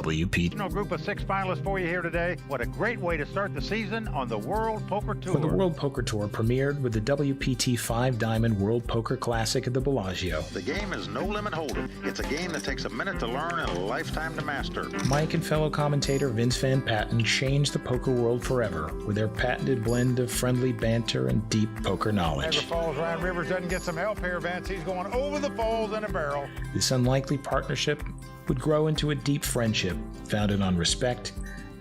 WPT. Group of 6 finalists for you here today. What a great way to start the season on the World Poker Tour. When the World Poker Tour premiered with the WPT 5-Diamond World Poker Classic at the Bellagio. The game is no limit hold'em. It's a game that takes a minute to learn and a lifetime to master. Mike and fellow commentator Vince Van Patten changed the poker world forever with their patented blend of friendly banter and deep poker knowledge. Never falls. Ryan Rivers doesn't get some help here, Vince. He's going over the falls in a barrel. This unlikely partnership would grow into a deep friendship founded on respect,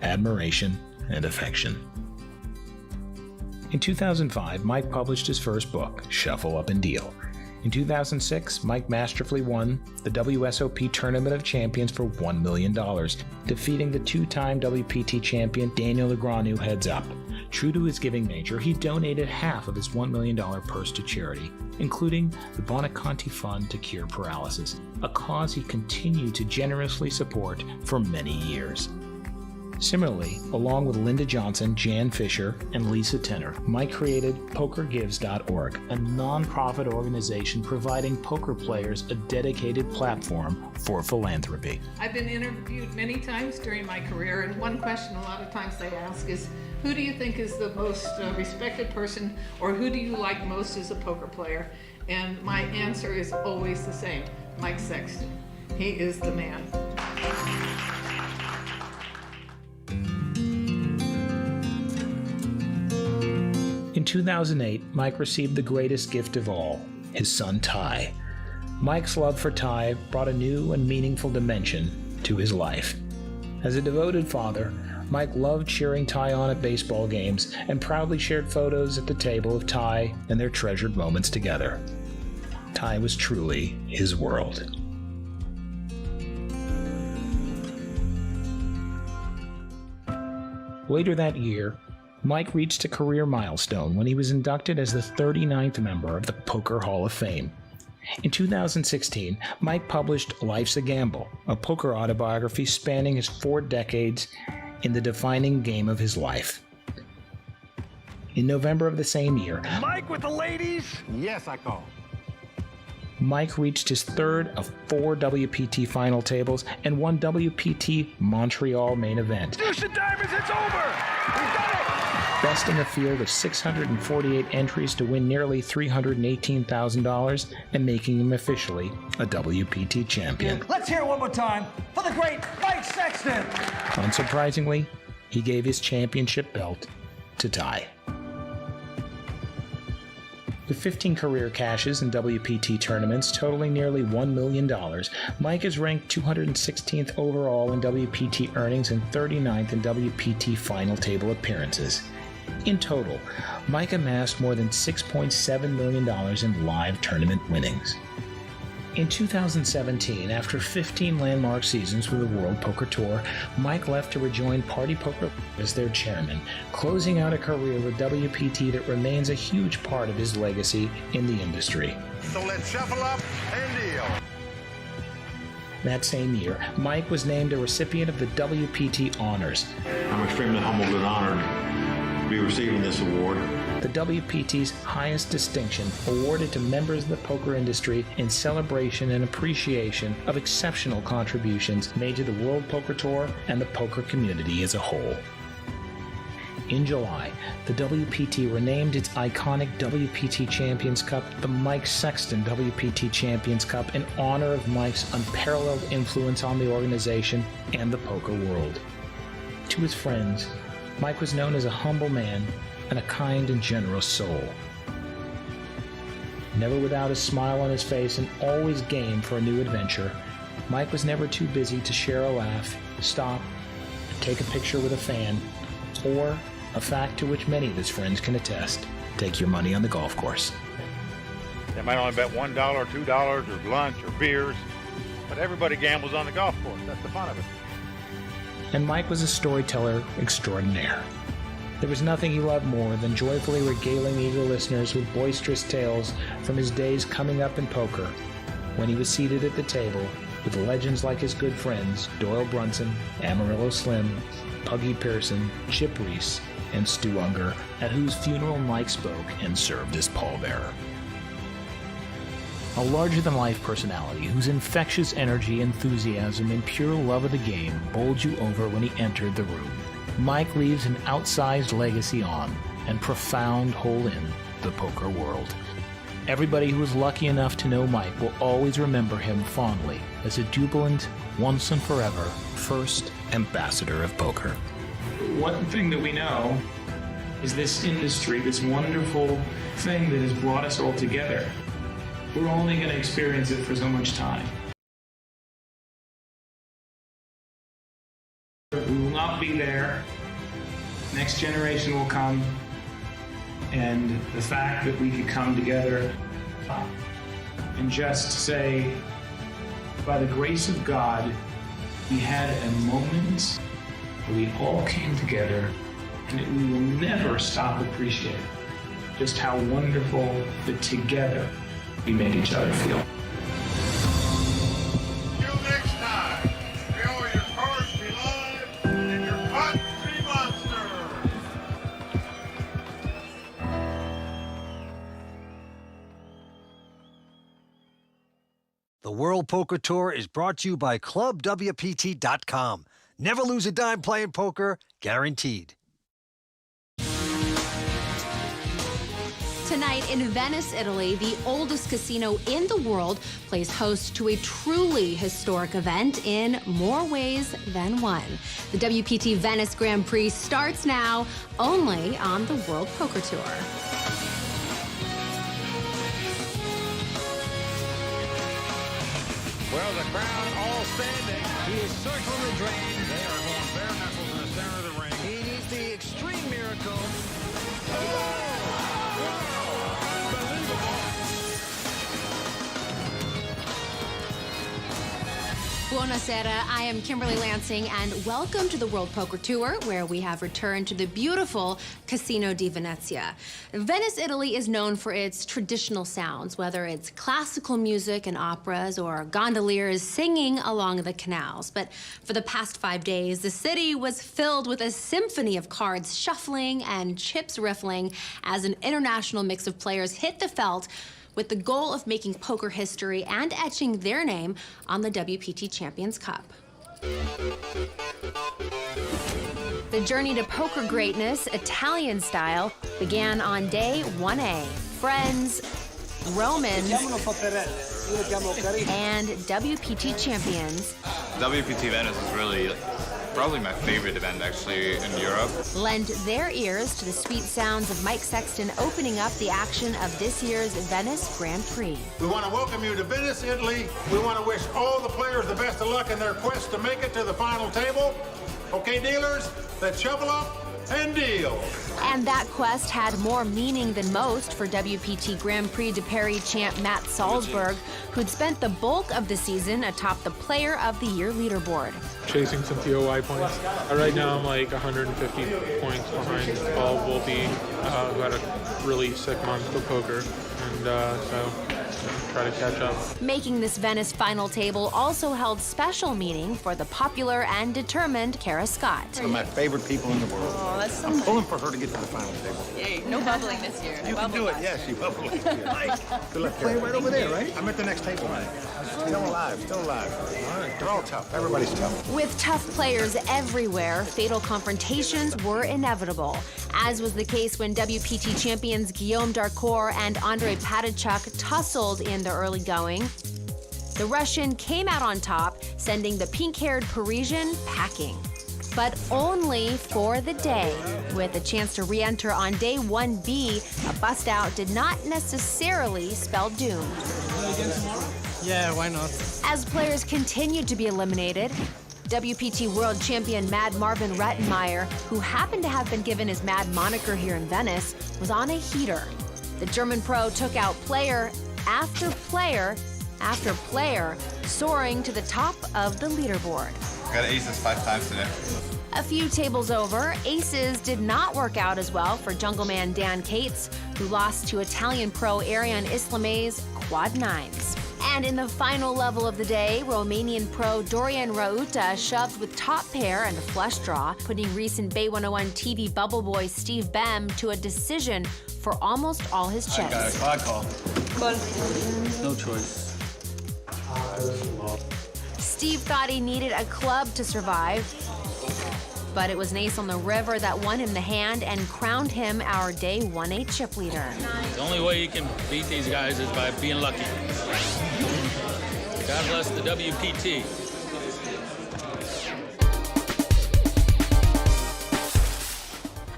admiration, and affection. In 2005, Mike published his first book, Shuffle Up and Deal. In 2006, Mike masterfully won the WSOP Tournament of Champions for $1 million, defeating the two-time WPT champion Daniel Negreanu heads up. True to his giving nature, he donated half of his $1 million purse to charity, including the Bonaconti Fund to Cure Paralysis, a cause he continued to generously support for many years. Similarly, along with Linda Johnson, Jan Fisher, and Lisa Tenner, Mike created PokerGives.org, a non-profit organization providing poker players a dedicated platform for philanthropy. I've been interviewed many times during my career, and one question a lot of times they ask is, who do you think is the most respected person, or who do you like most as a poker player? And my answer is always the same, Mike Sexton. He is the man. In 2008, Mike received the greatest gift of all, his son Ty. Mike's love for Ty brought a new and meaningful dimension to his life. As a devoted father, Mike loved cheering Ty on at baseball games and proudly shared photos at the table of Ty and their treasured moments together. Ty was truly his world. Later that year, Mike reached a career milestone when he was inducted as the 39th member of the Poker Hall of Fame. In 2016, Mike published Life's a Gamble, a poker autobiography spanning his 4 decades in the defining game of his life. In November of the same year, Mike with the ladies. Yes, I call. Mike reached his 3rd of 4 WPT final tables and won WPT Montreal main event, Deuce of diamonds, it's over. We've done it. besting a field of 648 entries to win nearly $318,000 and making him officially a WPT champion. Let's hear it one more time for the great Mike Sexton. Unsurprisingly, he gave his championship belt to Ty. With 15 career cashes in WPT tournaments totaling nearly $1 million, Mike is ranked 216th overall in WPT earnings and 39th in WPT final table appearances. In total, Mike amassed more than $6.7 million in live tournament winnings. In 2017, after 15 landmark seasons with the World Poker Tour, Mike left to rejoin Party Poker as their chairman, closing out a career with WPT that remains a huge part of his legacy in the industry. So let's shuffle up and deal. That same year, Mike was named a recipient of the WPT Honors, I'm extremely humbled and honored to be receiving this award. the WPT's highest distinction awarded to members of the poker industry in celebration and appreciation of exceptional contributions made to the World Poker Tour and the poker community as a whole. In July, the WPT renamed its iconic WPT Champions Cup the Mike Sexton WPT Champions Cup in honor of Mike's unparalleled influence on the organization and the poker world. To his friends, Mike was known as a humble man and a kind and generous soul. Never without a smile on his face and always game for a new adventure, Mike was never too busy to share a laugh, stop, and take a picture with a fan, or, a fact to which many of his friends can attest, take your money on the golf course. They might only bet $1, $2, or lunch, or beers, but everybody gambles on the golf course. That's the fun of it. And Mike was a storyteller extraordinaire. There was nothing he loved more than joyfully regaling eager listeners with boisterous tales from his days coming up in poker, when he was seated at the table with legends like his good friends Doyle Brunson, Amarillo Slim, Puggy Pearson, Chip Reese, and Stu Unger, at whose funeral Mike spoke and served as pallbearer. a larger-than-life personality whose infectious energy, enthusiasm, and pure love of the game bowled you over when he entered the room. Mike leaves an outsized legacy on and profound hole in the poker world. Everybody who was lucky enough to know Mike will always remember him fondly as a jubilant, once and forever, first ambassador of poker. One thing that we know is this industry, this wonderful thing that has brought us all together. We're only going to experience it for so much time. We will not be there. Next generation will come. And the fact that we could come together and just say, by the grace of God, we had a moment where we all came together, and we will never stop appreciating just how wonderful that together we made each other feel. Till next time, may all your cards be live and your pots be monster. The World Poker Tour is brought to you by ClubWPT.com. Never lose a dime playing poker, guaranteed. Tonight in Venice, Italy, the oldest casino in the world plays host to a truly historic event in more ways than one. The WPT Venice Grand Prix starts now, only on the World Poker Tour. Well, the crowd all standing. He is circling the drain. They are going bare knuckles in the center of the ring. He needs the extreme miracle. Buonasera, I am Kimberly Lansing, and welcome to the World Poker Tour, where we have returned to the beautiful Casino di Venezia. Venice, Italy is known for its traditional sounds, whether it's classical music and operas or gondoliers singing along the canals. But for the past 5 days, the city was filled with a symphony of cards shuffling and chips riffling as an international mix of players hit the felt with the goal of making poker history and etching their name on the WPT Champions Cup. The journey to poker greatness, Italian style, began on day 1A. Friends, Romans, and WPT champions. WPT Venice is really probably my favorite event actually in Europe. Lend their ears to the sweet sounds of Mike Sexton opening up the action of this year's Venice Grand Prix. We want to welcome you to Venice, Italy. We want to wish all the players the best of luck in their quest to make it to the final table. Okay, dealers, let's shuffle up and deal. And that quest had more meaning than most for WPT Grand Prix de Paris champ Matt Salzburg, who'd spent the bulk of the season atop the Player of the Year leaderboard. Chasing some TOY points. Right now I'm like 150 points behind Paul Volpe, who had a really sick month of poker, and so try to catch up. Making this Venice final table also held special meaning for the popular and determined Kara Scott. One of my favorite people in the world. Oh, that's I'm pulling for her to get to the final table. Yay, no bubbling this year. You can do it, yes, you will. Good luck. Play right over there, right? I'm at the next table. Still alive, still alive. All right, they're all tough. Everybody's tough. With tough players everywhere, fatal confrontations were inevitable, as was the case when WPT champions Guillaume Darcourt and Andrei Padachuk tussled in the early going. The Russian came out on top, sending the pink-haired Parisian packing. But only for the day. With a chance to re-enter on day 1B, a bust-out did not necessarily spell doom. Yeah, why not? As players continued to be eliminated, WPT World Champion Mad Marvin Rettenmeyer, who happened to have been given his Mad moniker here in Venice, was on a heater. The German pro took out player after player after player, soaring to the top of the leaderboard. I got aces 5 times today. A few tables over, aces did not work out as well for jungleman Dan Cates, who lost to Italian pro Arian Islame's quad nines. And in the final level of the day, Romanian pro Dorian Rauta shoved with top pair and a flush draw, putting recent Bay 101 TV bubble boy Steve Bem to a decision for almost all his chips. I got a quad call. ball? No choice. Steve thought he needed a club to survive, but it was an ace on the river that won him the hand and crowned him our Day 1A chip leader. The only way you can beat these guys is by being lucky. God bless the WPT.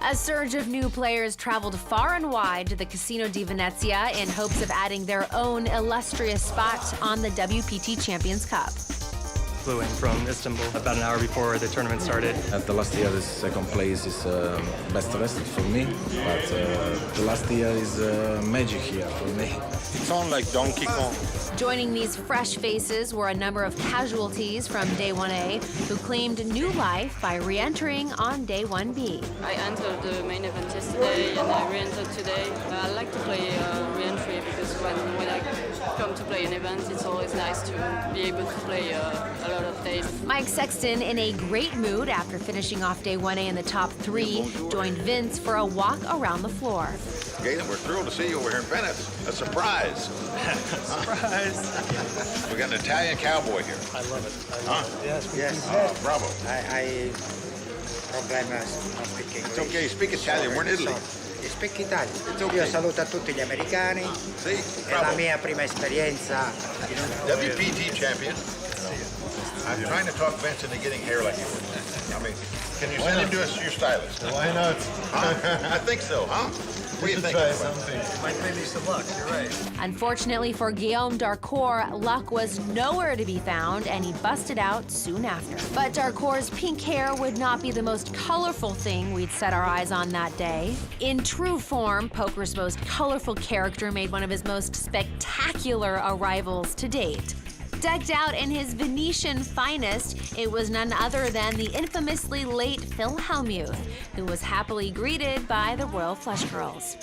A surge of new players traveled far and wide to the Casino di Venezia in hopes of adding their own illustrious spot on the WPT Champions Cup. Flew in from Istanbul about an hour before the tournament started. At the last year, the second place is best rest for me, but the last year is magic here for me. It's on like Donkey Kong. Joining these fresh faces were a number of casualties from Day 1A who claimed new life by re-entering on Day 1B. I entered the main event yesterday and I re-entered today. I like to play re-entry because when I come to play an event, it's always nice to be able to play a lot of days. Mike Sexton, in a great mood after finishing off Day 1A in the top 3, joined Vince for a walk around the floor. Galen, we're thrilled to see you over here in Venice. A surprise. Surprise. We got an Italian cowboy here. I love it. Yes. Bravo. I problem not speaking It's okay. Speak Italian. We're in Italy. Speak Italian. It's okay. Io saluto a tutti gli americani. Sì, È bravo. la mia prima esperienza. WPT champion. I'm trying to talk Vince into getting hair like you. I mean, can you send him to us, your stylist? Why not? Huh? I think so, huh? What do you think? Try something. Might pay me some luck, you're right. Unfortunately for Guillaume Darcourt, luck was nowhere to be found, and he busted out soon after. But Darcourt's pink hair would not be the most colorful thing we'd set our eyes on that day. In true form, poker's most colorful character made one of his most spectacular arrivals to date. Decked out in his Venetian finest, it was none other than the infamously late Phil Hellmuth, who was happily greeted by the Royal Flush Girls.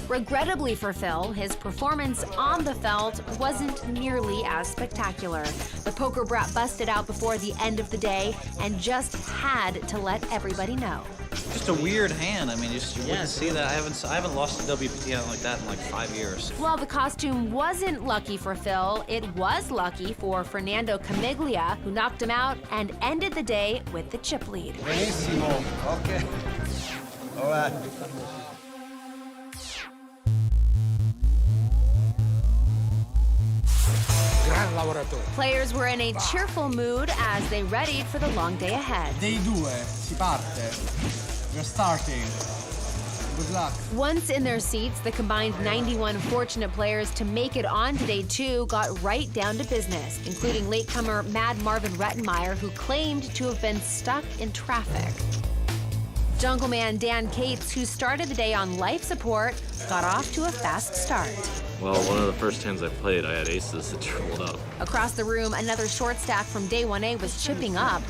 Regrettably for Phil, his performance on the felt wasn't nearly as spectacular. The poker brat busted out before the end of the day and just had to let everybody know. Just a weird hand. I mean, you wouldn't see that. I haven't lost a WPT hand like that in like 5 years. While the costume wasn't lucky for Phil, it was lucky for Fernando Camiglia, who knocked him out and ended the day with the chip lead. Benissimo. Okay. All right. Players were in a cheerful mood as they readied for the long day ahead. Day 2, si parte. We're starting. Good luck. Once in their seats, the combined 91 fortunate players to make it on to Day 2 got right down to business, including latecomer Mad Marvin Rettenmeyer, who claimed to have been stuck in traffic. Jungleman Dan Cates, who started the day on life support, got off to a fast start. Well, one of the first hands I played, I had aces that tripled up. Across the room, another short stack from Day 1A was chipping up.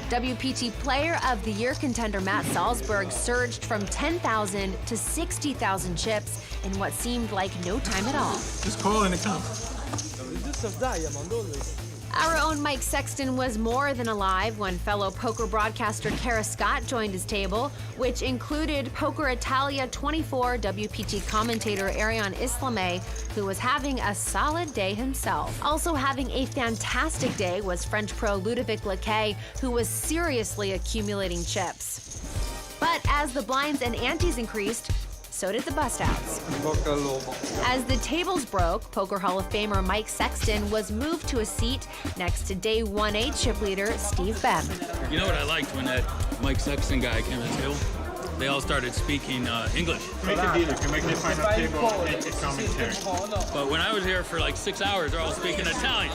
WPT Player of the Year contender Matt Salzburg surged from 10,000 to 60,000 chips in what seemed like no time at all. Just call and it comes. Our own Mike Sexton was more than alive when fellow poker broadcaster Kara Scott joined his table, which included Poker Italia 24 WPT commentator Ariane Islamé, who was having a solid day himself. Also having a fantastic day was French pro Ludovic Laquet, who was seriously accumulating chips. But as the blinds and antes increased, so did the bust-outs. As the tables broke, Poker Hall of Famer Mike Sexton was moved to a seat next to Day 1A chip leader Steve Bem. You know what I liked when that Mike Sexton guy came to the table? They all started speaking English. Make a deal. You can make the final table and make a commentary. But when I was here for like 6 hours, they're all speaking Italian.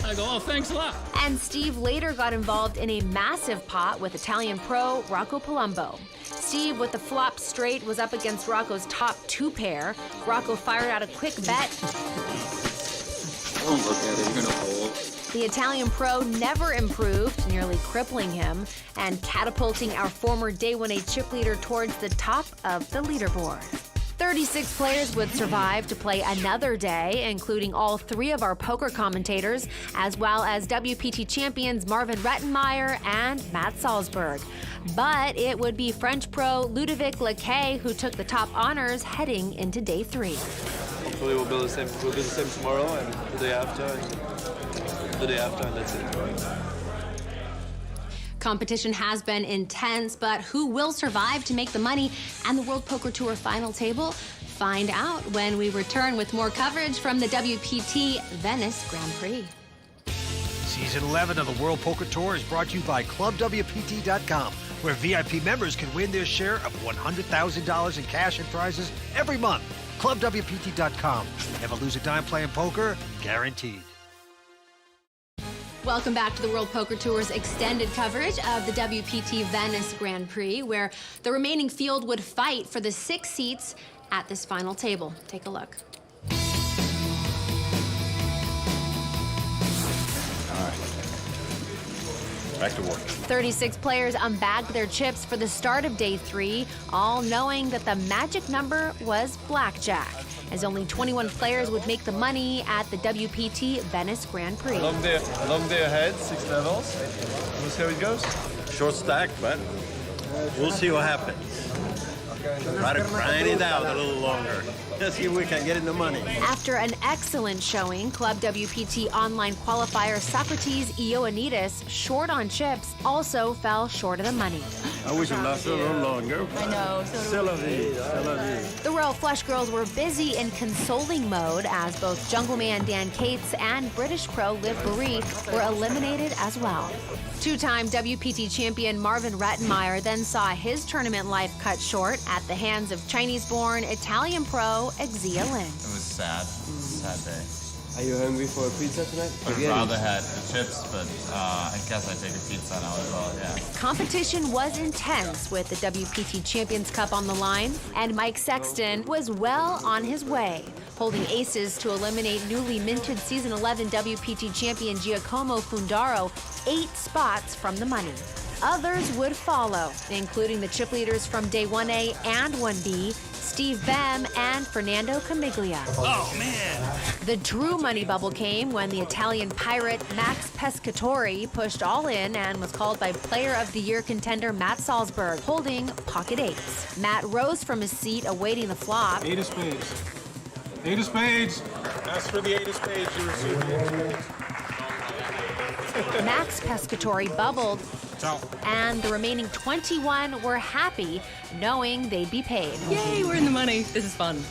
I go, oh, thanks a lot. And Steve later got involved in a massive pot with Italian pro Rocco Palumbo. Steve, with the flop straight, was up against Rocco's top 2 pair. Rocco fired out a quick bet. Don't look at it, you're gonna fold. The Italian pro never improved, nearly crippling him and catapulting our former Day 1A chip leader towards the top of the leaderboard. 36 players would survive to play another day, including all 3 of our poker commentators, as well as WPT champions Marvin Rettenmeyer and Matt Salzburg. But it would be French pro Ludovic Laquet who took the top honors heading into day 3. Hopefully we'll do the same tomorrow and the day after, and that's it. Competition has been intense, but who will survive to make the money and the World Poker Tour final table? Find out when we return with more coverage from the WPT Venice Grand Prix. Season 11 of the World Poker Tour is brought to you by ClubWPT.com, where VIP members can win their share of $100,000 in cash and prizes every month. ClubWPT.com. Never lose a dime playing poker, guaranteed. Welcome back to the World Poker Tour's extended coverage of the WPT Venice Grand Prix, where the remaining field would fight for the 6 seats at this final table. Take a look. All right. Back to work. 36 players unbagged their chips for the start of day 3, all knowing that the magic number was blackjack, as only 21 players would make the money at the WPT Venice Grand Prix. Long day ahead, 6 levels. We'll see how it goes. Short stack, but we'll see what happens. Try to grind it out a little longer. Let's see if we can get in the money. After an excellent showing, Club WPT online qualifier Socrates Ioannidis, short on chips, also fell short of the money. I wish it lasted a little longer. I know. C'est la vie, c'est la vie. The Royal Flush Girls were busy in consoling mode as both Jungleman Dan Cates and British pro Liv Boeri were eliminated as well. Two-time WPT champion Marvin Rettenmeyer then saw his tournament life cut short at the hands of Chinese-born Italian pro Exia Lin. It was sad. Sad day. Are you hungry for a pizza tonight? I'd rather had the chips, but I guess I'd take a pizza now as well, yeah. Competition was intense with the WPT Champions Cup on the line, and Mike Sexton was well on his way, holding aces to eliminate newly minted Season 11 WPT champion Giacomo Fundaro 8 spots from the money. Others would follow, including the chip leaders from Day 1A and 1B, Steve Bem and Fernando Camiglia. Oh, man! The true money bubble came when the Italian pirate Max Pescatori pushed all in and was called by Player of the Year contender Matt Salzburg, holding pocket 8s. Matt rose from his seat awaiting the flop. 8 of spades. 8 of spades. Ask for the 8 of spades you received. Max Pescatori bubbled, and the remaining 21 were happy knowing they'd be paid. Yay, we're in the money. This is fun.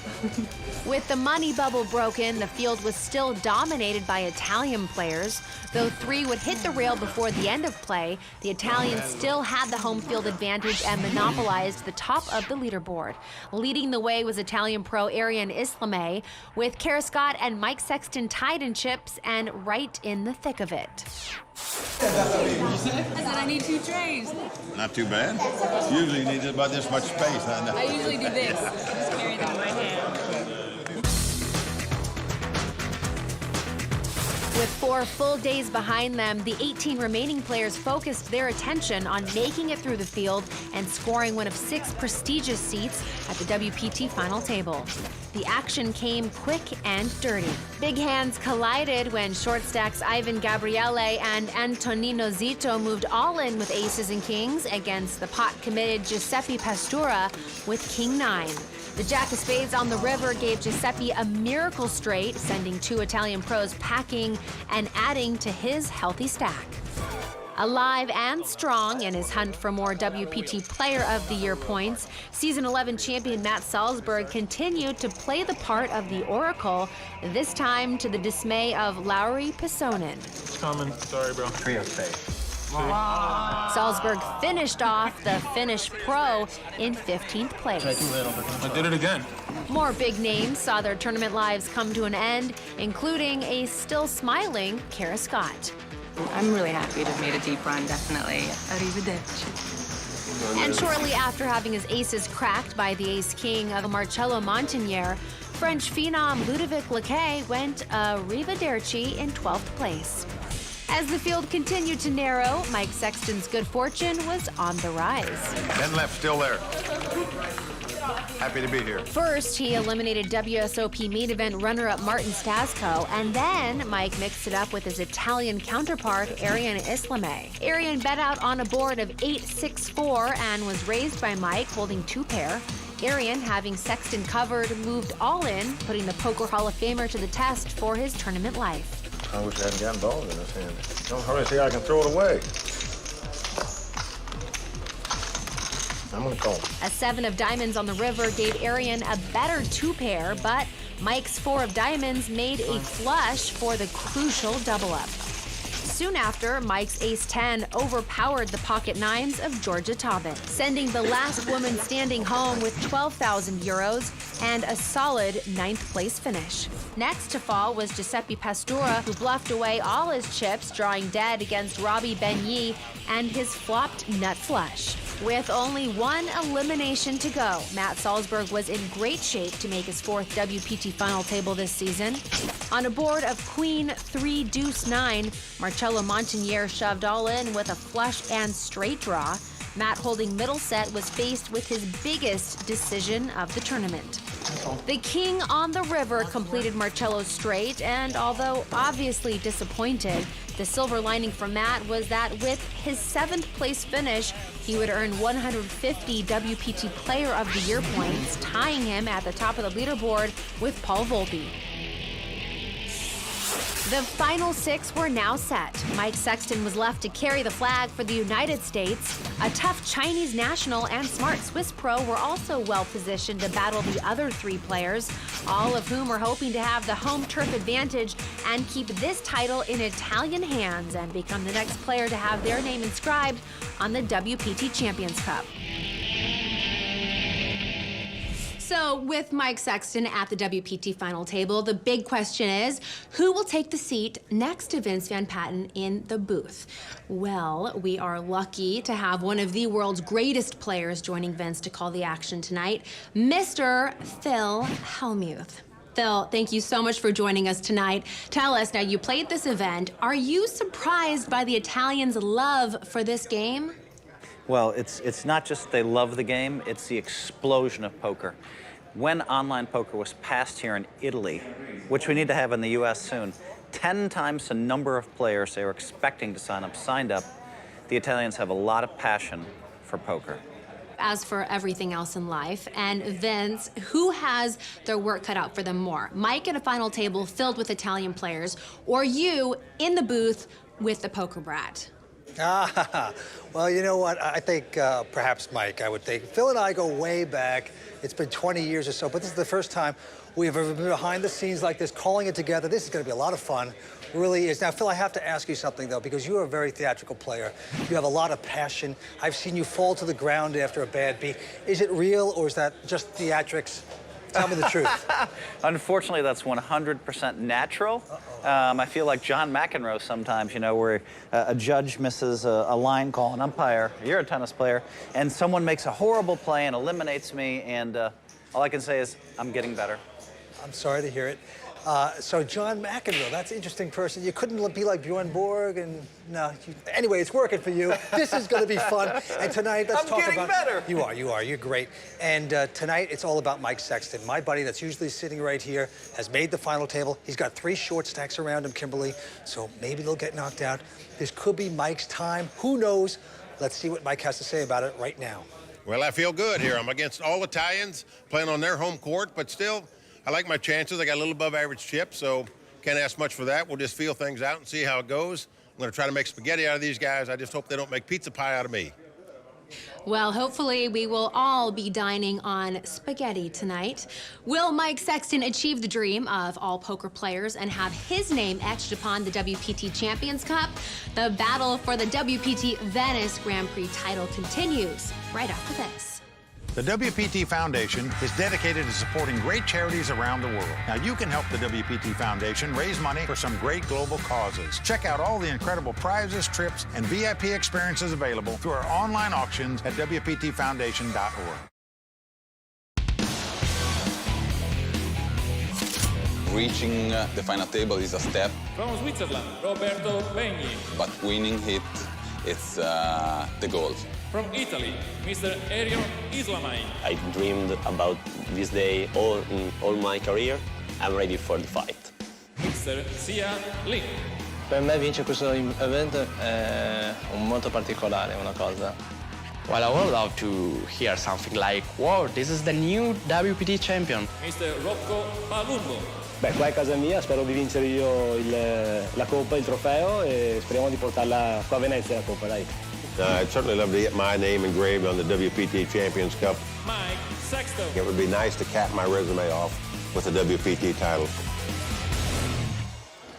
With the money bubble broken, the field was still dominated by Italian players. Though 3 would hit the rail before the end of play, the Italians still had the home field advantage and monopolized the top of the leaderboard. Leading the way was Italian pro Arian Islamé, with Kara Scott and Mike Sexton tied in chips and right in the thick of it. I said I need 2 trays. Not too bad. Usually you need about this much space. I usually do this. Just carry them in my hand. With 4 full days behind them, the 18 remaining players focused their attention on making it through the field and scoring one of 6 prestigious seats at the WPT final table. The action came quick and dirty. Big hands collided when short stacks Ivan Gabriele and Antonino Zito moved all in with aces and kings against the pot-committed Giuseppe Pastura with king 9. The jack of spades on the river gave Giuseppe a miracle straight, sending 2 Italian pros packing and adding to his healthy stack. Alive and strong in his hunt for more WPT Player of the Year points, Season 11 champion Matt Salzburg continued to play the part of the Oracle, this time to the dismay of Lauri Pissonen. It's coming. Sorry, bro. 3 of spades. Salzburg finished off the Finnish pro in 15th place. I did it again. More big names saw their tournament lives come to an end, including a still smiling Kara Scott. I'm really happy to have made a deep run, definitely. Arrivederci. And shortly after having his aces cracked by the ace-king of Marcelo Montenegro, French phenom Ludovic Laquet went arrivederci in 12th place. As the field continued to narrow, Mike Sexton's good fortune was on the rise. 10 left, still there. Happy to be here. First, he eliminated WSOP main event runner-up Martin Stasco, and then Mike mixed it up with his Italian counterpart, Arian Islamé. Arian bet out on a board of 8-6-4 and was raised by Mike, holding 2 pair. Arian, having Sexton covered, moved all in, putting the Poker Hall of Famer to the test for his tournament life. I wish I hadn't gotten balls in this hand. Don't hurry, see how I can throw it away. I'm gonna call. A 7 of diamonds on the river gave Arian a better 2 pair, but Mike's 4 of diamonds made a flush for the crucial double-up. Soon after, Mike's ace-10 overpowered the pocket 9s of Georgia Tobin, sending the last woman standing home with 12,000 euros and a solid 9th place finish. Next to fall was Giuseppe Pastura, who bluffed away all his chips, drawing dead against Robbie Ben-Yi and his flopped nut flush. With only 1 elimination to go, Matt Salzburg was in great shape to make his 4th WPT final table this season. On a board of Queen 3 Deuce 9, Marcelo Montenegro shoved all in with a flush and straight draw. Matt, holding middle set, was faced with his biggest decision of the tournament. The king on the river completed Marcello's straight, and although obviously disappointed, the silver lining for Matt was that with his 7th place finish, he would earn 150 WPT Player of the Year points, tying him at the top of the leaderboard with Paul Volpe. The final 6 were now set. Mike Sexton was left to carry the flag for the United States. A tough Chinese national and smart Swiss pro were also well positioned to battle the other 3 players, all of whom are hoping to have the home turf advantage and keep this title in Italian hands and become the next player to have their name inscribed on the WPT Champions Cup. So, with Mike Sexton at the WPT final table, the big question is, who will take the seat next to Vince Van Patten in the booth? Well, we are lucky to have one of the world's greatest players joining Vince to call the action tonight, Mr. Phil Hellmuth. Phil, thank you so much for joining us tonight. Tell us, now you played this event, are you surprised by the Italians' love for this game? Well, it's not just they love the game, it's the explosion of poker. When online poker was passed here in Italy, which we need to have in the US soon, 10 times the number of players they were expecting to sign up signed up. The Italians have a lot of passion for poker. As for everything else in life, and Vince, who has their work cut out for them more? Mike at a final table filled with Italian players, or you in the booth with the poker brat? Well, you know what? I think perhaps Mike, I would think. Phil and I go way back. It's been 20 years or so, but this is the first time we've ever been behind the scenes like this, calling it together. This is going to be a lot of fun. Really is. Now, Phil, I have to ask you something, though, because you are a very theatrical player. You have a lot of passion. I've seen you fall to the ground after a bad beat. Is it real, or is that just theatrics? Tell me the truth. Unfortunately, that's 100% natural. I feel like John McEnroe sometimes, you know, where a judge misses a line call, an umpire, you're a tennis player, and someone makes a horrible play and eliminates me, and all I can say is I'm getting better. I'm sorry to hear it. So John McEnroe, that's an interesting person. You couldn't be like Bjorn Borg, and no. Anyway, it's working for you. This is going to be fun. And tonight, let's talk about. I'm getting better. You are. You're great. And tonight, it's all about Mike Sexton. My buddy that's usually sitting right here has made the final table. He's got 3 short stacks around him, Kimberly. So maybe they'll get knocked out. This could be Mike's time. Who knows? Let's see what Mike has to say about it right now. Well, I feel good here. I'm against all Italians, playing on their home court, but still, I like my chances. I got a little above average chip, so can't ask much for that. We'll just feel things out and see how it goes. I'm going to try to make spaghetti out of these guys. I just hope they don't make pizza pie out of me. Well, hopefully we will all be dining on spaghetti tonight. Will Mike Sexton achieve the dream of all poker players and have his name etched upon the WPT Champions Cup? The battle for the WPT Venice Grand Prix title continues right after this. The WPT Foundation is dedicated to supporting great charities around the world. Now, you can help the WPT Foundation raise money for some great global causes. Check out all the incredible prizes, trips, and VIP experiences available through our online auctions at WPTFoundation.org. Reaching the final table is a step, from Switzerland, Roberto Begni. but winning it it's the gold. From Italy, Mr. Ariel Islamai. I dreamed about this day all my career. I'm ready for the fight. Mr. Sia Lee. Per me vincere questo evento è molto particolare, una cosa. Well, I would love to hear something like, wow, this is the new WPT champion. Mr. Rocco Palumbo. Beh, qua è casa mia, spero di vincere io la Coppa, il trofeo e speriamo di portarla qua a Venezia la Coppa, dai. I'd certainly love to get my name engraved on the WPT Champions Cup. Mike Sexton. It would be nice to cap my resume off with a WPT title.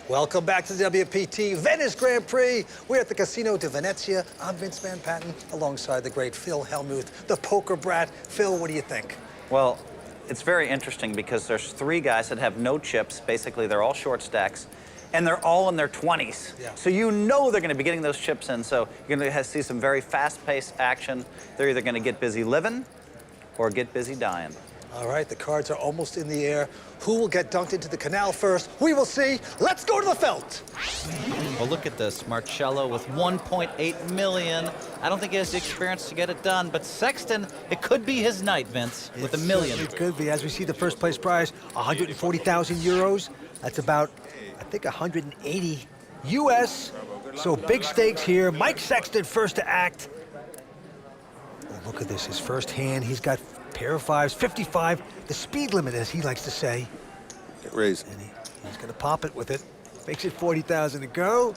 Welcome back to the WPT Venice Grand Prix. We're at the Casino di Venezia. I'm Vince Van Patten, alongside the great Phil Hellmuth, the poker brat. Phil, what do you think? Well, it's very interesting because there's three guys that have no chips. Basically, they're all short stacks, and they're all in their 20s. Yeah. So you know they're going to be getting those chips in. So you're going to see some very fast-paced action. They're either going to get busy living or get busy dying. All right, the cards are almost in the air. Who will get dunked into the canal first? We will see. Let's go to the felt. Well, look at this. Marcelo with 1.8 million. I don't think he has the experience to get it done, but Sexton, it could be his night, Vince, with $1 million. It could be. As we see the first place prize, 140,000 euros. That's about, I think, 180 US. So big stakes here. Mike Sexton first to act. Oh, look at this, his first hand. He's got pair of fives, 55, the speed limit, as he likes to say. Raise. And he's going to pop it with it. Makes it 40,000 to go.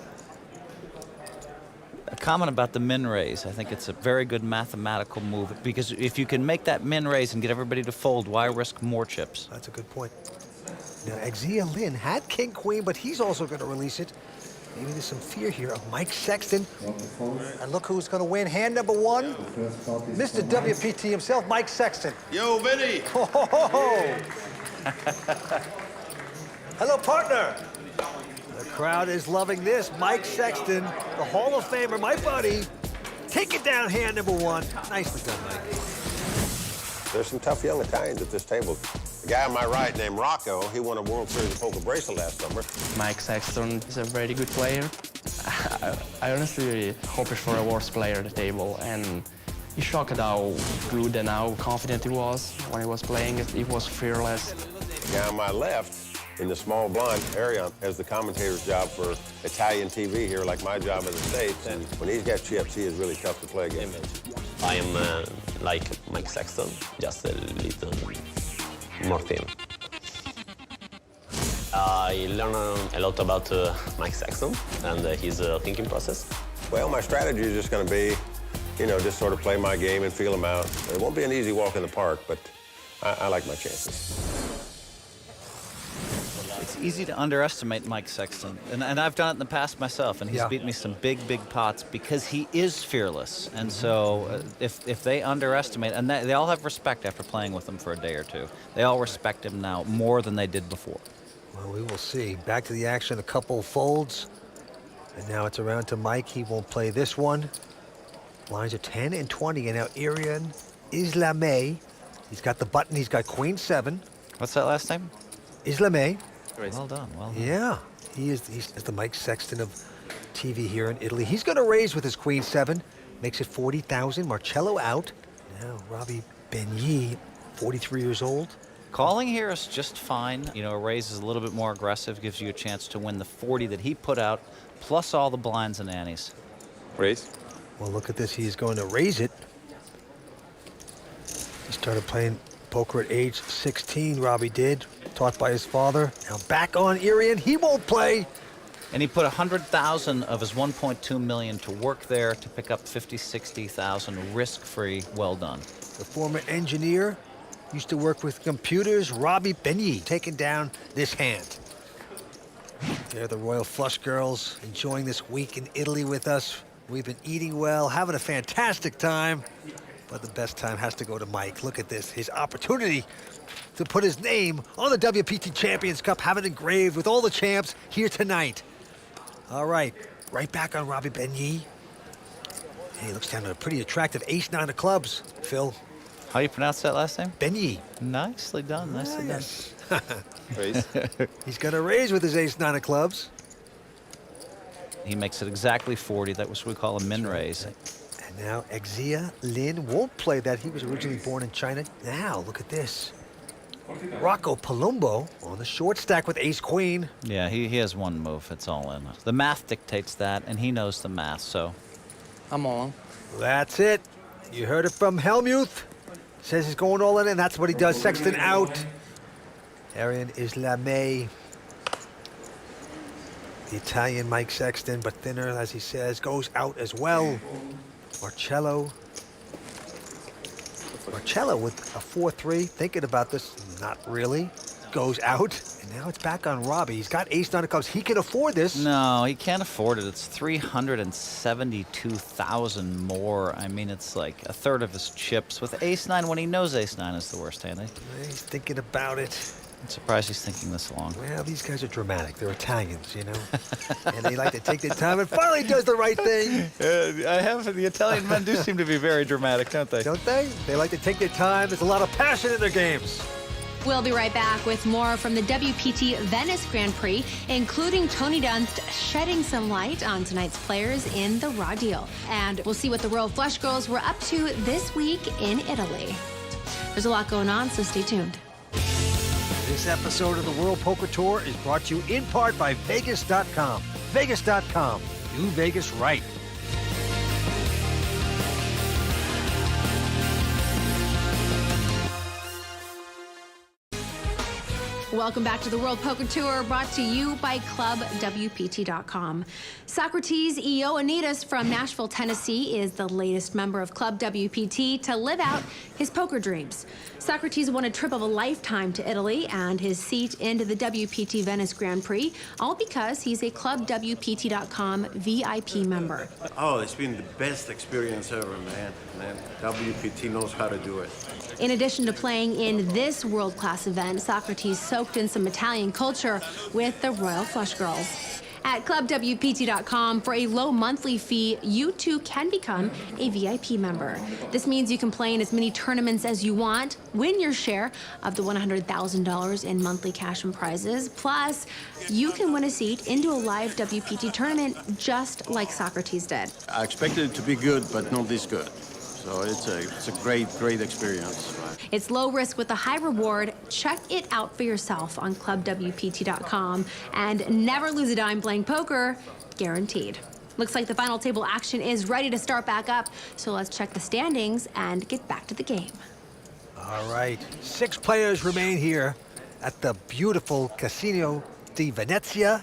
A comment about the min raise. I think it's a very good mathematical move because if you can make that min raise and get everybody to fold, why risk more chips? That's a good point. Now, Exia Lin had king queen, but he's also going to release it. Maybe there's some fear here of Mike Sexton. And look who's going to win. Hand number one, Mr. WPT himself, Mike Sexton. Yo, Vinny. Ho, ho, ho, ho. Hello, partner. The crowd is loving this. Mike Sexton, the Hall of Famer, my buddy. Take it down, hand number one. Nicely done, Mike. There's some tough young Italians at this table. The guy on my right named Rocco, he won a World Series of Poker bracelet last summer. Mike Sexton is a very good player. I honestly hoped for a worse player at the table, and he's shocked at how good and how confident he was when he was playing. He was fearless. The guy on my left, in the small blind area, has the commentator's job for Italian TV here, like my job in the States. And when he's got chips, he is really tough to play against. I am like Mike Sexton, just a little more thin. I learned a lot about Mike Sexton and his thinking process. Well, my strategy is just going to be, you know, just sort of play my game and feel him out. It won't be an easy walk in the park, but I like my chances. It's easy to underestimate Mike Sexton, and I've done it in the past myself, and he's beat me some big pots because he is fearless. And so if they underestimate, and they all have respect after playing with him for a day or two, they all respect him now more than they did before. Well, we will see. Back to the action, a couple folds. And now it's around to Mike. He won't play this one. Lines are 10 and 20, and now Arian Islamay. He's got the button. He's got queen 7. What's that last name? Islamay. Well done, well done. Yeah, he's the Mike Sexton of TV here in Italy. He's going to raise with his queen 7. Makes it 40,000. Marcello out. Now Robbie Benyi, 43 years old. Calling here is just fine. You know, a raise is a little bit more aggressive, gives you a chance to win the 40 that he put out, plus all the blinds and antes. Raise. Well, look at this. He's going to raise it. He started playing poker at age 16, Robbie did, taught by his father. Now back on Arian. He won't play. And he put 100,000 of his 1.2 million to work there to pick up 50, 60,000 risk-free. Well done. The former engineer used to work with computers. Robbie Benyi taking down this hand. They're the Royal Flush girls enjoying this week in Italy with us. We've been eating well, having a fantastic time. But the best time has to go to Mike. Look at this, his opportunity to put his name on the WPT Champions Cup, have it engraved with all the champs here tonight. All right, right back on Robbie Benyi. He looks down at a pretty attractive ace-9 of clubs, Phil. How do you pronounce that last name? Benyi. Nicely done, nicely done. Raise. He's going to raise with his ace-9 of clubs. He makes it exactly 40. That was what we call a min raise. And now Exia Lin won't play that. He was originally born in China. Now, look at this. Rocco Palumbo on the short stack with ace-queen. Yeah, he has one move. It's all in. The math dictates that, and he knows the math, so. I'm on. That's it. You heard it from Hellmuth. Says he's going all in, and that's what he does. Sexton out. Arian Islamé. The Italian Mike Sexton, but thinner, as he says, goes out as well. Marcelo with a 4-3, thinking about this, not really, goes out. And now it's back on Robbie. He's got ace-9 of clubs. He can afford this. No, he can't afford it. It's 372,000 more. I mean, it's like a third of his chips with ace-9 when he knows ace-9 is the worst hand. He's thinking about it. I'm surprised he's thinking this long. Well, these guys are dramatic. They're Italians, you know? And they like to take their time and finally does the right thing. The Italian men do seem to be very dramatic, don't they? Don't they? They like to take their time. There's a lot of passion in their games. We'll be right back with more from the WPT Venice Grand Prix, including Tony Dunst shedding some light on tonight's players in the raw deal. And we'll see what the Royal Flush Girls were up to this week in Italy. There's a lot going on, so stay tuned. This episode of the World Poker Tour is brought to you in part by Vegas.com. Vegas.com. Do Vegas right. Welcome back to the World Poker Tour, brought to you by ClubWPT.com. Socrates Ioannidis from Nashville, Tennessee, is the latest member of Club WPT to live out his poker dreams. Socrates won a trip of a lifetime to Italy and his seat into the WPT Venice Grand Prix, all because he's a ClubWPT.com VIP member. Oh, it's been the best experience ever, man. WPT knows how to do it. In addition to playing in this world-class event, Socrates soaked in some Italian culture with the Royal Flush Girls. At ClubWPT.com, for a low monthly fee, you too can become a VIP member. This means you can play in as many tournaments as you want, win your share of the $100,000 in monthly cash and prizes, plus you can win a seat into a live WPT tournament just like Socrates did. I expected it to be good, but not this good. So it's a great experience. It's low risk with a high reward. Check it out for yourself on ClubWPT.com and never lose a dime playing poker, guaranteed. Looks like the final table action is ready to start back up, so let's check the standings and get back to the game. All right, 6 players remain here at the beautiful Casino di Venezia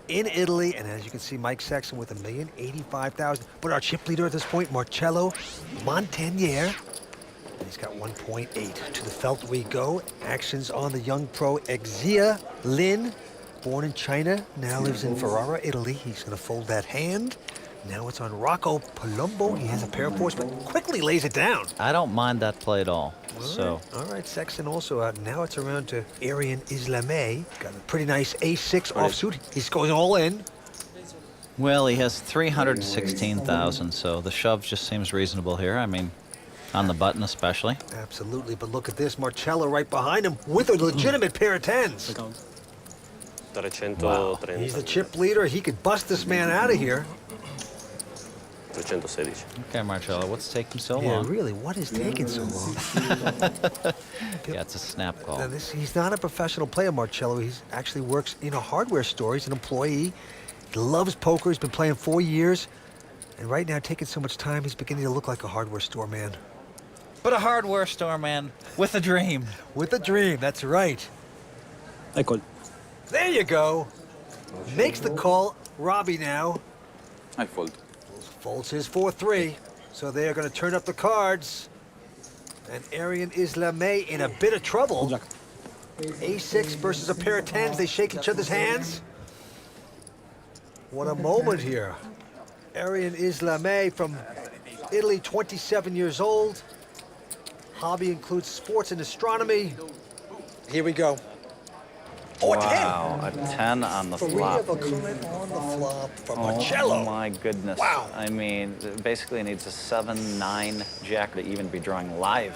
in Italy, and as you can see, Mike Sexton with $1,085,000. But our chip leader at this point, Marcelo Montenegro, he's got 1.8. To the felt we go. Actions on the young pro Exia Lin, born in China, now lives in Ferrara, Italy. He's going to fold that hand. Now it's on Rocco Palumbo. He has a pair of fours, but quickly lays it down. I don't mind that play at all. All right, Sexton also out. Now it's around to Arian Islamé. Got a pretty nice ace-6 offsuit. He's going all in. Well, he has 316,000, so the shove just seems reasonable here. I mean, on the button especially. Absolutely, but look at this. Marcello right behind him with a legitimate pair of tens. Wow. He's the chip leader. He could bust this man out of here. 316. Okay, Marcello, what's taking so Yeah, long? really, what is taking so long? Yeah, it's a snap call. Now he's not a professional player, Marcello. He actually works in a hardware store. He's an employee. He loves poker. He's been playing 4 years. And right now, taking so much time, he's beginning to look like a hardware store man. But a hardware store man with a dream. With a dream, that's right. I call. There you go. Makes the call. Robbie now. I fold. Folds his 4-3. So they are going to turn up the cards. And Arian Islamé in a bit of trouble. A6 versus a pair of tens. They shake each other's hands. What a moment here. Arian Islamé from Italy, 27 years old. Hobby includes sports and astronomy. Here we go. Oh, a 10. Wow, a 10 on the flop. Of a comment on the flop from Marcello. Oh my goodness. Wow. I mean, basically needs a 7-9 jack to even be drawing live.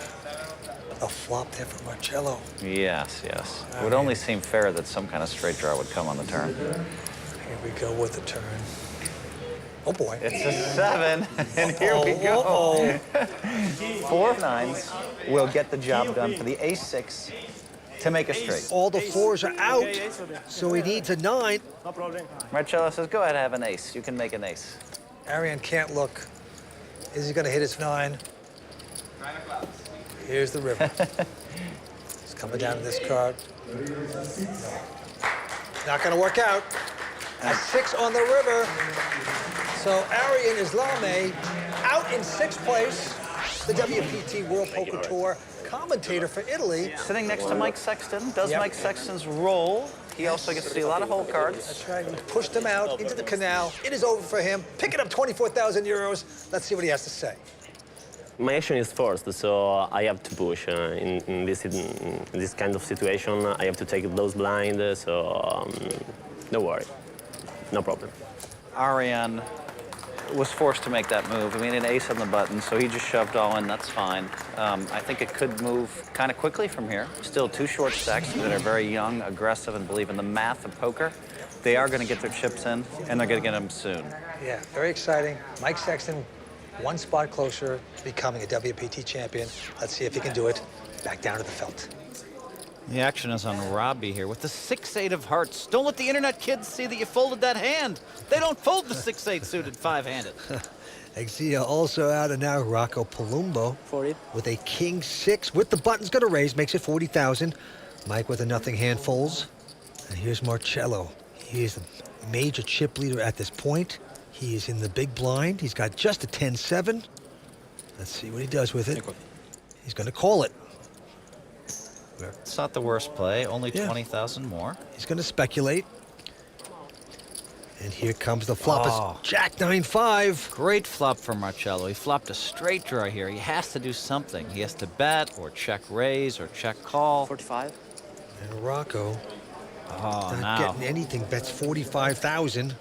A flop there from Marcello. Yes, yes. It would only seem fair that some kind of straight draw would come on the turn. Here we go with the turn. Oh, boy. It's a 7, and here we go. 4 9s will get the job done for the ace-6 to make a straight. All the 4s are out, so he needs a 9. Marcelo says, go ahead, have an ace. You can make an ace. Arian can't look. Is he going to hit his 9? Here's the river. It's coming down to this card. Not going to work out. A 6 on the river. So Arian Islame out in 6th place. The WPT World Poker Tour commentator for Italy. Sitting next to Mike Sexton. Does Mike Sexton's roll. He also gets to see a lot of hole cards. That's right. He pushed him out into the canal. It is over for him. Picking up 24,000 euros. Let's see what he has to say. My action is first, so I have to push. In this kind of situation, I have to take those blind, so don't worry. No problem. Arian was forced to make that move. I mean, an ace on the button, so he just shoved all in. That's fine. I think it could move kind of quickly from here. Still 2 short stacks that are very young, aggressive, and believe in the math of poker. They are going to get their chips in, and they're going to get them soon. Yeah, very exciting. Mike Sexton, 1 spot closer to becoming a WPT champion. Let's see if he can do it. Back down to the felt. The action is on Robbie here with the 6-8 of hearts. Don't let the internet kids see that you folded that hand. They don't fold the 6-8 suited 5-handed. Exia also out, and now Rocco Palumbo with a king 6 with the buttons going to raise, makes it 40,000. Mike with a nothing hand folds. And here's Marcelo. He is the major chip leader at this point. He is in the big blind. He's got just a 10-7. Let's see what he does with it. He's going to call it. It's not the worst play, only 20,000 more. He's going to speculate. And here comes the flop. It's Jack 9-5. Great flop for Marcelo. He flopped a straight draw here. He has to do something. He has to bet or check raise or check call. 45. And Rocco not now. getting anything. Bets 45,000.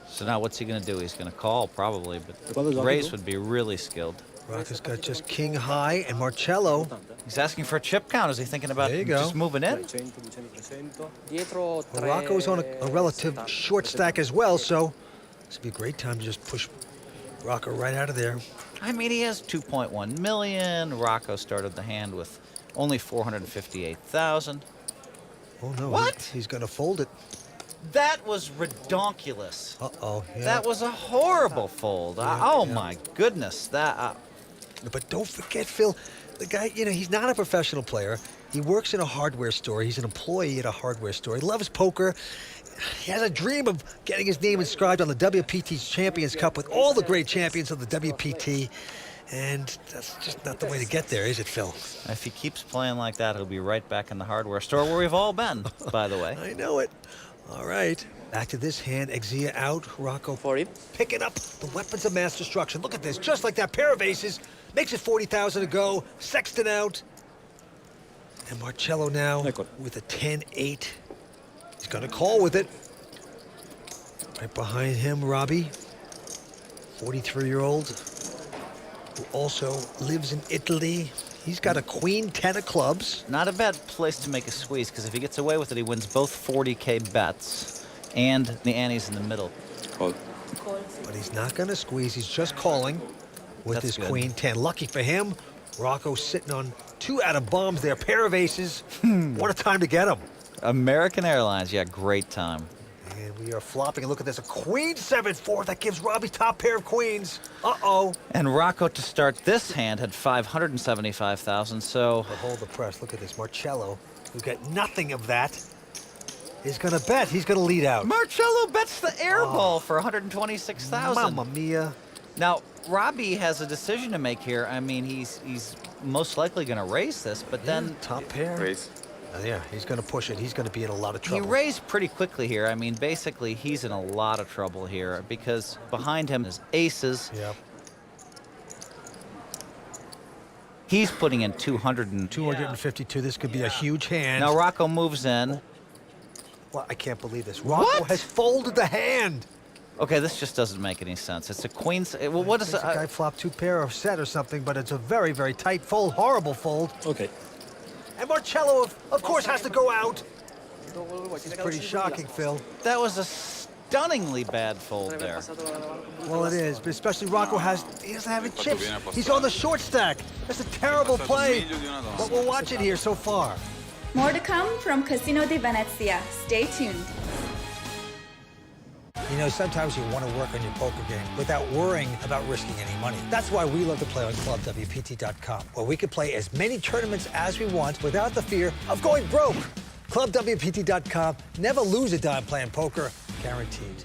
So now what's he going to do? He's going to call probably, but raise would be really skilled. Rocco's got just king high, and Marcelo. He's asking for a chip count. Is he thinking about just moving in? Well, Rocco's on a relative short stack as well, so this would be a great time to just push Rocco right out of there. I mean, he has 2.1 million. Rocco started the hand with only 458,000. Oh, no. What? He's going to fold it. That was redonkulous. Uh-oh. Yeah. That was a horrible fold. My goodness. But don't forget, Phil, the guy, he's not a professional player. He works in a hardware store. He's an employee at a hardware store. He loves poker. He has a dream of getting his name inscribed on the WPT Champions Cup with all the great champions of the WPT. And that's just not the way to get there, is it, Phil? If he keeps playing like that, he'll be right back in the hardware store where we've all been, by the way. I know it. All right. Back to this hand. Exia out. Rocco picking up the weapons of mass destruction. Look at this. Just like that pair of aces. Makes it 40,000 to go. Sexton out. And Marcelo now with a 10-8. He's going to call with it. Right behind him, Robbie. 43-year-old who also lives in Italy. He's got a queen 10 of clubs. Not a bad place to make a squeeze, because if he gets away with it, he wins both 40K bets and the antes in the middle. But he's not going to squeeze. He's just calling with his queen 10. Lucky for him, Rocco's sitting on 2 out of bombs there. Pair of aces. What a time to get him. American Airlines, yeah, great time. And we are flopping. And look at this, a queen 7-4. That gives Robbie top pair of queens. Uh-oh. And Rocco, to start this hand, had 575,000, so... But hold the press. Look at this. Marcelo, who got nothing of that, is going to bet. He's going to lead out. Marcelo bets the air ball for 126,000. Mamma mia. Now, Robbie has a decision to make here. I mean, he's most likely going to raise this, but then... Top pair. Raise. Yeah, he's going to push it. He's going to be in a lot of trouble. He raised pretty quickly here. I mean, basically, he's in a lot of trouble here because behind him is aces. Yep. He's putting in 252. This could be a huge hand. Now Rocco moves in. Well, I can't believe this. Rocco has folded the hand. Okay, this just doesn't make any sense. It's a queen. Well, what is the guy flopped 2 pair of set or something? But it's a very, very tight fold. Horrible fold. Okay. And Marcelo, of course, has to go out. This is pretty shocking, Phil. That was a stunningly bad fold there. Well, it is, but especially Rocco he doesn't have any chips. He's on the short stack. That's a terrible play, but we'll watch it here so far. More to come from Casino di Venezia. Stay tuned. You know, sometimes you want to work on your poker game without worrying about risking any money. That's why we love to play on ClubWPT.com, where we can play as many tournaments as we want without the fear of going broke. ClubWPT.com. Never lose a dime playing poker. Guaranteed.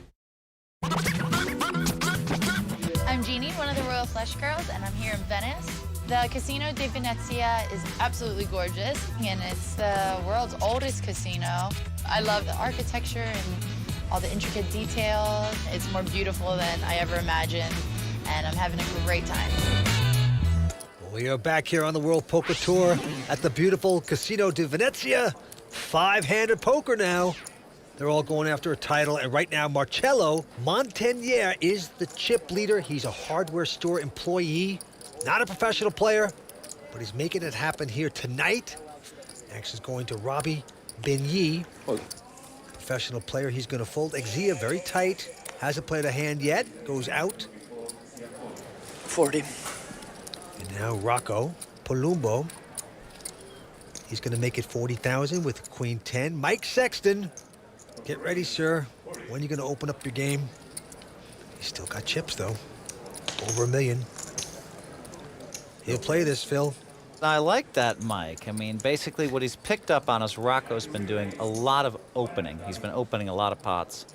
I'm Jeannie, one of the Royal Flush Girls, and I'm here in Venice. The Casino di Venezia is absolutely gorgeous, and it's the world's oldest casino. I love the architecture and all the intricate details. It's more beautiful than I ever imagined, and I'm having a great time. We are back here on the World Poker Tour at the beautiful Casino di Venezia. Five-handed poker now. They're all going after a title, and right now Marcelo Montenegro is the chip leader. He's a hardware store employee, not a professional player, but he's making it happen here tonight. Next is going to Robbie Benyi. Professional player, he's going to fold. Exia very tight, hasn't played a hand yet, goes out. 40. And now Rocco Palumbo. He's going to make it 40,000 with Queen 10. Mike Sexton, get ready, sir. When are you going to open up your game? He's still got chips, though. Over $1 million. He'll play this, Phil. I like that, Mike. I mean, basically what he's picked up on is Rocco's been doing a lot of opening. He's been opening a lot of pots.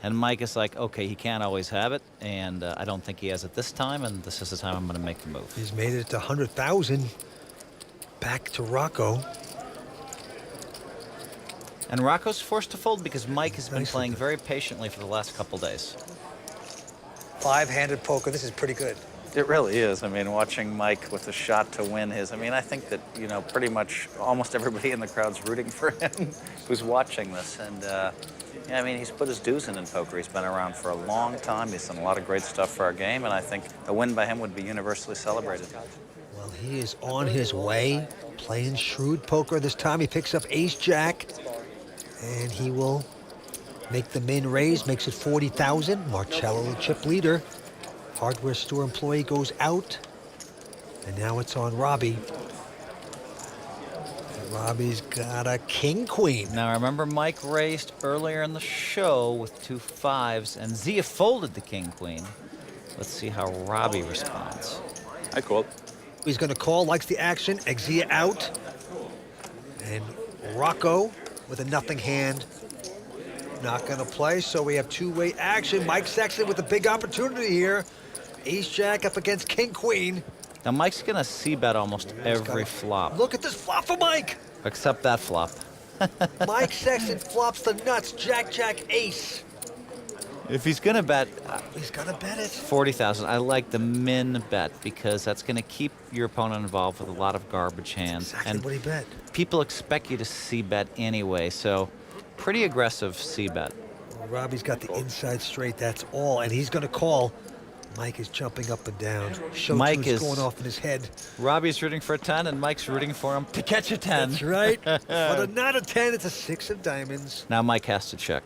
And Mike is like, okay, he can't always have it, and I don't think he has it this time, and this is the time I'm going to make the move. He's made it to 100,000. Back to Rocco. And Rocco's forced to fold because Mike has been playing very patiently for the last couple days. Five-handed poker, this is pretty good. It really is. I mean, watching Mike with a shot to win his, I mean, I think that, you know, pretty much almost everybody in the crowd's rooting for him who's watching this. And, yeah, I mean, he's put his dues in poker. He's been around for a long time. He's done a lot of great stuff for our game, and I think a win by him would be universally celebrated. Well, he is on his way, playing shrewd poker. This time he picks up ace-jack, and he will make the min raise, makes it 40,000. Marcelo, the chip leader. Hardware store employee goes out, and now it's on Robbie. Robbie's got a king-queen. Now, remember Mike raised earlier in the show with 2 5s, and Zia folded the king-queen. Let's see how Robbie responds. I called. He's going to call, likes the action. Exia out. And Rocco with a nothing hand. Not going to play, so we have two-way action. Mike Sexton with a big opportunity here. Ace-jack up against king-queen. Now, Mike's going to c-bet almost every flop. Look at this flop for Mike. Except that flop. Mike Sexton flops the nuts. Jack, ace. If he's going to bet... he's going to bet it. 40,000. I like the min bet because that's going to keep your opponent involved with a lot of garbage hands. That's exactly what he bet. People expect you to c-bet anyway, so pretty aggressive c-bet. Well, Robbie's got the inside straight, that's all, and he's going to call. Mike is jumping up and down. Mike is going off in his head. Robbie's rooting for a 10, and Mike's rooting for him to catch a 10. That's right. But not a 10, it's a 6 of diamonds. Now Mike has to check.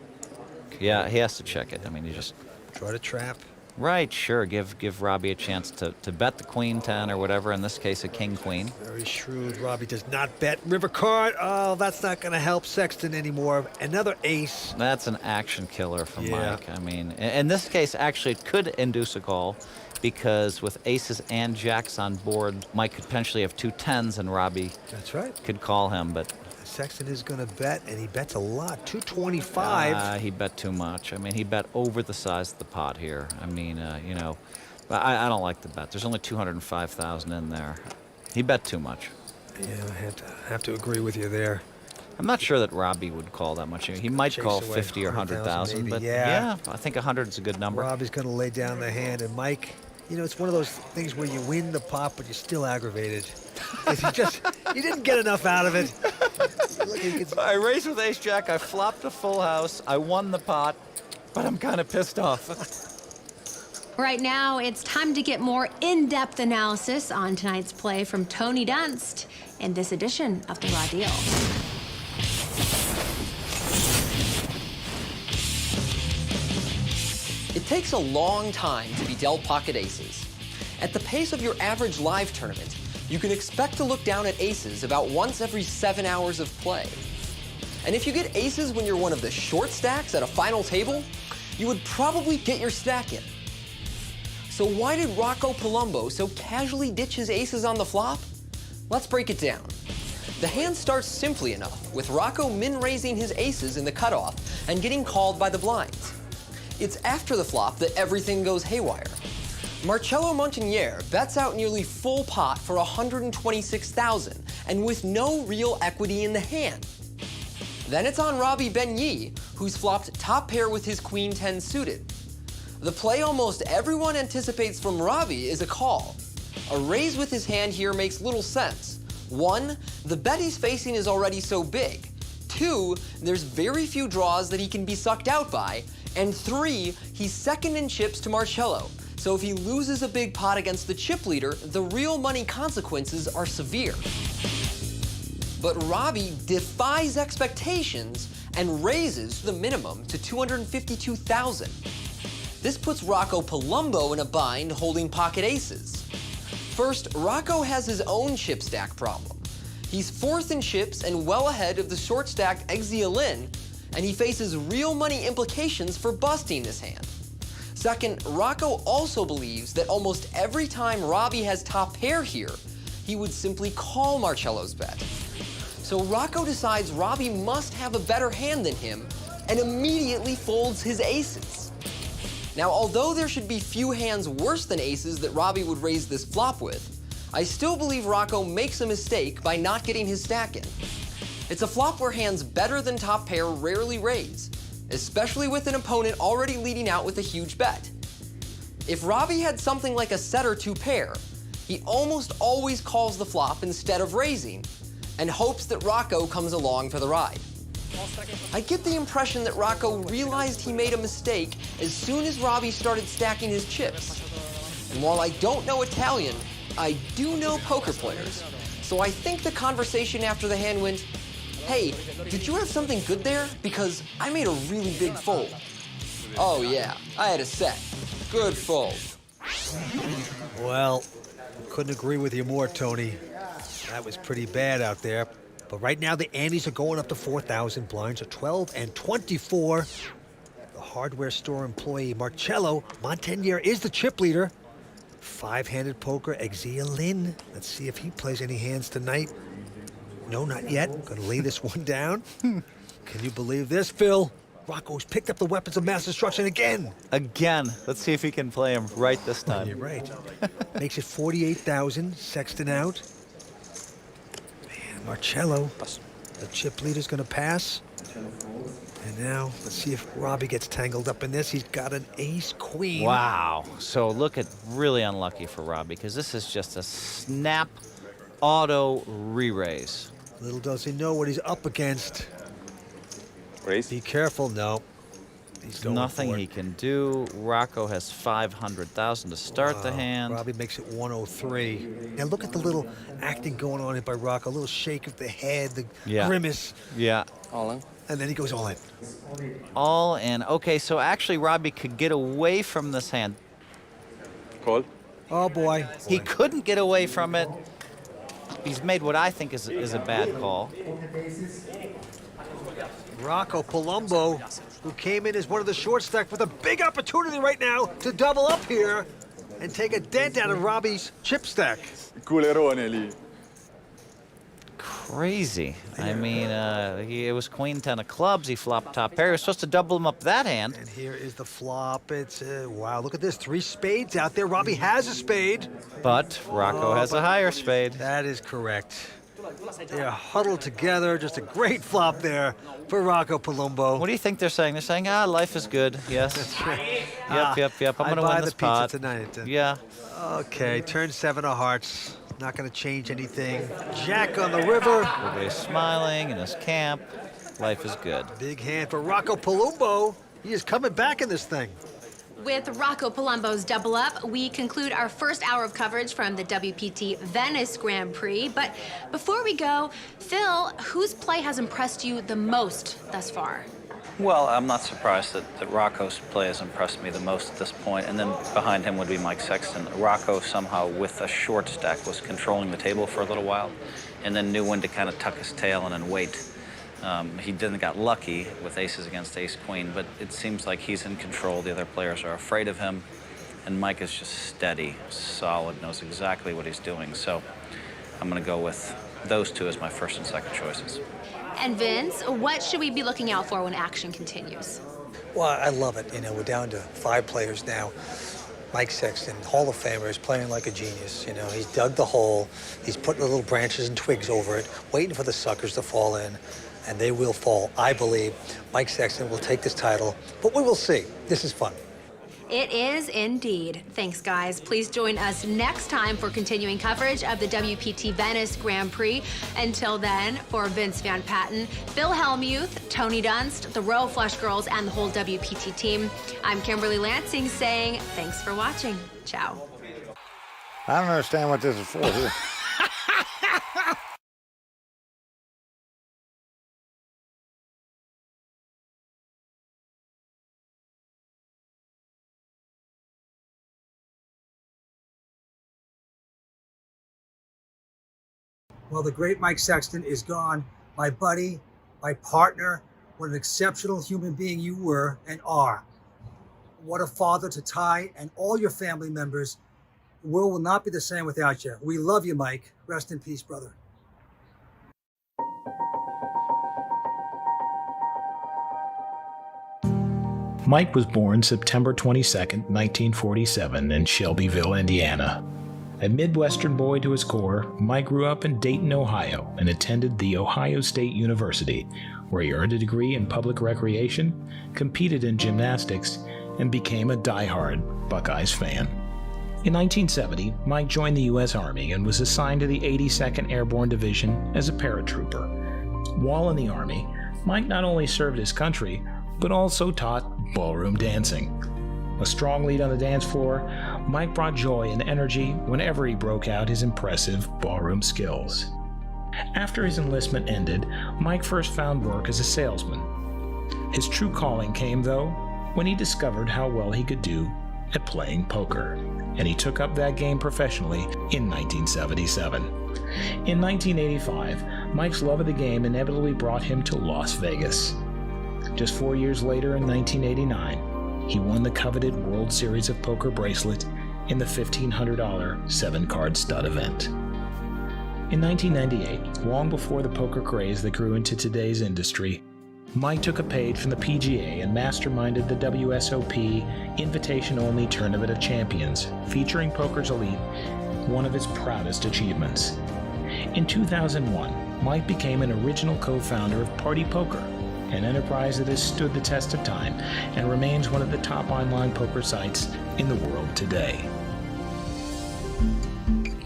Yeah, he has to check it. I mean, you just... Try to trap. Right, sure. Give Robbie a chance to bet the queen 10 or whatever, in this case a king queen. Very shrewd. Robbie does not bet. River card. Oh, that's not going to help Sexton anymore. Another ace. That's an action killer from Mike. I mean, in this case, actually, it could induce a call because with aces and jacks on board, Mike could potentially have 2 10s and Robbie could call him, but... Sexton is going to bet, and he bets a lot. 225. He bet too much. I mean, he bet over the size of the pot here. I mean, you know, I don't like the bet. There's only 205,000 in there. He bet too much. Yeah, I have to agree with you there. I'm not sure that Robbie would call that much. He might call 50 or 100,000, but yeah, I think 100 is a good number. Robbie's going to lay down the hand, and Mike, you know, it's one of those things where you win the pot, but you're still aggravated. You didn't get enough out of it. I raised with ace-jack, I flopped a full house, I won the pot, but I'm kind of pissed off. Right now, it's time to get more in-depth analysis on tonight's play from Tony Dunst in this edition of The Raw Deal. takes a long time to be dealt pocket aces. At the pace of your average live tournament, you can expect to look down at aces about once every 7 hours of play. And if you get aces when you're one of the short stacks at a final table, you would probably get your stack in. So why did Rocco Palumbo so casually ditch his aces on the flop? Let's break it down. The hand starts simply enough, with Rocco min-raising his aces in the cutoff and getting called by the blinds. It's after the flop that everything goes haywire. Marcelo Montenegro bets out nearly full pot for 126,000 and with no real equity in the hand. Then it's on Robbie Ben-Yi, who's flopped top pair with his queen 10 suited. The play almost everyone anticipates from Robbie is a call. A raise with his hand here makes little sense. 1, the bet he's facing is already so big. 2, there's very few draws that he can be sucked out by. And 3, he's second in chips to Marcelo. So if he loses a big pot against the chip leader, the real money consequences are severe. But Robbie defies expectations and raises the minimum to 252,000. This puts Rocco Palumbo in a bind holding pocket aces. First, Rocco has his own chip stack problem. He's 4th in chips and well ahead of the short stacked Exia Lin, and he faces real money implications for busting this hand. Second, Rocco also believes that almost every time Robbie has top pair here, he would simply call Marcello's bet. So Rocco decides Robbie must have a better hand than him and immediately folds his aces. Now, although there should be few hands worse than aces that Robbie would raise this flop with, I still believe Rocco makes a mistake by not getting his stack in. It's a flop where hands better than top pair rarely raise, especially with an opponent already leading out with a huge bet. If Robbie had something like a set or 2 pair, he almost always calls the flop instead of raising, and hopes that Rocco comes along for the ride. I get the impression that Rocco realized he made a mistake as soon as Robbie started stacking his chips. And while I don't know Italian, I do know poker players. So I think the conversation after the hand went, "Hey, did you have something good there? Because I made a really big fold." "Oh yeah, I had a set. Good fold." Well, couldn't agree with you more, Tony. That was pretty bad out there. But right now, the antes are going up to 4,000. Blinds are 12 and 24. The hardware store employee, Marcelo Montenegro, is the chip leader. 5-handed poker, Exia Lin. Let's see if he plays any hands tonight. No, not yet. Gonna lay this one down. Can you believe this, Phil? Rocco's picked up the weapons of mass destruction again. Again. Let's see if he can play him right this time. You're right. Makes it 48,000. Sexton out. Man, Marcelo, the chip leader's going to pass. And now, let's see if Robbie gets tangled up in this. He's got an ace-queen. Wow. So look at really unlucky for Robbie, because this is just a snap auto re-raise. Little does he know what he's up against. Raise. Be careful. No. He's going Nothing for it. he can do. Rocco has 500,000 to start the hand. Robbie makes it 103. Now look at the little acting going on here by Rocco. A little shake of the head, the grimace. Yeah. All in. And then he goes all in. All in. Okay, so actually Robbie could get away from this hand. Call. Oh, boy. He couldn't get away from it. He's made what I think is a bad call. Rocco Palumbo, who came in as one of the short stack with a big opportunity right now to double up here and take a dent out of Robbie's chip stack. Culerone lì. Crazy. I mean, it was queen 10 of clubs. He flopped top pair. He was supposed to double him up that hand. And here is the flop. It's, wow, look at this. 3 spades out there. Robbie has a spade. But Rocco has a higher spade. That is correct. They're huddled together. Just a great flop there for Rocco Palumbo. What do you think they're saying? They're saying, life is good. Yes. That's right. Yep. I'm going to win this pot. I buy the pizza tonight. Yeah. Okay, turn 7 of hearts. Not going to change anything. Jack on the river. Everybody's smiling in his camp. Life is good. Big hand for Rocco Palumbo. He is coming back in this thing. With Rocco Palumbo's double up, we conclude our first hour of coverage from the WPT Venice Grand Prix. But before we go, Phil, whose play has impressed you the most thus far? Well, I'm not surprised that Rocco's play has impressed me the most at this point, and then behind him would be Mike Sexton. Rocco somehow, with a short stack, was controlling the table for a little while, and then knew when to kind of tuck his tail in and wait. He didn't got lucky with aces against ace-queen, but it seems like he's in control. The other players are afraid of him, and Mike is just steady, solid, knows exactly what he's doing. So I'm going to go with those two as my first and second choices. And Vince, what should we be looking out for when action continues? Well, I love it. You know, we're down to 5 players now. Mike Sexton, Hall of Famer, is playing like a genius. You know, he's dug the hole. He's putting the little branches and twigs over it, waiting for the suckers to fall in, and they will fall. I believe Mike Sexton will take this title, but we will see. This is fun. It is indeed. Thanks, guys. Please join us next time for continuing coverage of the WPT Venice Grand Prix. Until then, for Vince Van Patten, Bill Hellmuth, Tony Dunst, the Royal Flush Girls, and the whole WPT team, I'm Kimberly Lansing saying thanks for watching. Ciao. I don't understand what this is for here. Well, the great Mike Sexton is gone. My buddy, my partner, what an exceptional human being you were and are. What a father to Ty and all your family members. The world will not be the same without you. We love you, Mike. Rest in peace, brother. Mike was born September 22, 1947 in Shelbyville, Indiana. A Midwestern boy to his core, Mike grew up in Dayton, Ohio, and attended The Ohio State University, where he earned a degree in public recreation, competed in gymnastics, and became a diehard Buckeyes fan. In 1970, Mike joined the U.S. Army and was assigned to the 82nd Airborne Division as a paratrooper. While in the Army, Mike not only served his country, but also taught ballroom dancing. A strong lead on the dance floor, Mike brought joy and energy whenever he broke out his impressive ballroom skills. After his enlistment ended, Mike first found work as a salesman. His true calling came, though, when he discovered how well he could do at playing poker, and he took up that game professionally in 1977. In 1985, Mike's love of the game inevitably brought him to Las Vegas. Just 4 years later, in 1989, he won the coveted World Series of Poker bracelet in the $1,500 7-card stud event. In 1998, long before the poker craze that grew into today's industry, Mike took a page from the PGA and masterminded the WSOP Invitation-Only Tournament of Champions, featuring Poker's Elite, one of his proudest achievements. In 2001, Mike became an original co-founder of Party Poker, an enterprise that has stood the test of time and remains one of the top online poker sites in the world today.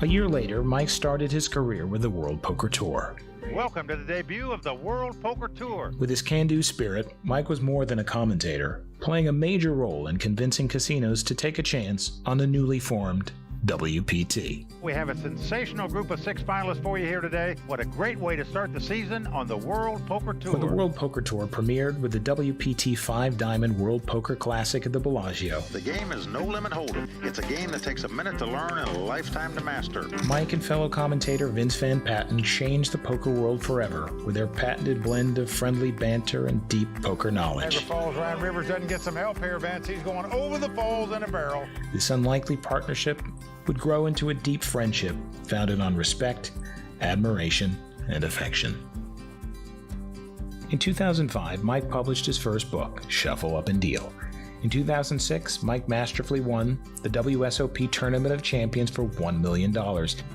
A year later, Mike started his career with the World Poker Tour. Welcome to the debut of the World Poker Tour. With his can-do spirit, Mike was more than a commentator, playing a major role in convincing casinos to take a chance on the newly formed WPT. We have a sensational group of 6 finalists for you here today. What a great way to start the season on the World Poker Tour. When the World Poker Tour premiered with the WPT 5-Diamond World Poker Classic at the Bellagio, The game is no limit hold'em. It's a game that takes a minute to learn and a lifetime to master. Mike and fellow commentator Vince Van Patten changed the poker world forever with their patented blend of friendly banter and deep poker knowledge. Never falls, Ryan Rivers doesn't get some help here, Vince. He's going over the falls in a barrel. This unlikely partnership would grow into a deep friendship founded on respect, admiration, and affection. In 2005, Mike published his first book, Shuffle Up and Deal. In 2006, Mike masterfully won the WSOP Tournament of Champions for $1 million,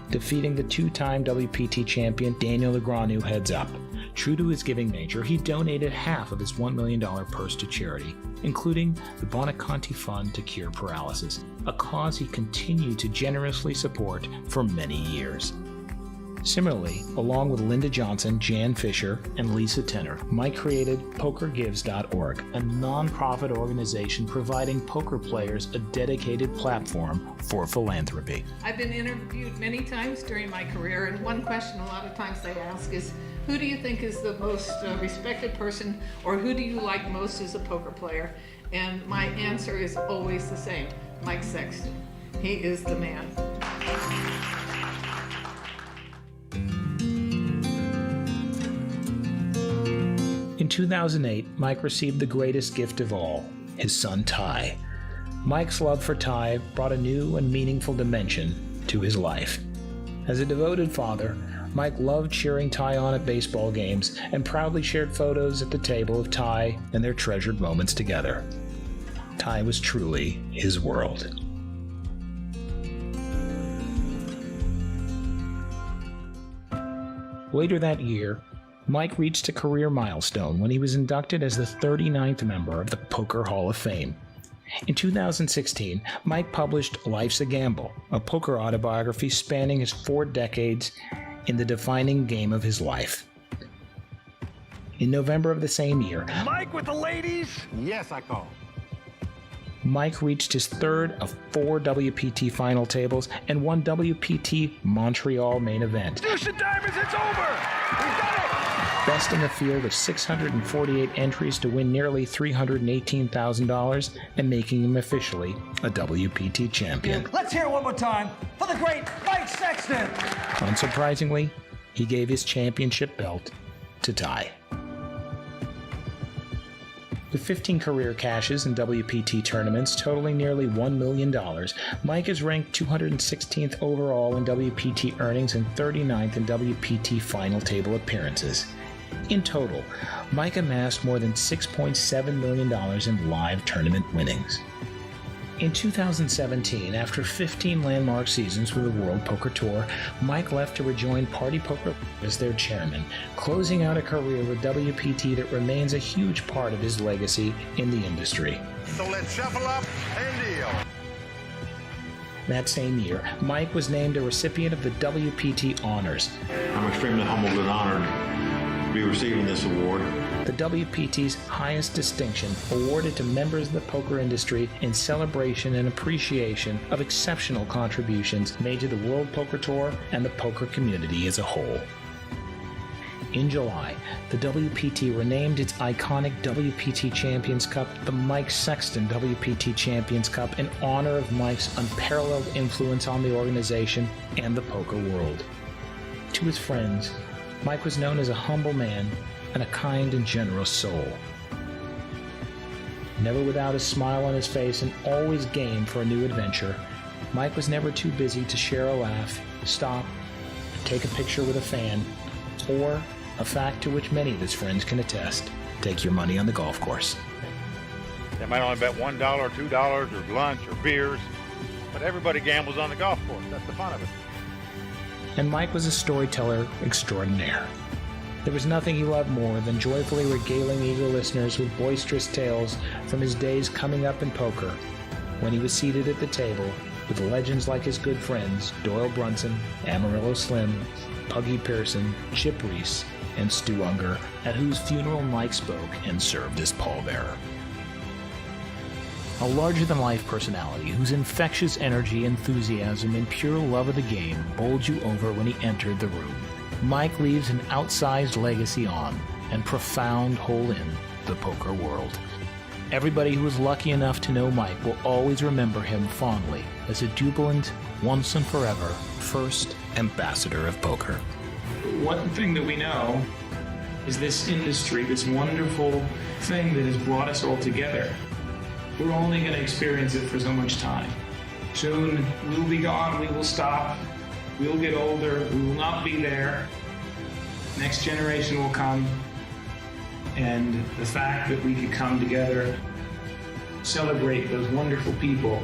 defeating the 2-time WPT champion Daniel Negreanu heads up. True to his giving nature, he donated half of his $1 million purse to charity, including the Bonaconti Fund to Cure Paralysis, a cause he continued to generously support for many years. Similarly, along with Linda Johnson, Jan Fisher, and Lisa Tenner, Mike created PokerGives.org, a nonprofit organization providing poker players a dedicated platform for philanthropy. I've been interviewed many times during my career, and one question a lot of times they ask is, who do you think is the most respected person, or who do you like most as a poker player? And my answer is always the same, Mike Sexton. He is the man. In 2008, Mike received the greatest gift of all, his son Ty. Mike's love for Ty brought a new and meaningful dimension to his life. As a devoted father, Mike loved cheering Ty on at baseball games and proudly shared photos at the table of Ty and their treasured moments together. Ty was truly his world. Later that year, Mike reached a career milestone when he was inducted as the 39th member of the Poker Hall of Fame. In 2016, Mike published Life's a Gamble, a poker autobiography spanning his 4 decades in the defining game of his life. In November of the same year, Mike with the ladies? Yes, I call. Mike reached his 3rd of 4 WPT final tables and won WPT Montreal main event, Deuce of diamonds, it's over! We've done it! besting a field of 648 entries to win nearly $318,000 and making him officially a WPT champion. Let's hear it one more time for the great Mike Sexton. Unsurprisingly, he gave his championship belt to Ty. With 15 career cashes in WPT tournaments totaling nearly $1 million, Mike is ranked 216th overall in WPT earnings and 39th in WPT final table appearances. In total, Mike amassed more than $6.7 million in live tournament winnings. In 2017, after 15 landmark seasons with the World Poker Tour, Mike left to rejoin Party Poker as their chairman, closing out a career with WPT that remains a huge part of his legacy in the industry. So let's shuffle up and deal. That same year, Mike was named a recipient of the WPT Honors. I'm extremely humbled and honored to be receiving this award. The WPT's highest distinction awarded to members of the poker industry in celebration and appreciation of exceptional contributions made to the World Poker Tour and the poker community as a whole. In July, the WPT renamed its iconic WPT Champions Cup the Mike Sexton WPT Champions Cup in honor of Mike's unparalleled influence on the organization and the poker world. To his friends, Mike was known as a humble man and a kind and generous soul. Never without a smile on his face and always game for a new adventure, Mike was never too busy to share a laugh, stop, take a picture with a fan, or, a fact to which many of his friends can attest, take your money on the golf course. They might only bet $1, $2, or lunch, or beers, but everybody gambles on the golf course. That's the fun of it. And Mike was a storyteller extraordinaire. There was nothing he loved more than joyfully regaling eager listeners with boisterous tales from his days coming up in poker, when he was seated at the table with legends like his good friends Doyle Brunson, Amarillo Slim, Puggy Pearson, Chip Reese, and Stu Unger, at whose funeral Mike spoke and served as pallbearer. A larger-than-life personality whose infectious energy, enthusiasm, and pure love of the game bowled you over when he entered the room. Mike leaves an outsized legacy on and profound hole in the poker world. Everybody who was lucky enough to know Mike will always remember him fondly as a jubilant, once and forever, first ambassador of poker. One thing that we know is this industry, this wonderful thing that has brought us all together. We're only going to experience it for so much time. Soon we'll be gone, we will stop, we'll get older, we will not be there. Next generation will come, and the fact that we could come together, celebrate those wonderful people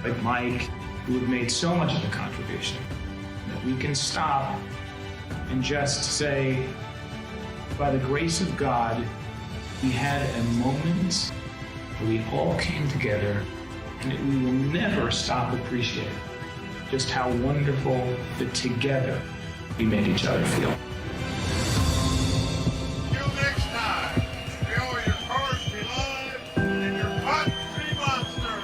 like Mike, who have made so much of a contribution, that we can stop and just say, by the grace of God, we had a moment where we all came together, and we will never stop appreciating just how wonderful the together we made each other feel. Next time, may all your cards be live and your pot be monster.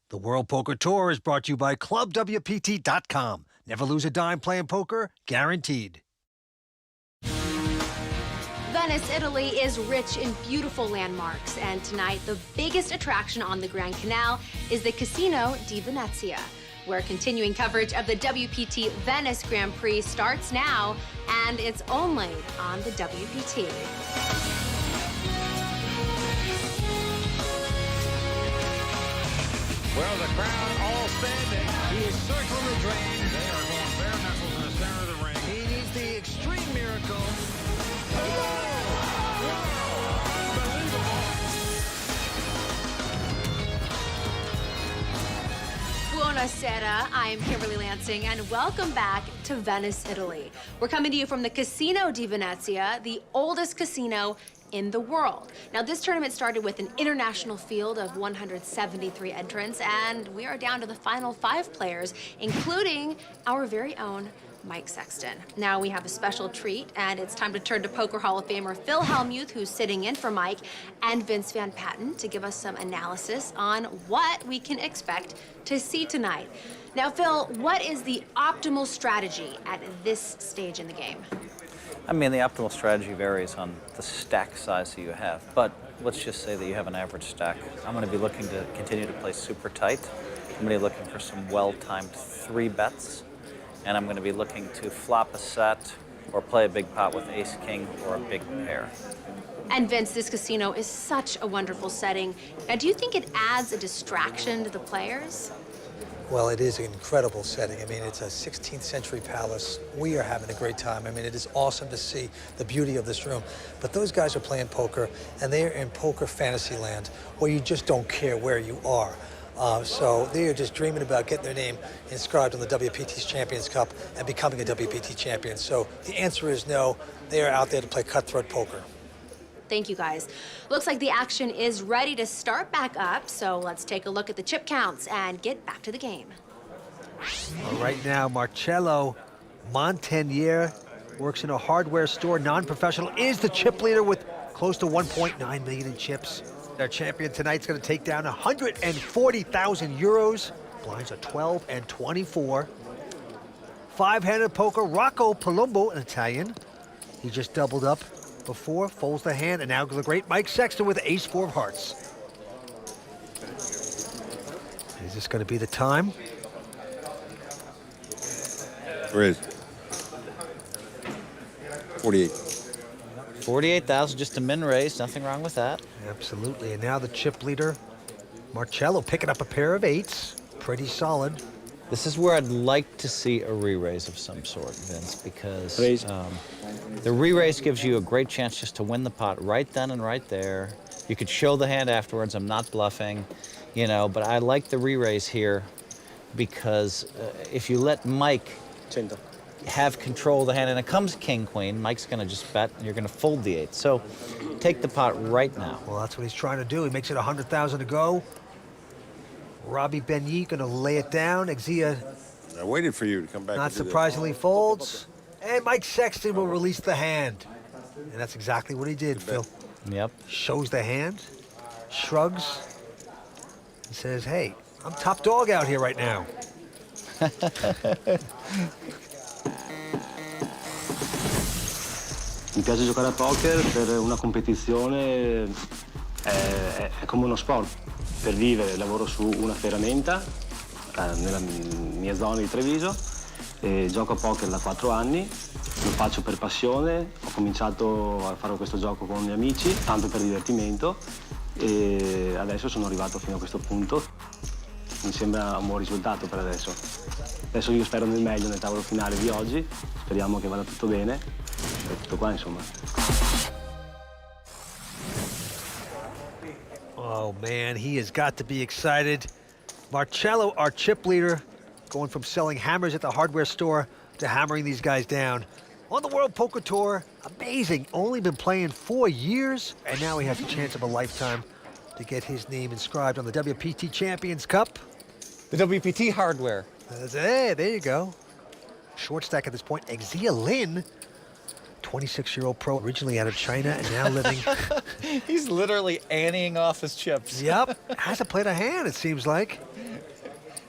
The World Poker Tour is brought to you by ClubWPT.com. Never lose a dime playing poker, guaranteed. Venice, Italy is rich in beautiful landmarks, and tonight the biggest attraction on the Grand Canal is the Casino di Venezia, where continuing coverage of the WPT Venice Grand Prix starts now, and it's only on the WPT. Well, the crowd all standing. He is circling the drain. They are going bare knuckles in the center of the ring. He needs the extreme miracle. Buonasera, I'm Kimberly Lansing, and welcome back to Venice, Italy. We're coming to you from the Casino di Venezia, the oldest casino in the world. Now, this tournament started with an international field of 173 entrants, and we are down to the final 5 players, including our very own Mike Sexton. Now we have a special treat, and it's time to turn to Poker Hall of Famer Phil Hellmuth, who's sitting in for Mike, and Vince Van Patten to give us some analysis on what we can expect to see tonight. Now, Phil, what is the optimal strategy at this stage in the game? I mean, the optimal strategy varies on the stack size that you have, but let's just say that you have an average stack. I'm going to be looking to continue to play super tight. I'm going to be looking for some well-timed 3 bets, and I'm going to be looking to flop a set or play a big pot with ace-king or a big pair. And Vince, this casino is such a wonderful setting. Now, do you think it adds a distraction to the players? Well, it is an incredible setting. I mean, it's a 16th century palace. We are having a great time. I mean, it is awesome to see the beauty of this room. But those guys are playing poker, and they are in poker fantasy land where you just don't care where you are. So they are just dreaming about getting their name inscribed on the WPT's Champions Cup and becoming a WPT champion. So the answer is no. They are out there to play cutthroat poker. Thank you, guys. Looks like the action is ready to start back up, so let's take a look at the chip counts and get back to the game. Well, right now, Marcelo Montenegro works in a hardware store, non-professional, is the chip leader with close to 1.9 million in chips. Our champion tonight's going to take down 140,000 euros. Blinds are 12 and 24. 5-handed poker, Rocco Palumbo, an Italian. He just doubled up before, folds the hand, and now the great Mike Sexton with ace-4 of hearts. Is this going to be the time? Raise. 48. 48,000, just a min raise, nothing wrong with that. Absolutely, and now the chip leader, Marcelo, picking up a pair of 8s. Pretty solid. This is where I'd like to see a re-raise of some sort, Vince, because the re-raise gives you a great chance just to win the pot right then and right there. You could show the hand afterwards. I'm not bluffing, you know, but I like the re-raise here because if you let Mike have control of the hand and it comes king-queen, Mike's going to just bet and you're going to fold the 8. So take the pot right now. Well, that's what he's trying to do. He makes it 100,000 to go. Robbie Benyi going to lay it down. Exia, I waited for you to come back. not surprisingly, folds. And Mike Sexton will release the hand. And that's exactly what he did, Phil. Yep. Shows the hand, shrugs, and says, hey, I'm top dog out here right now. Mi piace giocare a poker per una competizione, è come uno sport. Per vivere lavoro su una ferramenta nella mia zona di Treviso e gioco a poker da 4 anni, lo faccio per passione, ho cominciato a fare questo gioco con i miei amici, tanto per divertimento e adesso sono arrivato fino a questo punto, mi sembra un buon risultato per adesso. Adesso io spero nel meglio nel tavolo finale di oggi, speriamo che vada tutto bene e tutto qua insomma. Oh, man, he has got to be excited. Marcelo, our chip leader, going from selling hammers at the hardware store to hammering these guys down. On the World Poker Tour, amazing. Only been playing 4 years, and now he has a chance of a lifetime to get his name inscribed on the WPT Champions Cup. The WPT hardware. Hey, there you go. Short stack at this point. Xia Lin, 26-year-old pro, originally out of China and now living. He's literally anteing off his chips. Yep. Hasn't played a hand, it seems like.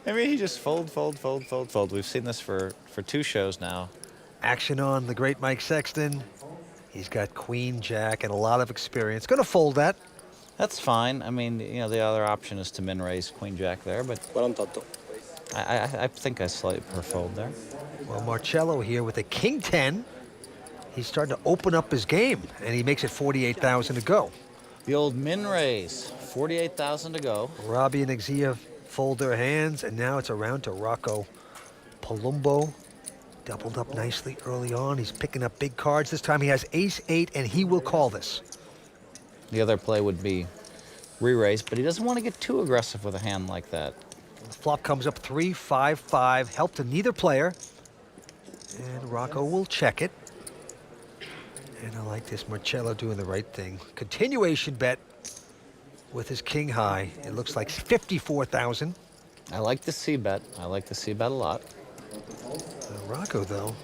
I mean, he just fold. We've seen this for 2 shows now. Action on the great Mike Sexton. He's got queen, jack, and a lot of experience. Going to fold that. That's fine. I mean, you know, the other option is to min raise queen jack there, but I think I slightly prefer fold there. Well, Marcelo here with a king 10. He's starting to open up his game, and he makes it 48,000 to go. The old min raise, 48,000 to go. Robbie and Xia fold their hands, and now it's around to Rocco Palumbo. Doubled up nicely early on. He's picking up big cards. This time he has ace-8, and he will call this. The other play would be re-raise, but he doesn't want to get too aggressive with a hand like that. The flop comes up 3-5-5, help to neither player. And Rocco will check it. And I like this, Marcelo doing the right thing. Continuation bet with his king high. It looks like 54,000. I like the C-bet. I like the C-bet a lot. Rocco, though.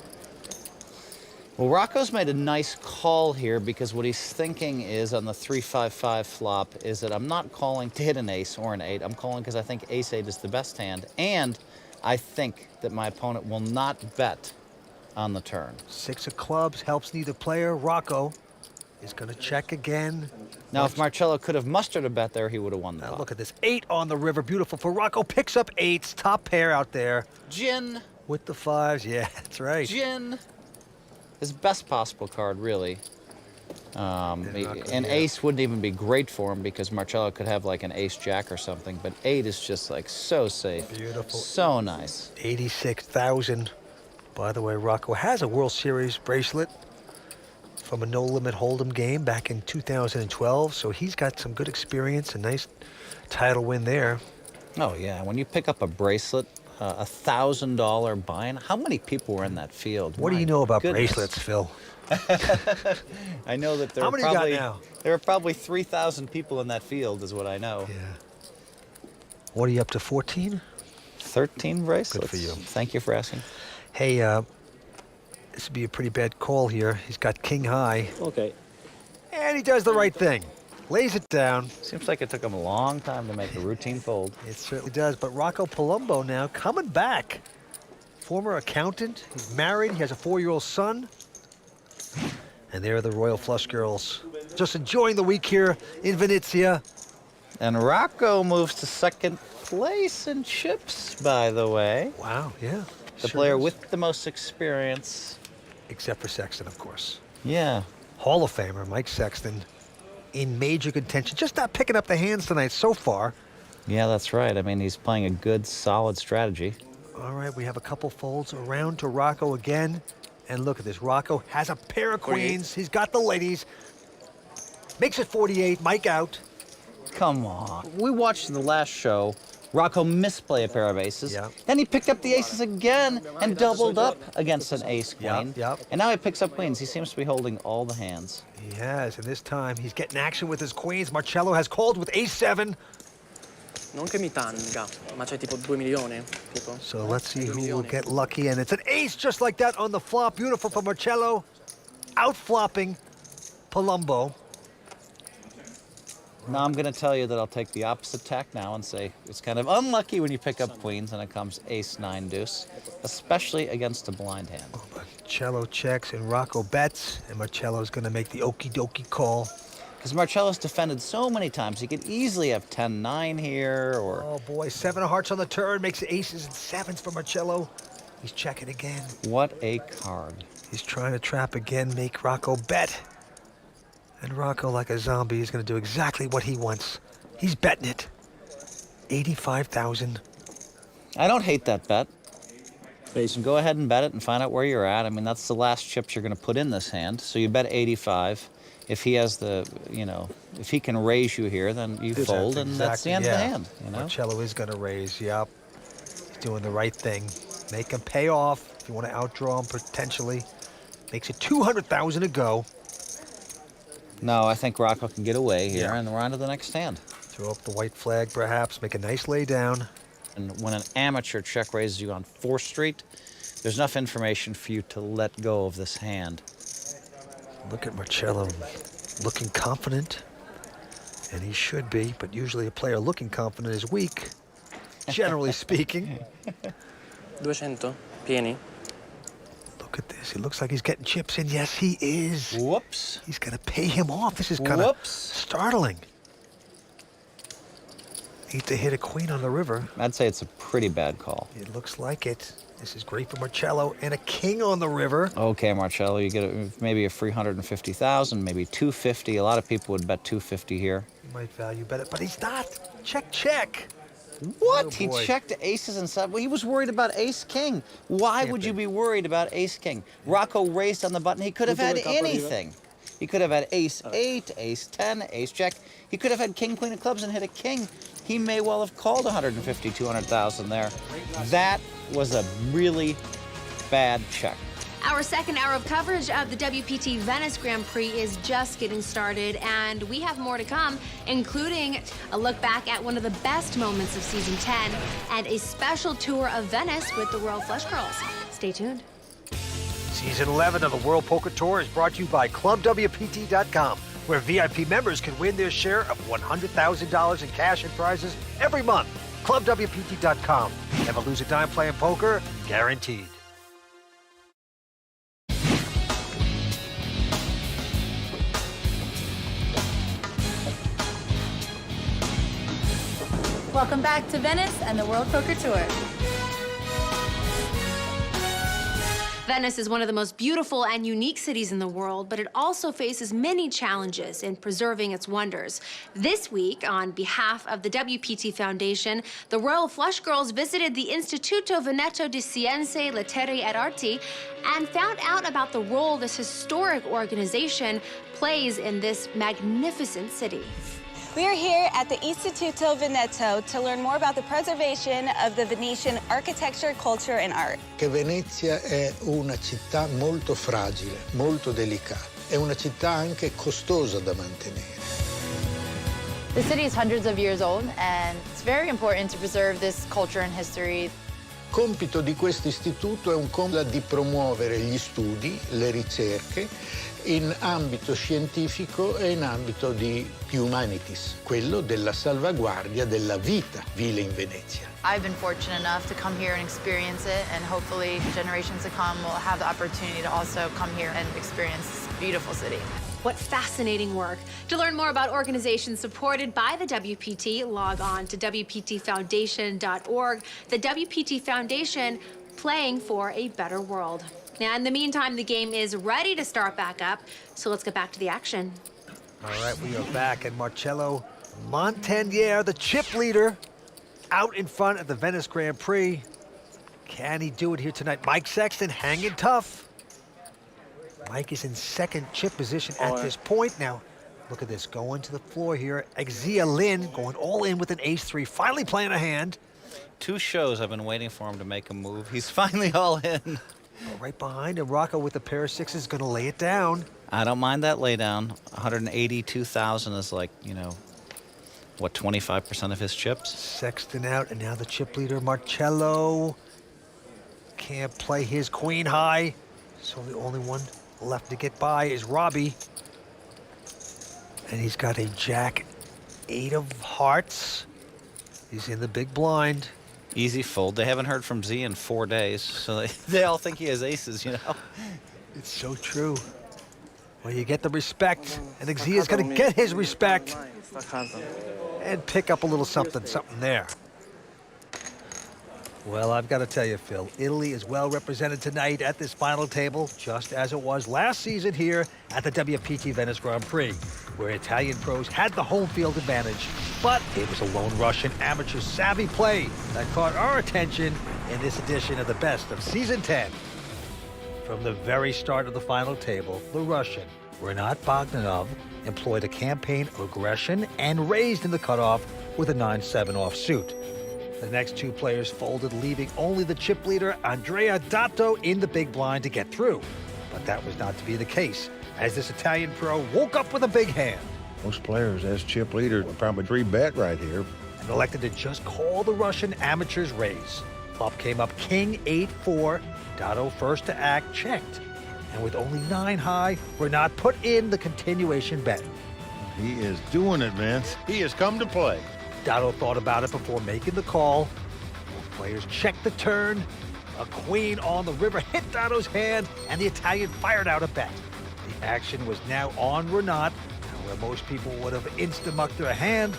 Well, Rocco's made a nice call here because what he's thinking is on the 3-5-5 flop is that I'm not calling to hit an ace or an 8. I'm calling because I think ace-8 is the best hand, and I think that my opponent will not bet on the turn. 6 of clubs helps neither player. Rocco is going to check again. Now, if Marcelo could have mustered a bet there, he would have won the Now pot. look at this. 8 on the river. Beautiful for Rocco. Picks up 8s. Top pair out there. Gin. With the 5s. Yeah, that's right. Gin. His best possible card, really. An ace wouldn't even be great for him because Marcelo could have like an ace-jack or something, but 8 is just like so safe. Beautiful. So nice. 86,000. By the way, Rocco has a World Series bracelet from a No Limit Hold'em game back in 2012, so he's got some good experience, a nice title win there. Oh, yeah. When you pick up a bracelet, $1,000 buy-in, how many people were in that field? What do you know about bracelets, Phil? I know that there How were many you got probably now? there were probably 3,000 people in that field, is what I know. Yeah. What are you up to, 14? 13 bracelets. Good for you. Thank you for asking. Hey, this would be a pretty bad call here. He's got king high. Okay. And he does the right thing. Lays it down. Seems like it took him a long time to make a routine fold. It certainly does. But Rocco Palumbo now coming back. Former accountant. He's married. He has a 4-year-old son. And there are the Royal Flush Girls. Just enjoying the week here in Venezia. And Rocco moves to second place in chips, by the way. Wow, yeah. The Sure player does. with the most experience. Except for Sexton, of course. Yeah. Hall of Famer Mike Sexton in major contention. Just not picking up the hands tonight so far. Yeah, that's right. I mean, he's playing a good, solid strategy. All right, we have a couple folds around to Rocco again. And look at this. Rocco has a pair of queens. He's got the ladies. Makes it 48. Mike out. Come on. We watched the last show. Rocco misplay a pair of aces. Yeah. Then he picked up the aces again and doubled up against an ace-queen. Yep. And now he picks up queens. He seems to be holding all the hands. He has, and this time he's getting action with his queens. Marcelo has called with ace-7. Non che mi tanga, ma c'è tipo 2 milioni. Tipo. So let's see who will get lucky. And it's an ace just like that on the flop. Beautiful for Marcelo. Out-flopping Palumbo. Now I'm going to tell you that I'll take the opposite tack now and say it's kind of unlucky when you pick up queens and it comes ace-9 deuce, especially against a blind hand. Marcelo checks and Rocco bets, and Marcelo's going to make the okie dokie call. Because Marcelo's defended so many times, he could easily have 10-9 here, or... Oh boy, 7 of hearts on the turn, makes it aces and 7s for Marcelo. He's checking again. What a card. He's trying to trap again, make Rocco bet. And Rocco, like a zombie, is going to do exactly what he wants. He's betting it. 85,000. I don't hate that bet. Jason, go ahead and bet it and find out where you're at. I mean, that's the last chips you're going to put in this hand. So you bet 85. If he has the, you know, if he can raise you here, then you fold, and that's the end of the hand, you know? Marcelo is going to raise, yep. He's doing the right thing. Make him pay off if you want to outdraw him potentially. Makes it 200,000 to go. No, I think Rocco can get away here, Yeah. and we're on to the next hand. That's Throw up the white flag, perhaps. Make a nice lay down. And when an amateur check raises you on 4th Street, there's enough information for you to let go of this hand. Look at Marcelo looking confident. And he should be, but usually a player looking confident is weak, generally speaking. 200, pieni. Look at this. He looks like he's getting chips in. Yes, he is. Whoops. He's going to pay him off. This is kind of startling. Need to hit a queen on the river. I'd say it's a pretty bad call. It looks like it. This is great for Marcelo. And a king on the river. Okay, Marcelo, you get maybe a free 150,000, maybe 250. A lot of people would bet 250 here. He might value bet it, but he's not. Check, check. What? Oh, He boy. checked aces and stuff. Well, he was worried about ace-king. Why would you be worried about ace-king? Rocco raised on the button. He could have had anything. He could have had ace-8, ace-10, ace-jack. He could have had king-queen of clubs and hit a king. He may well have called 150, 200,000 there. That was a really bad check. Our second hour of coverage of the WPT Venice Grand Prix is just getting started, and we have more to come, including a look back at one of the best moments of Season 10 and a special tour of Venice with the Royal Flush Girls. Stay tuned. Season 11 of the World Poker Tour is brought to you by ClubWPT.com, where VIP members can win their share of $100,000 in cash and prizes every month. ClubWPT.com. Never lose a dime playing poker, guaranteed. Welcome back to Venice and the World Poker Tour. Venice is one of the most beautiful and unique cities in the world, but it also faces many challenges in preserving its wonders. This week, on behalf of the WPT Foundation, the Royal Flush Girls visited the Istituto Veneto di Scienze, Lettere ed Arti and found out about the role this historic organization plays in this magnificent city. We are here at the Istituto Veneto to learn more about the preservation of the Venetian architecture, culture, and art. Che Venezia è una città molto fragile, molto delicata. È una città anche costosa da mantenere. The city is hundreds of years old, and it's very important to preserve this culture and history. Compito di questo istituto è un compito di promuovere gli studi, le ricerche in ambito scientifico e in ambito di humanities, quello della salvaguardia della vita vile in Venezia. I've been fortunate enough to come here and experience it, and hopefully generations to come will have the opportunity to also come here and experience this beautiful city. What fascinating work. To learn more about organizations supported by the WPT, log on to WPTFoundation.org. The WPT Foundation, playing for a better world. Now, in the meantime, the game is ready to start back up, so let's get back to the action. All right, we are back, and Marcelo Montenegro, the chip leader, out in front at the Venice Grand Prix. Can he do it here tonight? Mike Sexton hanging tough. Mike is in second chip position at this point. Now, look at this, going to the floor here. Exia Lin going all in with an ace-3, finally playing a hand. 2 shows I've been waiting for him to make a move. He's finally all in. Right behind him, Rocco with a pair of sixes, going to lay it down. I don't mind that lay down. 182,000 is like, you know, what, 25% of his chips? Sexton out, and now the chip leader, Marcelo. Can't play his queen high, so the only one left to get by is Robbie. And he's got a jack 8 of hearts. He's in the big blind. Easy fold. They haven't heard from Z in 4 days, so they all think he has aces, you know? It's so true. Well, you get the respect, and Exia's going to get his respect and pick up a little something there. Well, I've got to tell you, Phil, Italy is well represented tonight at this final table, just as it was last season here at the WPT Venice Grand Prix, where Italian pros had the home field advantage. But it was a lone Russian amateur savvy play that caught our attention in this edition of the best of Season 10. From the very start of the final table, the Russian, Renat Bogdanov, employed a campaign of aggression and raised in the cutoff with a 9-7 offsuit. The next 2 players folded, leaving only the chip leader, Andrea Dato, in the big blind to get through. But that was not to be the case, as this Italian pro woke up with a big hand. Most players, as chip leader, would probably 3-bet right here. And elected to just call the Russian amateur's raise. Flop came up king 8-4. Dado first to act, checked. And with only 9 high, Renat put in the continuation bet. He is doing it, Vince. He has come to play. Dado thought about it before making the call. Both players checked the turn. A queen on the river hit Dado's hand, and the Italian fired out a bet. The action was now on Renat, where most people would have insta-mucked their hand.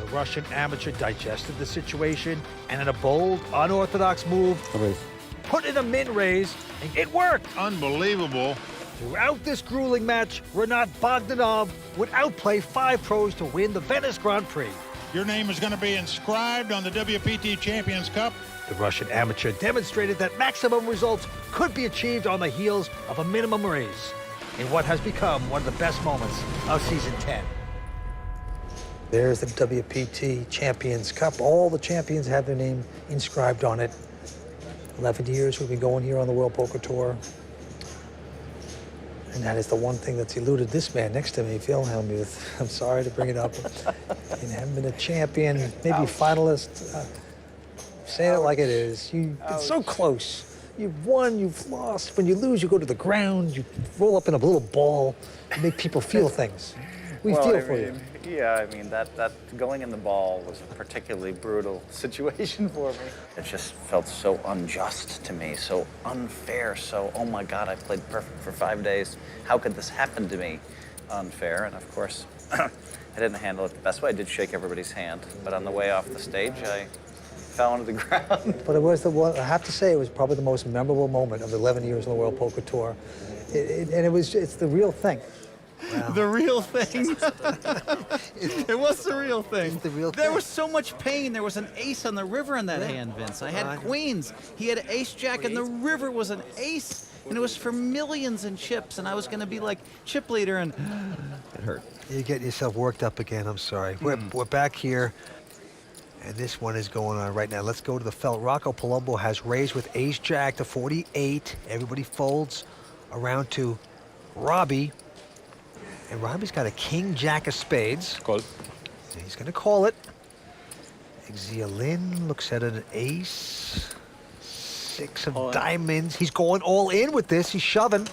The Russian amateur digested the situation, and in a bold, unorthodox move, put in a min-raise, and it worked. Unbelievable. Throughout this grueling match, Renat Bogdanov would outplay 5 pros to win the Venice Grand Prix. Your name is going to be inscribed on the WPT Champions Cup. The Russian amateur demonstrated that maximum results could be achieved on the heels of a minimum raise in what has become one of the best moments of season 10. There's the WPT Champions Cup. All the champions have their name inscribed on it. 11 years we've been going here on the World Poker Tour. And that is the one thing that's eluded this man next to me, Phil Hellmuth. I'm sorry to bring it up. You haven't been a champion, maybe finalist. Saying it like it is. It's so close. You've won, you've lost. When you lose, you go to the ground, you roll up in a little ball, you make people feel things. We feel for you. Yeah, I mean, that going in the ball was a particularly brutal situation for me. It just felt so unjust to me, so unfair, so, oh my God, I played perfect for 5 days. How could this happen to me? Unfair, and of course, I didn't handle it the best way. I did shake everybody's hand, but on the way off the stage, I fell onto the ground. But it was I have to say, it was probably the most memorable moment of the 11 years on the World Poker Tour. It's the real thing. Wow. The real thing. It was the real thing. It's the real There thing. was so much pain. There was an ace on the river in that hand, Vince. I had queens. He had ace jack, and the river was an ace, and it was for millions in chips, and I was going to be like chip leader, and it hurt. You're getting yourself worked up again. I'm sorry. We're back here, and this one is going on right now. Let's go to the felt. Rocco Palumbo has raised with ace jack to 48. Everybody folds around to Robbie. And Robbie's got a king jack of spades. Call. He's going to call it. Xia Lin looks at an ace. 6 of diamonds. He's going all in with this. He's shoving.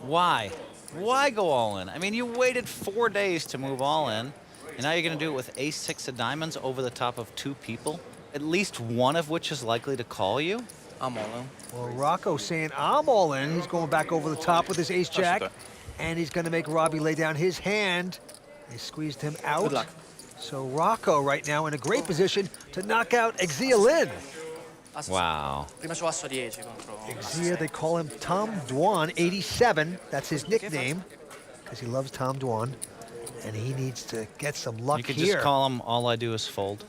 Why? Why go all in? I mean, you waited 4 days to move all in, and now you're going to do it with ace 6 of diamonds over the top of 2 people, at least one of which is likely to call you? I'm all in. Well, Rocco's saying, I'm all in. He's going back over the top with his ace jack. And he's going to make Robbie lay down his hand. They squeezed him out. Good luck. So Rocco right now in a great position to knock out Xia Lin. Wow. Xia, they call him Tom Dwan, 87. That's his nickname, because he loves Tom Dwan. And he needs to get some luck here. You could just call him All I Do Is Fold.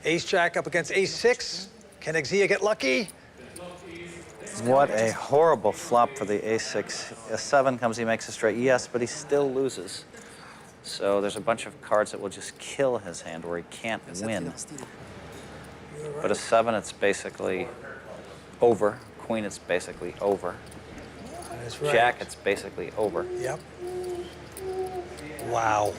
Ace jack up against ace 6. Can Xia get lucky? What a horrible flop for the ace-6. A 7 comes, he makes a straight, yes, but he still loses. So there's a bunch of cards that will just kill his hand where he can't win. But a 7, it's basically over. Queen, it's basically over. That's right. Jack, it's basically over. Yep. Wow.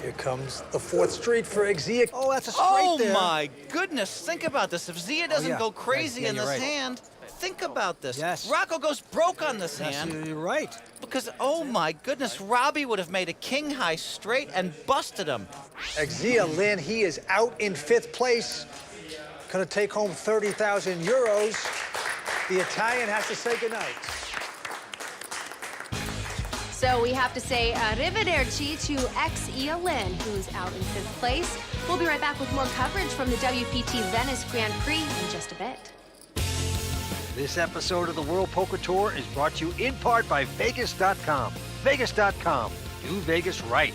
Here comes the 4th street for Xia. Oh, that's a straight there. Oh my goodness, think about this. If Xia doesn't go crazy in this hand, think about this. Yes. Rocco goes broke on this hand. You're right. Because, oh my goodness, Robbie would have made a king high straight and busted him. Xia Lin, he is out in 5th place. Gonna take home 30,000 euros. The Italian has to say goodnight. So we have to say arrivederci to Xia Lin, who's out in 5th place. We'll be right back with more coverage from the WPT Venice Grand Prix in just a bit. This episode of the World Poker Tour is brought to you in part by Vegas.com. Vegas.com. Do Vegas right.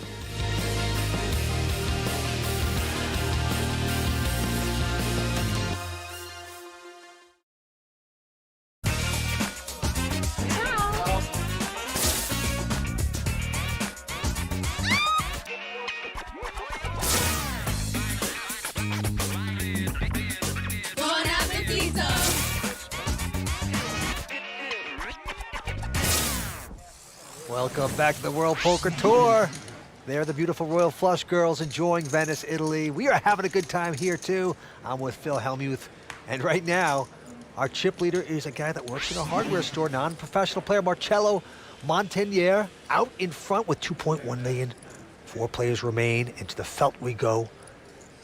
Well, Welcome back to the World Poker Tour. They're the beautiful Royal Flush girls enjoying Venice, Italy. We are having a good time here, too. I'm with Phil Hellmuth. And right now, our chip leader is a guy that works in a hardware store, non-professional player, Marcelo Montenegro, out in front with 2.1 million. 4 players remain. Into the felt we go.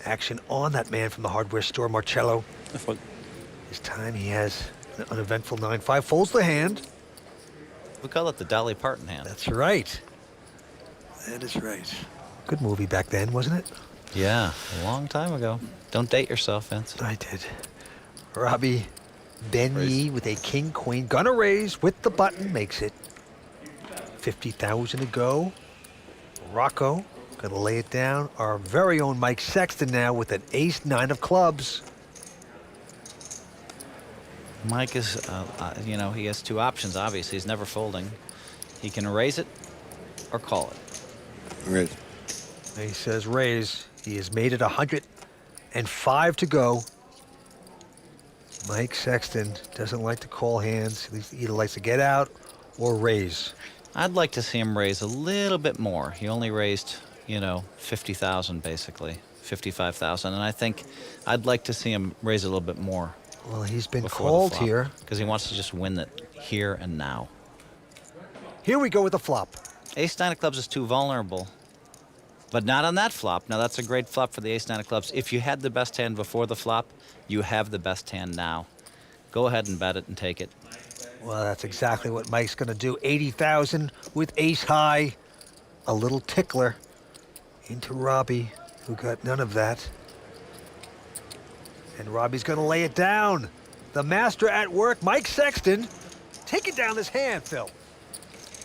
Action on that man from the hardware store, Marcelo. This time he has an uneventful 9-5. Folds the hand. We call it the Dolly Parton hand. That's right. That is right. Good movie back then, wasn't it? Yeah, a long time ago. Don't date yourself, Vince. I did. Robbie Benyi with a king-queen. Gonna raise with the button. Makes it 50,000 to go. Rocco gonna lay it down. Our very own Mike Sexton now with an ace-9 of clubs. Mike is, you know, he has 2 options, obviously. He's never folding. He can raise it or call it. Raise. He says raise. He has made it 105 to go. Mike Sexton doesn't like to call hands. He either likes to get out or raise. I'd like to see him raise a little bit more. He only raised, you know, 50,000 basically, 55,000. And I think I'd like to see him raise a little bit more. Well, he's been called here. Because he wants to just win it here and now. Here we go with the flop. Ace-9 of clubs is too vulnerable. But not on that flop. Now, that's a great flop for the ace-9 of clubs. If you had the best hand before the flop, you have the best hand now. Go ahead and bet it and take it. Well, that's exactly what Mike's going to do. 80,000 with ace-high. A little tickler into Robbie, who got none of that. And Robbie's going to lay it down. The master at work, Mike Sexton. Taking down this hand, Phil.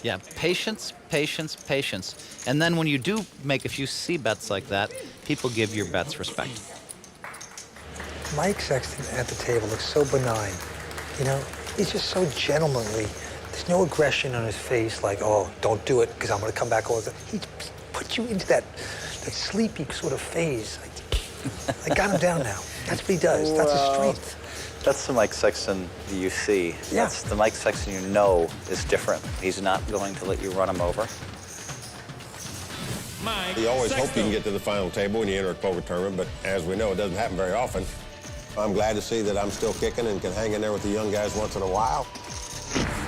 Yeah, patience, patience, patience. And then when you do make a few C-bets like that, people give your bets respect. Mike Sexton at the table looks so benign. You know, he's just so gentlemanly. There's no aggression on his face like, oh, don't do it because I'm going to come back all the time. He puts you into that sleepy sort of phase. I got him down now. That's what he does. That's his strength. That's the Mike Sexton you see. Yeah. That's the Mike Sexton you know is different. He's not going to let you run him over. You always hope you can get to the final table when you enter a poker tournament, but as we know, it doesn't happen very often. I'm glad to see that I'm still kicking and can hang in there with the young guys once in a while.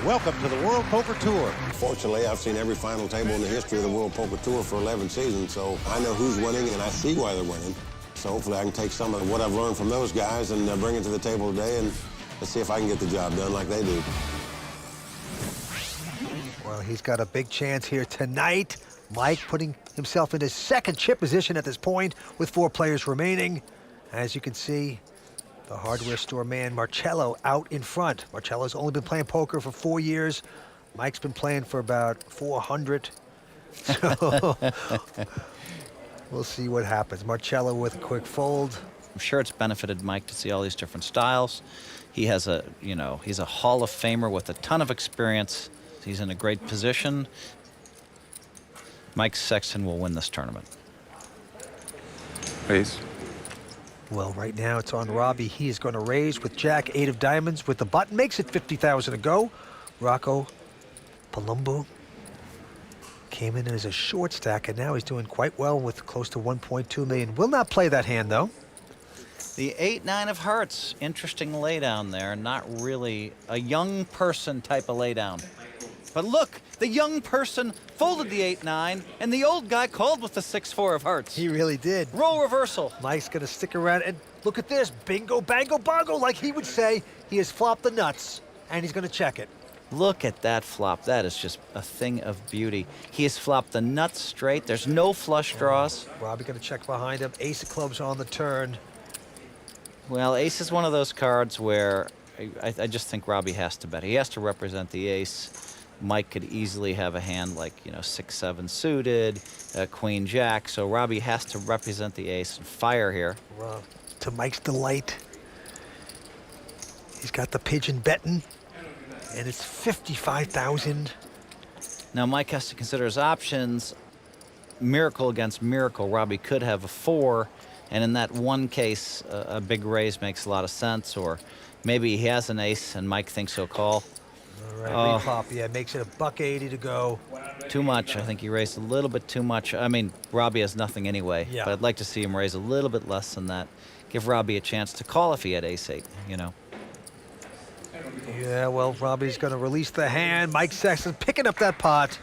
Welcome to the World Poker Tour. Fortunately, I've seen every final table in the history of the World Poker Tour for 11 seasons, so I know who's winning and I see why they're winning. So hopefully I can take some of what I've learned from those guys and bring it to the table today, and let's see if I can get the job done like they do. Well, he's got a big chance here tonight. Mike putting himself in his second chip position at this point with 4 players remaining. As you can see, the hardware store man, Marcelo, out in front. Marcelo's only been playing poker for 4 years. Mike's been playing for about 400. So we'll see what happens. Marcelo with a quick fold. I'm sure it's benefited Mike to see all these different styles. He has a, you know, he's a Hall of Famer with a ton of experience. He's in a great position. Mike Sexton will win this tournament. Raise. Well, right now it's on Robbie. He is going to raise with Jack, 8 of diamonds with the button. Makes it 50,000 to go. Rocco Palumbo came in as a short stack, and now he's doing quite well with close to 1.2 million. Will not play that hand, though. The 8-9 of hearts. Interesting laydown there. Not really a young person type of laydown. But look, the young person folded the 8-9, and the old guy called with the 6-4 of hearts. He really did. Role reversal. Mike's going to stick around, and look at this. Bingo, bango, bongo, like he would say. He has flopped the nuts, and he's going to check it. Look at that flop. That is just a thing of beauty. He has flopped the nuts straight. There's no flush draws. Robbie going to check behind him. Ace of clubs on the turn. Well, ace is one of those cards where I just think Robbie has to bet. He has to represent the ace. Mike could easily have a hand like, you know, 6-7 suited, Queen Jack. So Robbie has to represent the ace and fire here. Well, to Mike's delight, he's got the pigeon betting, and it's 55,000. Now Mike has to consider his options. Miracle against miracle. Robbie could have a 4, and in that one case, a big raise makes a lot of sense. Or maybe he has an ace and Mike thinks he'll call. All right, repop, yeah, makes it $1.80 to go. Too much. I think he raised a little bit too much. I mean, Robbie has nothing anyway, Yeah. but I'd like to see him raise a little bit less than that. Give Robbie a chance to call if he had ace-8, you know. Yeah, well, Robbie's going to release the hand. Mike Sexton picking up that pot.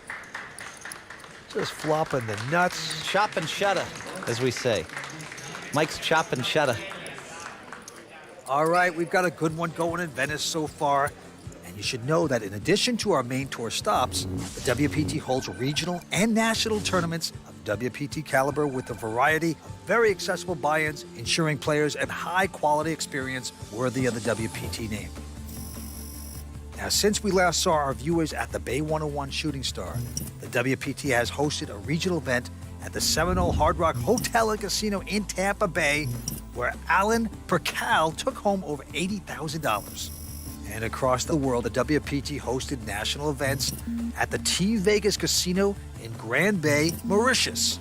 Just flopping the nuts. Chop and shutta, as we say. Mike's chop and shutta. All right, we've got a good one going in Venice so far. And you should know that in addition to our main tour stops, the WPT holds regional and national tournaments of WPT caliber with a variety of very accessible buy-ins, ensuring players a high-quality experience worthy of the WPT name. Now, since we last saw our viewers at the Bay 101 Shooting Star, the WPT has hosted a regional event at the Seminole Hard Rock Hotel and Casino in Tampa Bay, where Alan Percal took home over $80,000. And across the world, the WPT hosted national events at the T Vegas Casino in Grand Bay, Mauritius,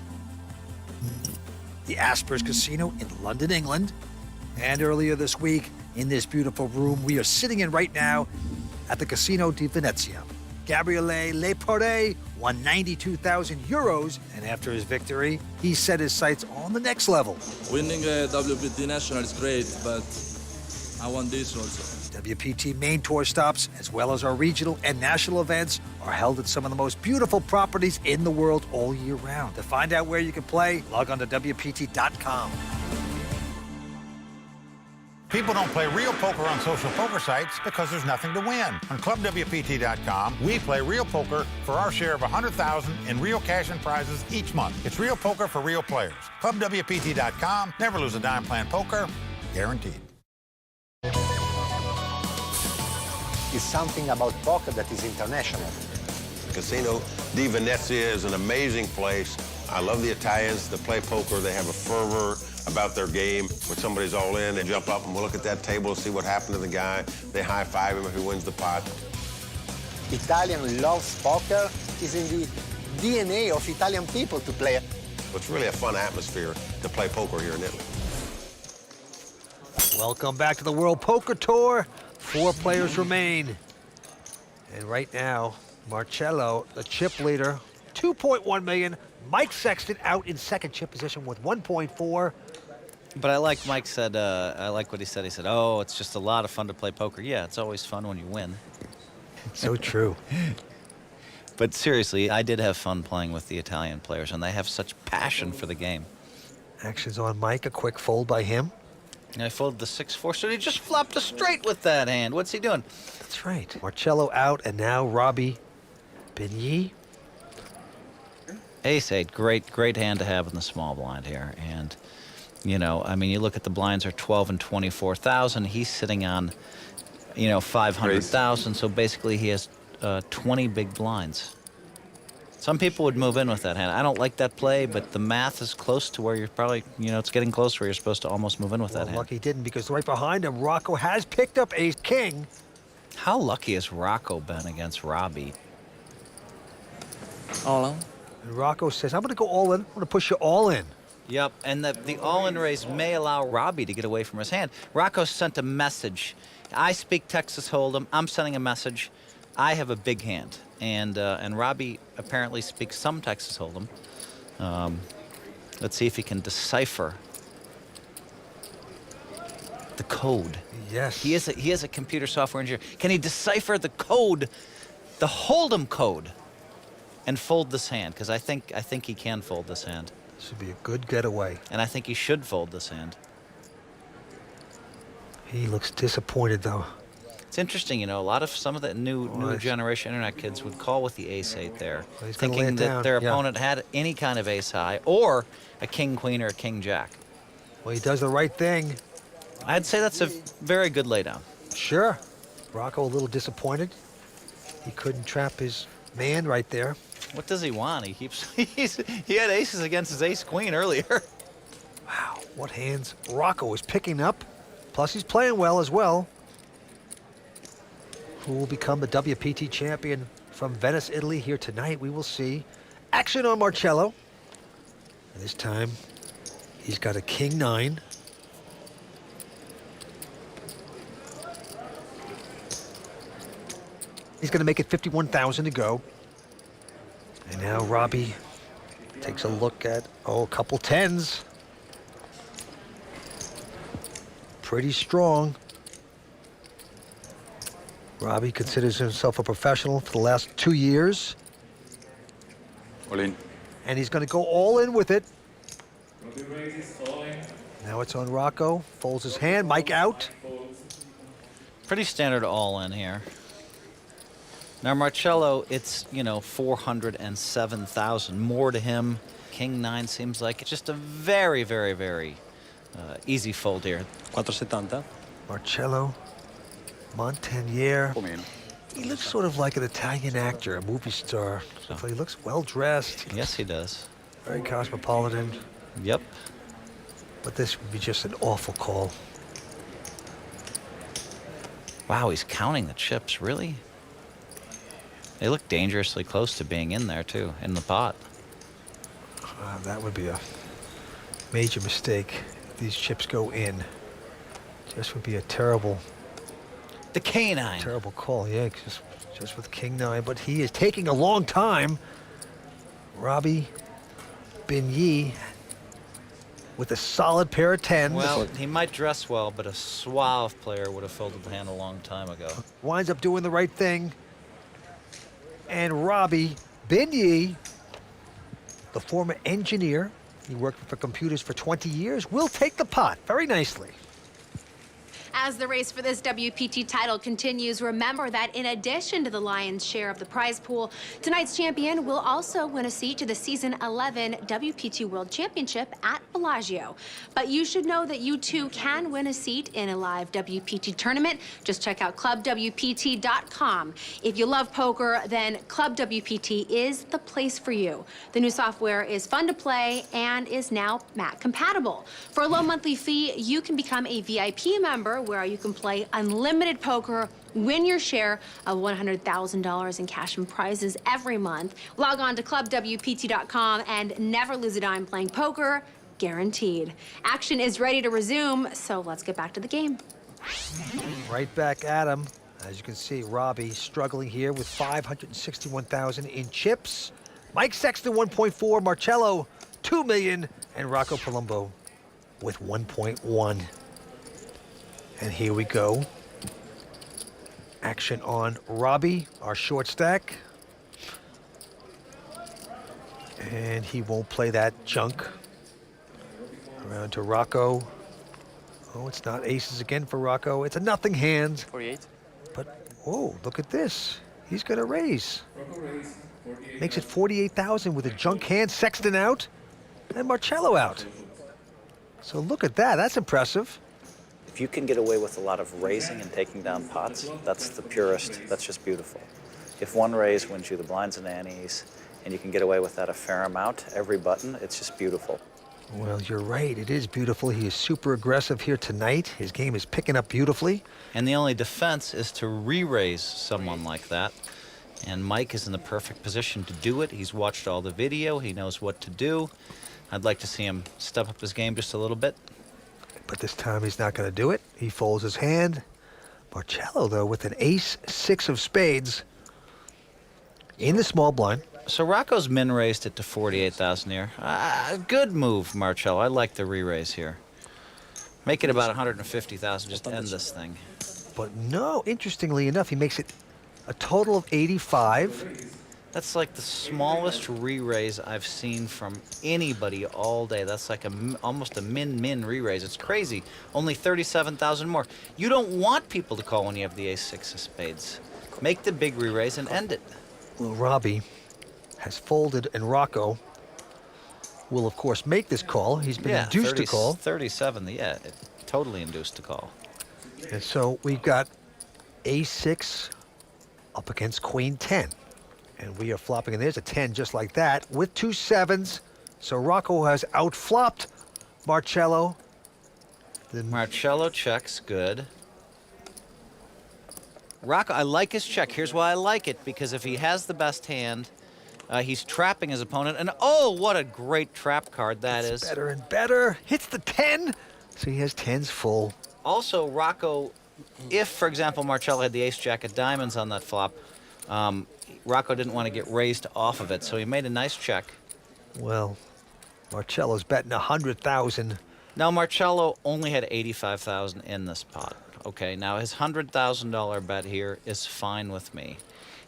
the Aspers Casino in London, England, and earlier this week, in this beautiful room we are sitting in right now at the Casino di Venezia. Gabriele Leporte won 92,000 euros, and after his victory, he set his sights on the next level. Winning a WPT National is great, but I want this also. WPT main tour stops, as well as our regional and national events, are held at some of the most beautiful properties in the world all year round. To find out where you can play, log on to WPT.com. People don't play real poker on social poker sites because there's nothing to win. On ClubWPT.com, we play real poker for our share of $100,000 in real cash and prizes each month. It's real poker for real players. ClubWPT.com, never lose a dime playing poker, guaranteed. Is something about poker that is international. Casino di Venezia is an amazing place. I love the Italians that play poker. They have a fervor about their game. When somebody's all in, they jump up and we'll look at that table and see what happened to the guy. They high-five him if he wins the pot. Italian loves poker. Is in the DNA of Italian people to play it. It's really a fun atmosphere to play poker here in Italy. Welcome back to the World Poker Tour. 4 players remain. And right now, Marcelo, the chip leader, 2.1 million. Mike Sexton out in second chip position with 1.4. But I like Mike said, I like what he said. He said, oh, it's just a lot of fun to play poker. Yeah, it's always fun when you win. So true. But seriously, I did have fun playing with the Italian players, and they have such passion for the game. Action's on Mike, a quick fold by him. And I folded the 6-4, so he just flopped a straight with that hand. What's he doing? That's right. Marcelo out, and now Robbie Benyi. Ace-8, great hand to have in the small blind here. And, you know, I mean, you look at the blinds are 12 and 24,000. He's sitting on, you know, 500,000. So basically he has 20 big blinds. Some people would move in with that hand. I don't like that play, but the math is close to where you're probably, you know, it's getting close where you're supposed to almost move in with that hand. Lucky didn't, because right behind him, Rocco has picked up ace-king. How lucky has Rocco been against Robbie? All in. And Rocco says, I'm going to go all in. I'm going to push you all in. Yep, and the all-in raise may allow Robbie to get away from his hand. Rocco sent a message. I speak Texas Hold'em. I'm sending a message. I have a big hand. And Robbie apparently speaks some Texas Hold'em. Let's see if he can decipher the code. Yes. He is a computer software engineer. Can he decipher the code, the Hold'em code, and fold this hand? Because I think he can fold this hand. This would be a good getaway. And I think he should fold this hand. He looks disappointed, though. It's interesting, you know, some of the new generation internet kids would call with the ace-8 there, thinking that their opponent had any kind of ace-high or a king-queen or a king-jack. Well, he does the right thing. I'd say that's a very good laydown. Sure. Rocco a little disappointed. He couldn't trap his man right there. What does he want? He had aces against his ace-queen earlier. Wow, what hands Rocco is picking up. Plus, he's playing well as well. Who will become the WPT champion from Venice, Italy here tonight? We will see. Action on Marcelo. And this time, he's got a king-9. He's going to make it 51,000 to go. And now Robbie takes a look at, a couple tens. Pretty strong. Robbie considers himself a professional for the last 2 years. All in. And he's going to go all in with it. Now it's on Rocco. Folds his hand. Mike out. Pretty standard all in here. Now Marcelo, it's, 407,000 more to him. King 9 seems like it's just a very, very, very easy fold here. 470. Marcelo Montenegro. He looks sort of like an Italian actor, a movie star. So he looks well dressed. Yes, he does. Very cosmopolitan. Yep. But this would be just an awful call. Wow, he's counting the chips, really? They look dangerously close to being in there, too, in the pot. That would be a major mistake. If these chips go in. Just would be a terrible... The K9. Terrible call, yeah, just with King 9. But he is taking a long time. Robbie Benyi with a solid pair of tens. Well, he might dress well, but a suave player would have folded the hand a long time ago. Winds up doing the right thing. And Robbie Benyi, the former engineer, he worked for computers for 20 years, will take the pot very nicely. As the race for this WPT title continues, remember that in addition to the lion's share of the prize pool, tonight's champion will also win a seat to the Season 11 WPT World Championship at Bellagio. But you should know that you too can win a seat in a live WPT tournament. Just check out clubwpt.com. If you love poker, then Club WPT is the place for you. The new software is fun to play and is now Mac compatible. For a low monthly fee, you can become a VIP member where you can play unlimited poker, win your share of $100,000 in cash and prizes every month. Log on to clubwpt.com and never lose a dime playing poker, guaranteed. Action is ready to resume, so let's get back to the game. Right back at him. As you can see, Robbie struggling here with 561,000 in chips. Mike Sexton, 1.4, Marcelo, 2 million, and Rocco Palumbo with 1.1. And here we go. Action on Robbie, our short stack. And he won't play that junk. Around to Rocco. Oh, it's not aces again for Rocco. It's a nothing hand. 48. But, whoa, look at this. He's going to raise. Makes it 48,000 with a junk hand. Sexton out. And Marcelo out. So look at that. That's impressive. If you can get away with a lot of raising and taking down pots, that's the purest. That's just beautiful. If one raise wins you the blinds and antes, and you can get away with that a fair amount, every button, it's just beautiful. Well, you're right. It is beautiful. He is super aggressive here tonight. His game is picking up beautifully. And the only defense is to re-raise someone like that. And Mike is in the perfect position to do it. He's watched all the video. He knows what to do. I'd like to see him step up his game just a little bit. But this time he's not going to do it. He folds his hand. Marcelo, though, with an ace-6 of spades in the small blind. So Rocco's min-raised it to 48,000 here. Good move, Marcelo. I like the re-raise here. Make it about 150,000 just to end this thing. But no, interestingly enough, he makes it a total of 85. That's like the smallest re-raise I've seen from anybody all day. That's like almost a min re-raise. It's crazy. Only 37,000 more. You don't want people to call when you have the ace-6 of spades. Make the big re-raise and end it. Well, Robbie has folded, and Rocco will, of course, make this call. He's been induced to call. 37, yeah, totally induced to call. And so we've got ace-6 up against queen 10. And we are flopping, and there's a 10 just like that with 2 7s. So Rocco has outflopped Marcelo. Marcelo checks, good. Rocco, I like his check. Here's why I like it, because if he has the best hand, he's trapping his opponent. And oh, what a great trap card that is. Better and better. Hits the 10. So he has 10s full. Also, Rocco, if, for example, Marcelo had the ace-jack of diamonds on that flop, Rocco didn't want to get raised off of it, so he made a nice check. Well, Marcello's betting 100,000. Now, Marcello only had 85,000 in this pot. Okay, now his $100,000 bet here is fine with me.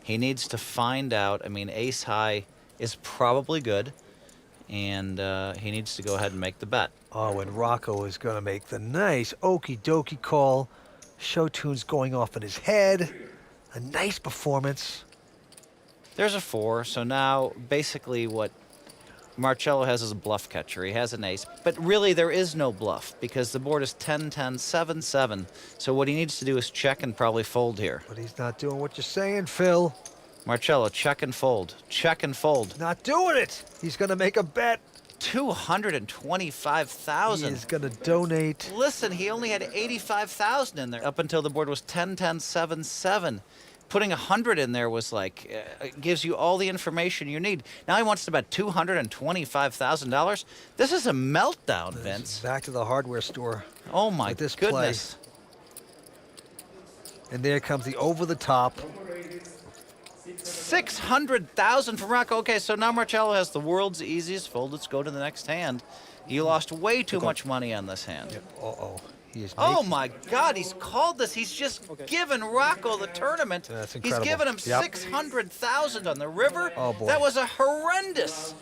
He needs to find out. I mean, ace high is probably good, and he needs to go ahead and make the bet. Oh, and Rocco is going to make the nice okie dokie call. Show tune's going off in his head. A nice performance. There's a 4, so now basically what Marcello has is a bluff catcher. He has an ace, but really there is no bluff because the board is 10-10, 7-7. So what he needs to do is check and probably fold here. But he's not doing what you're saying, Phil. Marcello, check and fold. Check and fold. Not doing it. He's going to make a bet. 225,000. He's going to donate. Listen, he only had 85,000 in there up until the board was 10-10, 7-7. Putting 100 in there was like, gives you all the information you need. Now he wants to bet $225,000. This is a meltdown, Vince. Back to the hardware store. Oh, my this goodness. Play. And there comes the over the top. 600,000 from Rocco. Okay, so now Marcello has the world's easiest fold. Let's go to the next hand. You lost way too much money on this hand. Yep. Uh-oh. Oh, my God, he's called this. He's just given Rocco the tournament. That's He's incredible. given him 600,000 on the river. Oh, boy. That was a horrendous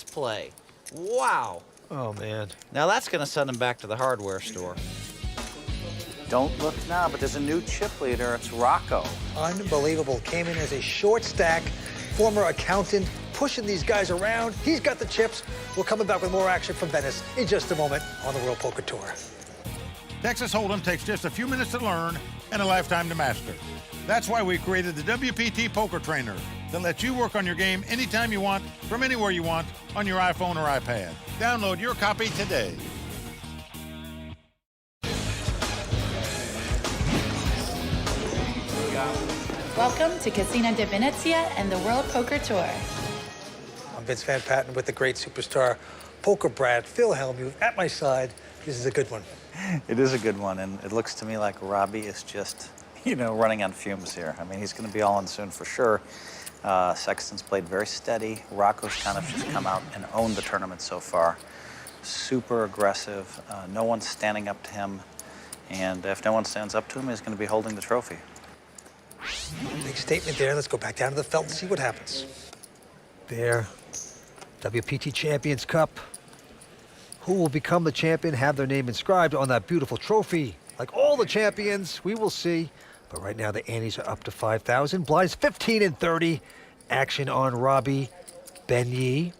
play. Wow. Oh, man. Now that's going to send him back to the hardware store. Don't look now, but there's a new chip leader. It's Rocco. Unbelievable. Came in as a short stack, former accountant, pushing these guys around. He's got the chips. We're coming back with more action from Venice in just a moment on the World Poker Tour. Texas Hold'em takes just a few minutes to learn and a lifetime to master. That's why we created the WPT Poker Trainer that lets you work on your game anytime you want, from anywhere you want, on your iPhone or iPad. Download your copy today. Welcome to Casino di Venezia and the World Poker Tour. I'm Vince Van Patten with the great superstar poker brat Phil Hellmuth at my side. This is a good one. It is a good one, and it looks to me like Robbie is just, running on fumes here. I mean, he's going to be all in soon for sure. Sexton's played very steady. Rocco's kind of just come out and owned the tournament so far. Super aggressive. No one's standing up to him. And if no one stands up to him, he's going to be holding the trophy. Big statement there. Let's go back down to the felt and see what happens. There, WPT Champions Cup. Who will become the champion, have their name inscribed on that beautiful trophy? Like all the champions, we will see. But right now, the antes are up to 5,000. Blinds 15 and 30. Action on Robbie Ben-Yi.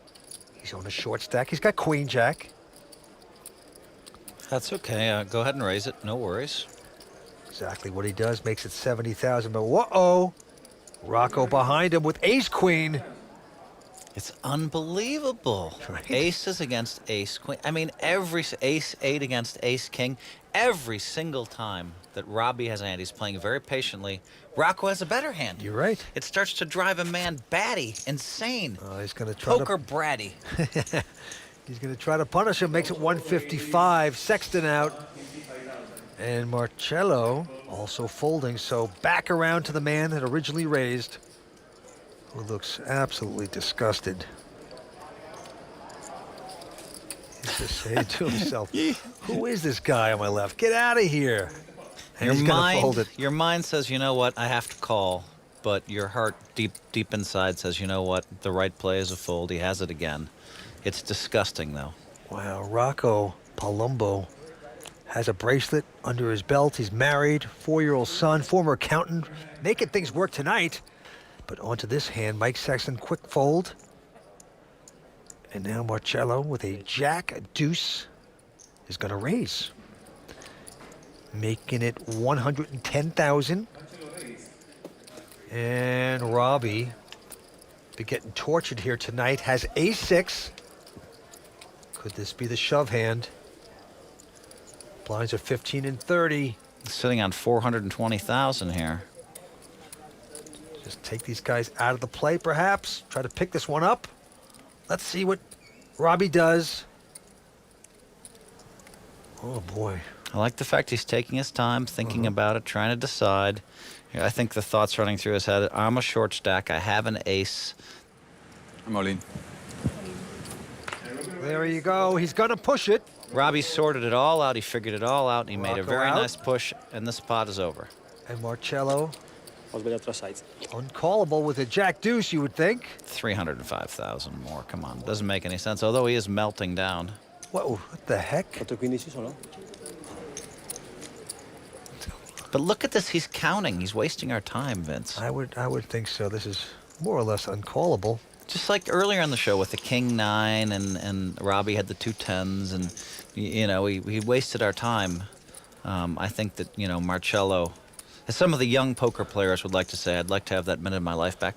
He's on a short stack. He's got Queen Jack. That's okay. Go ahead and raise it. No worries. Exactly what he does. Makes it 70,000. But whoa-oh. Rocco behind him with Ace Queen. It's unbelievable. Right. Aces against ace queen. I mean, every ace 8 against ace king. Every single time that Robbie has a hand, he's playing very patiently. Rocco has a better hand. You're right. It starts to drive a man batty, insane. He's going to try poker bratty. He's going to try to punish him. Makes it 155. Sexton out. And Marcello also folding. So back around to the man that originally raised, who looks absolutely disgusted. He's just saying to himself, who is this guy on my left? Get out of here. And he's going to fold it. Your mind says, you know what, I have to call. But your heart deep inside says, you know what, the right play is a fold. He has it again. It's disgusting, though. Wow, Rocco Palumbo has a bracelet under his belt. He's married, 4-year-old son, former accountant, making things work tonight. But onto this hand, Mike Sexton, quick fold. And now Marcello with a jack, a deuce, is going to raise. Making it 110,000. And Robbie, be getting tortured here tonight, has ace-6. Could this be the shove hand? Blinds are 15 and 30. Sitting on 420,000 here. Just take these guys out of the play, perhaps. Try to pick this one up. Let's see what Robbie does. Oh, boy. I like the fact he's taking his time, thinking about it, trying to decide. I think the thoughts running through his head, I'm a short stack, I have an ace. I'm all in. There you go. He's going to push it. Robbie sorted it all out. He figured it all out, and he made a Rocco very out. nice push, and this pot is over. And Marcelo, Ho sbagliato la size. uncallable with a jack deuce, you would think. 305,000 more. Come on, doesn't make any sense. Although he is melting down. Whoa, what the heck? 8-15 sono? But look at this. He's counting. He's wasting our time, Vince. I would think so. This is more or less uncallable. Just like earlier in the show with the King 9 and Robbie had the 2 10s, and you know he wasted our time. I think that Marcelo, as some of the young poker players would like to say, I'd like to have that minute of my life back.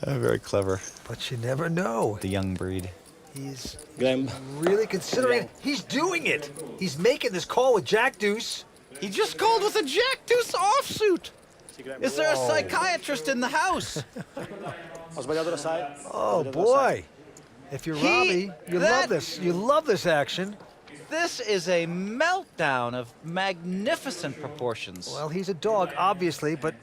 Very clever. But you never know. The young breed. He's really considering it. He's doing it. He's making this call with jack deuce. He just called with a jack deuce offsuit. Is there a psychiatrist in the house? Ho sbagliato la size. Oh boy. If you're Robbie, you love this. You love this action. This is a meltdown of magnificent proportions. Well, he's a dog, obviously, but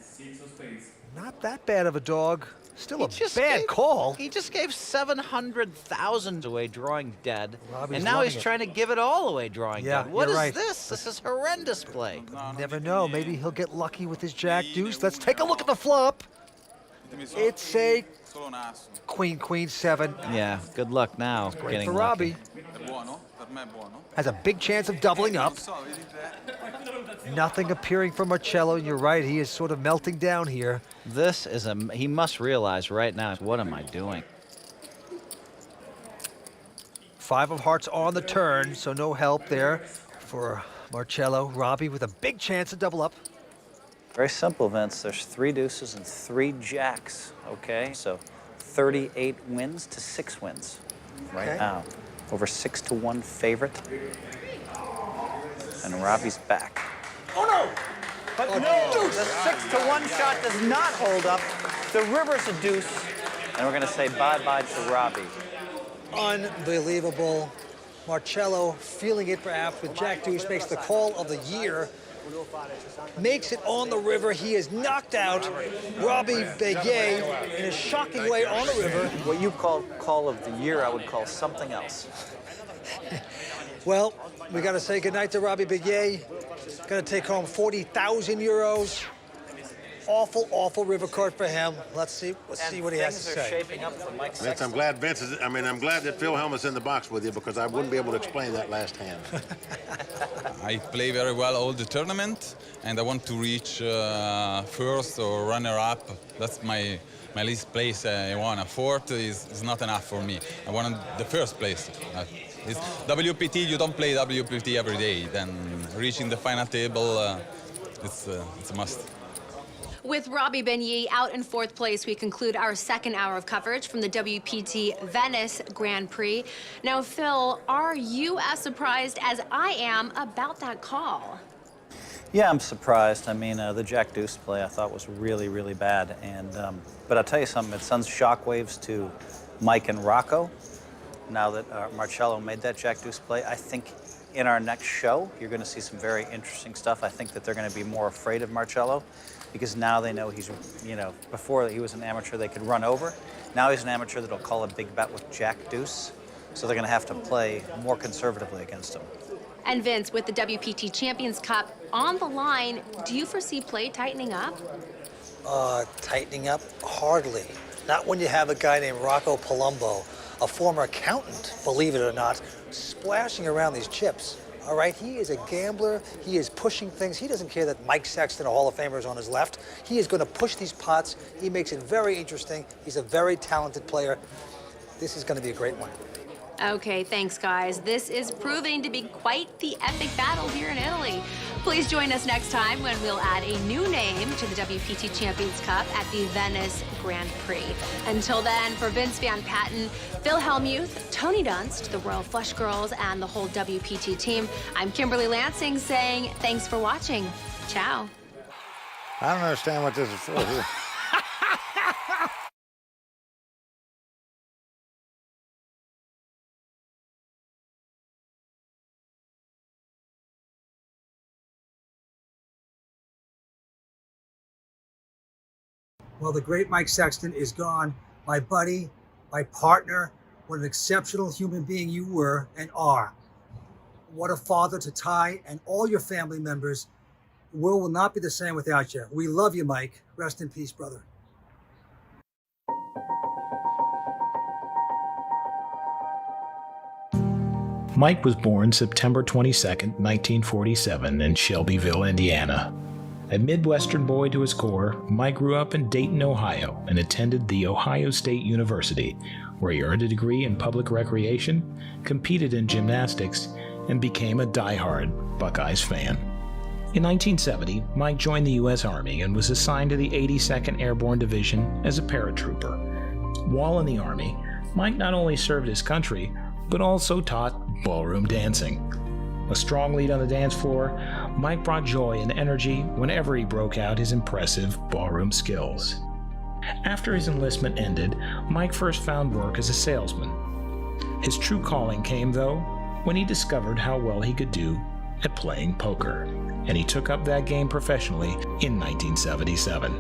not that bad of a dog. Still a bad call. He just gave 700,000 away drawing dead, Robbie's and now loving he's it. trying to give it all away drawing Yeah, dead. What you're is right. this? This is horrendous play. You never know. Maybe he'll get lucky with his jack deuce. Let's take a look at the flop. It's a queen 7. Yeah, good luck now. Great getting for lucky. Robbie. Has a big chance of doubling up. Nothing appearing from Marcelo. You're right. He is sort of melting down here. This is he must realize right now, what am I doing? 5 of hearts on the turn, so no help there for Marcelo. Robbie with a big chance to double up. Very simple, Vince. There's 3 deuces and 3 jacks, okay? So 38 wins to 6 wins right now. Over 6-1 favorite. And Robbie's back. Oh, no! But no, the 6-1 shot does not hold up. The river's a deuce. And we're going to say bye-bye to Robbie. Unbelievable. Marcelo feeling it perhaps with jack deuce, makes the call of the year. Makes it on the river. He is knocked out. Robbie Beguet in a shocking way on the river. What you call call of the year, I would call something else. Well, we got to say goodnight to Robbie Beguet. Going to take home 40,000 euros. Awful, awful river card for him. Let's see what he has to say. Shaping up for Mike Vince, Sexton. I'm glad Vince is. I'm glad that Phil Hellmuth's in the box with you because I wouldn't be able to explain that last hand. I play very well all the tournament, and I want to reach first or runner-up. That's my least place I want. A fourth is not enough for me. I want the first place. It's WPT, you don't play WPT every day. Then reaching the final table, it's a must. With Robbie Beguet out in 4th place, we conclude our 2nd hour of coverage from the WPT Venice Grand Prix. Now, Phil, are you as surprised as I am about that call? Yeah, I'm surprised. I mean, the Jack Deuce play I thought was really, really bad. And but I'll tell you something, it sends shockwaves to Mike and Rocco. Now that Marcelo made that Jack Deuce play, I think in our next show, you're going to see some very interesting stuff. I think that they're going to be more afraid of Marcelo because now they know he's, before he was an amateur they could run over. Now he's an amateur that'll call a big bet with Jack Deuce. So they're going to have to play more conservatively against him. And Vince, with the WPT Champions Cup on the line, do you foresee play tightening up? Tightening up? Hardly. Not when you have a guy named Rocco Palumbo, a former accountant, believe it or not, splashing around these chips. All right, he is a gambler. He is pushing things. He doesn't care that Mike Sexton, a Hall of Famer, is on his left. He is going to push these pots. He makes it very interesting. He's a very talented player. This is going to be a great one. Okay, thanks, guys. This is proving to be quite the epic battle here in Italy. Please join us next time when we'll add a new name to the WPT Champions Cup at the Venice Grand Prix. Until then, for Vince Van Patten, Phil Hellmuth, Tony Dunst, the Royal Flush Girls, and the whole WPT team, I'm Kimberly Lansing saying thanks for watching. Ciao. I don't understand what this is for. Well, the great Mike Sexton is gone. My buddy, my partner, what an exceptional human being you were and are. What a father to Ty and all your family members. The world will not be the same without you. We love you, Mike. Rest in peace, brother. Mike was born September 22, 1947 in Shelbyville, Indiana. A Midwestern boy to his core, Mike grew up in Dayton, Ohio, and attended The Ohio State University, where he earned a degree in public recreation, competed in gymnastics, and became a diehard Buckeyes fan. In 1970, Mike joined the U.S. Army and was assigned to the 82nd Airborne Division as a paratrooper. While in the Army, Mike not only served his country, but also taught ballroom dancing. A strong lead on the dance floor, Mike brought joy and energy whenever he broke out his impressive ballroom skills. After his enlistment ended, Mike first found work as a salesman. His true calling came, though, when he discovered how well he could do at playing poker, and he took up that game professionally in 1977.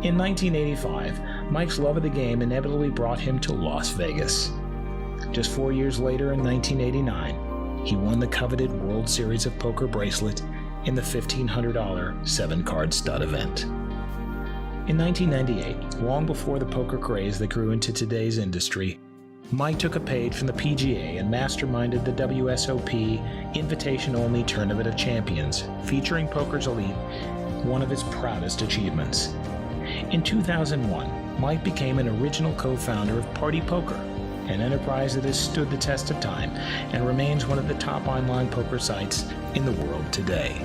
In 1985, Mike's love of the game inevitably brought him to Las Vegas. Just 4 years later, in 1989, he won the coveted World Series of Poker bracelet in the $1,500 7-card stud event. In 1998, long before the poker craze that grew into today's industry, Mike took a page from the PGA and masterminded the WSOP Invitation-Only Tournament of Champions, featuring poker's elite, one of his proudest achievements. In 2001, Mike became an original co-founder of Party Poker, an enterprise that has stood the test of time and remains one of the top online poker sites in the world today.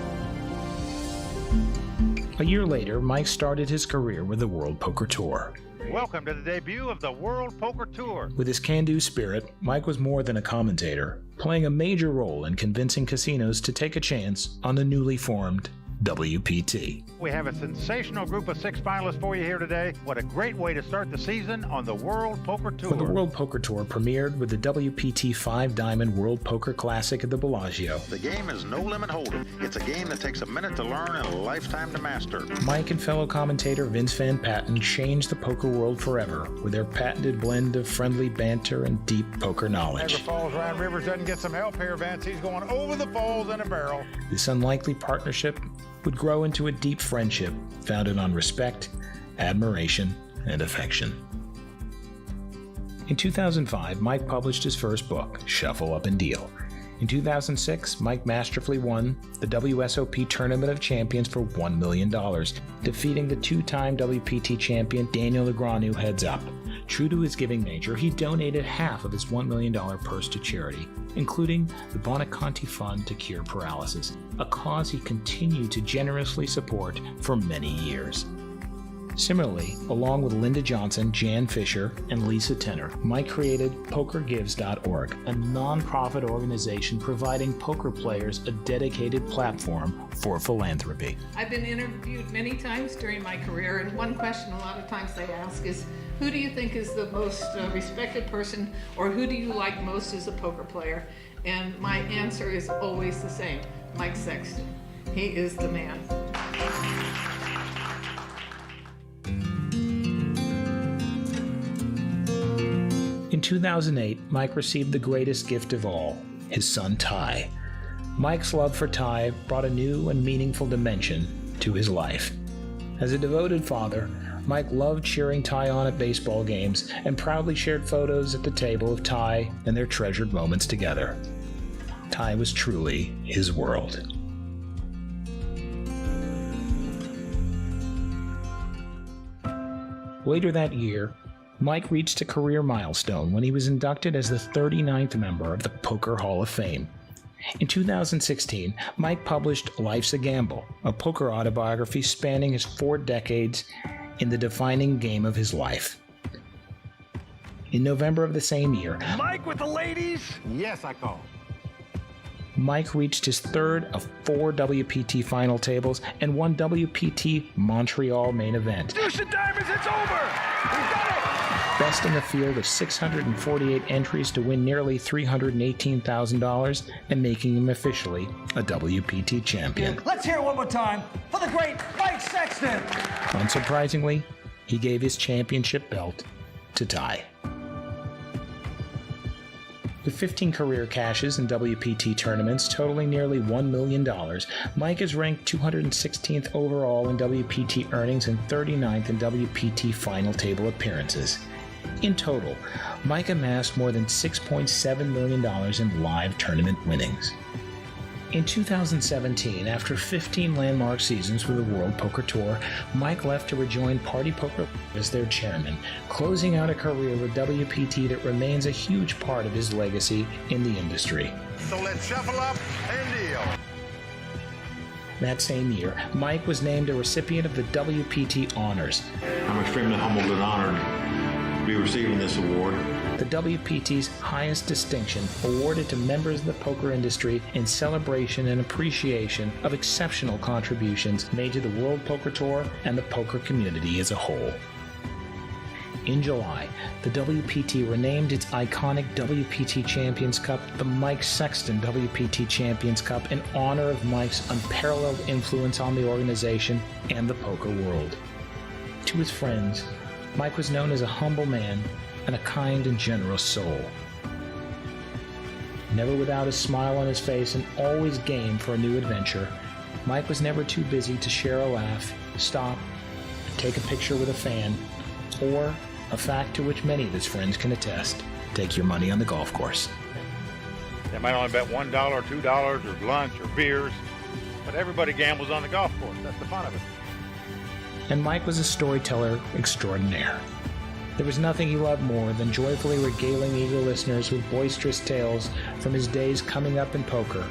A year later, Mike started his career with the World Poker Tour. Welcome to the debut of the World Poker Tour. With his can-do spirit, Mike was more than a commentator, playing a major role in convincing casinos to take a chance on the newly formed WPT. We have a sensational group of 6 finalists for you here today. What a great way to start the season on the World Poker Tour. Well, the World Poker Tour premiered with the WPT 5-Diamond World Poker Classic at the Bellagio. The game is no limit hold'em. It's a game that takes a minute to learn and a lifetime to master. Mike and fellow commentator Vince Van Patten changed the poker world forever with their patented blend of friendly banter and deep poker knowledge. Niagara Falls, Ryan Rivers doesn't get some help here, Vince. He's going over the falls in a barrel. This unlikely partnership would grow into a deep friendship founded on respect, admiration, and affection. In 2005, Mike published his first book, Shuffle Up and Deal. In 2006, Mike masterfully won the WSOP Tournament of Champions for $1 million, defeating the 2-time WPT champion Daniel Negreanu heads up. True to his giving nature, he donated half of his $1 million purse to charity, including the Bonaconti Fund to Cure Paralysis, a cause he continued to generously support for many years. Similarly, along with Linda Johnson, Jan Fisher, and Lisa Tenner, Mike created PokerGives.org, a nonprofit organization providing poker players a dedicated platform for philanthropy. I've been interviewed many times during my career, and one question a lot of times they ask is, who do you think is the most respected person, or who do you like most as a poker player? And my answer is always the same, Mike Sexton. He is the man. In 2008, Mike received the greatest gift of all, his son Ty. Mike's love for Ty brought a new and meaningful dimension to his life. As a devoted father, Mike loved cheering Ty on at baseball games and proudly shared photos at the table of Ty and their treasured moments together. Ty was truly his world. Later that year, Mike reached a career milestone when he was inducted as the 39th member of the Poker Hall of Fame. In 2016, Mike published Life's a Gamble, a poker autobiography spanning his 4 decades in the defining game of his life. In November of the same year, Mike with the ladies? Yes, I call. Mike reached his 3rd of 4 WPT final tables and won WPT Montreal main event, Deuce and diamonds, it's over! We've done it! besting a field of 648 entries to win nearly $318,000 and making him officially a WPT champion. Let's hear it one more time for the great Mike Sexton. Unsurprisingly, he gave his championship belt to Ty. With 15 career cashes in WPT tournaments totaling nearly $1 million, Mike is ranked 216th overall in WPT earnings and 39th in WPT final table appearances. In total, Mike amassed more than $6.7 million in live tournament winnings. In 2017, after 15 landmark seasons for the World Poker Tour, Mike left to rejoin Party Poker as their chairman, closing out a career with WPT that remains a huge part of his legacy in the industry. So let's shuffle up and deal. That same year, Mike was named a recipient of the WPT Honors. I'm extremely humbled and honored to be receiving this award. The WPT's highest distinction awarded to members of the poker industry in celebration and appreciation of exceptional contributions made to the World Poker Tour and the poker community as a whole. In July, the WPT renamed its iconic WPT Champions Cup the Mike Sexton WPT Champions Cup in honor of Mike's unparalleled influence on the organization and the poker world. To his friends, Mike was known as a humble man and a kind and generous soul. Never without a smile on his face and always game for a new adventure, Mike was never too busy to share a laugh, stop, take a picture with a fan, or, a fact to which many of his friends can attest, take your money on the golf course. They might only bet $1, $2, or lunch, or beers, but everybody gambles on the golf course. That's the fun of it. And Mike was a storyteller extraordinaire. There was nothing he loved more than joyfully regaling eager listeners with boisterous tales from his days coming up in poker,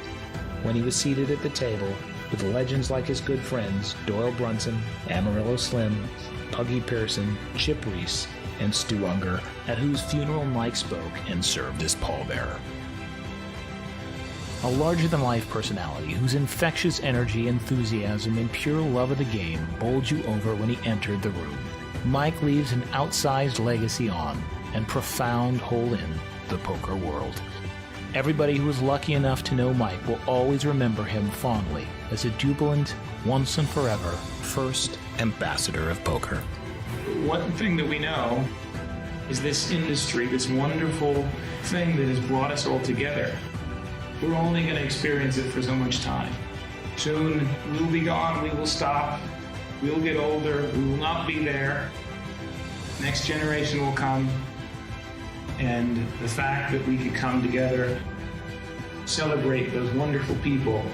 when he was seated at the table with legends like his good friends Doyle Brunson, Amarillo Slim, Puggy Pearson, Chip Reese, and Stu Unger, at whose funeral Mike spoke and served as pallbearer. A larger-than-life personality whose infectious energy, enthusiasm, and pure love of the game bowled you over when he entered the room. Mike leaves an outsized legacy on and profound hole in the poker world. Everybody who was lucky enough to know Mike will always remember him fondly as a jubilant, once and forever, first ambassador of poker. One thing that we know is this industry, this wonderful thing that has brought us all together. We're only going to experience it for so much time. Soon we'll be gone, we will stop, we'll get older, we will not be there. Next generation will come, and the fact that we could come together, celebrate those wonderful people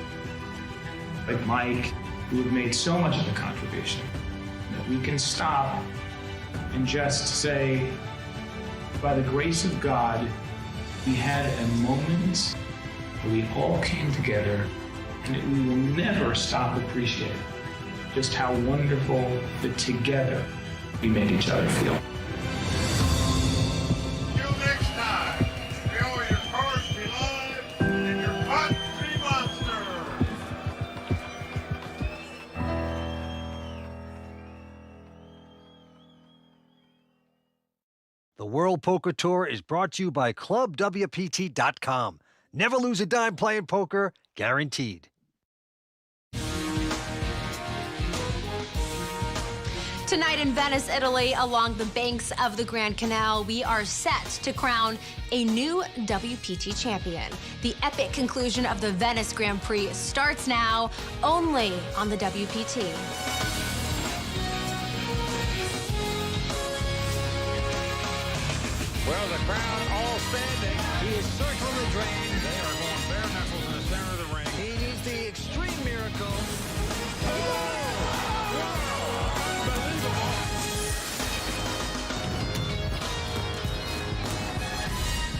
like Mike, who have made so much of a contribution, that we can stop and just say, by the grace of God, we had a moment where we all came together, and that we will never stop appreciating just how wonderful that together we made each other feel. Till next time, may all your cards be live and your pots be monsters. The World Poker Tour is brought to you by ClubWPT.com. Never lose a dime playing poker, guaranteed. Tonight in Venice, Italy, along the banks of the Grand Canal, we are set to crown a new WPT champion. The epic conclusion of the Venice Grand Prix starts now, only on the WPT. Well, the crowd all standing. He is circling the drain. They are going bare knuckles in the center of the ring. He needs the extreme miracle.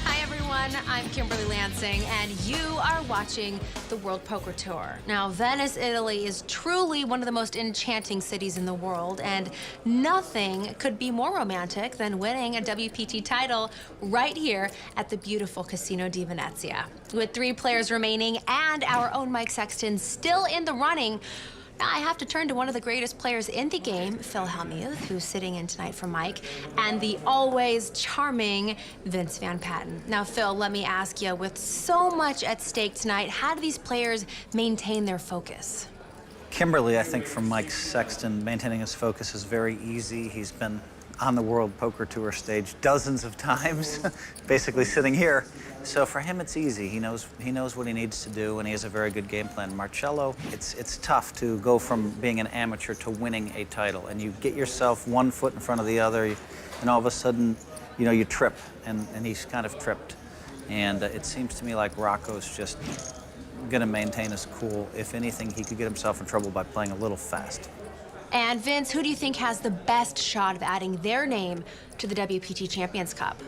Hi, everyone. I'm Kimberly Lansing, and you are watching the World Poker Tour. Now, Venice, Italy is truly one of the most enchanting cities in the world, and nothing could be more romantic than winning a WPT title right here at the beautiful Casino di Venezia. With 3 players remaining and our own Mike Sexton still in the running, I have to turn to one of the greatest players in the game, Phil Hellmuth, who's sitting in tonight for Mike, and the always charming Vince Van Patten. Now, Phil, let me ask you, with so much at stake tonight, how do these players maintain their focus? Kimberly, I think, from Mike Sexton, maintaining his focus is very easy. He's been on the World Poker Tour stage dozens of times, basically sitting here. So for him, it's easy. He knows what he needs to do, and he has a very good game plan. Marcelo, it's tough to go from being an amateur to winning a title, and you get yourself one foot in front of the other, and all of a sudden, you trip, and he's kind of tripped. And it seems to me like Rocco's just going to maintain his cool. If anything, he could get himself in trouble by playing a little fast. And Vince, who do you think has the best shot of adding their name to the WPT Champions Cup?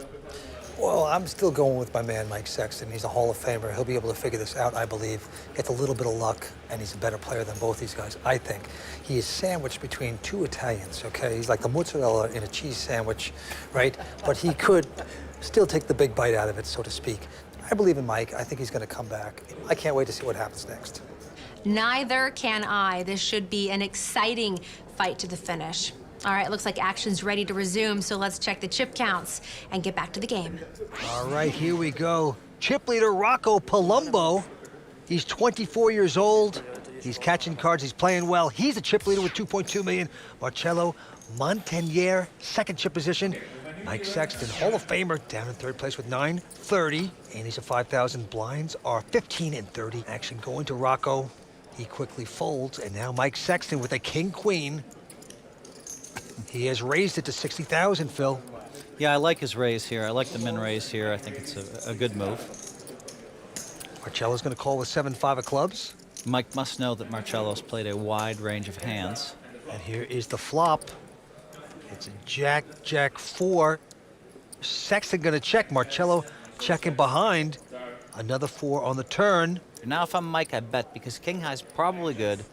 Well, I'm still going with my man, Mike Sexton. He's a Hall of Famer. He'll be able to figure this out, I believe. Gets a little bit of luck, and he's a better player than both these guys, I think. He is sandwiched between two Italians, okay? He's like the mozzarella in a cheese sandwich, right? But he could still take the big bite out of it, so to speak. I believe in Mike. I think he's going to come back. I can't wait to see what happens next. Neither can I. This should be an exciting fight to the finish. All right, looks like action's ready to resume, so let's check the chip counts and get back to the game. All right, here we go. Chip leader Rocco Palumbo. He's 24 years old. He's catching cards. He's playing well. He's a chip leader with 2.2 million. Marcelo Montenegro, second chip position. Mike Sexton, Hall of Famer, down in third place with 930. And he's a 5,000. Blinds are 15 and 30. Action going to Rocco. He quickly folds, and now Mike Sexton with a king-queen. He has raised it to 60,000, Phil. Yeah, I like his raise here. I like the min raise here. I think it's a good move. Marcello's going to call with 7-5 of clubs. Mike must know that Marcello's played a wide range of hands. And here is the flop. It's a jack, jack 4. Sexton going to check. Marcello checking behind. Another 4 on the turn. Now if I'm Mike, I bet, because king high's probably good.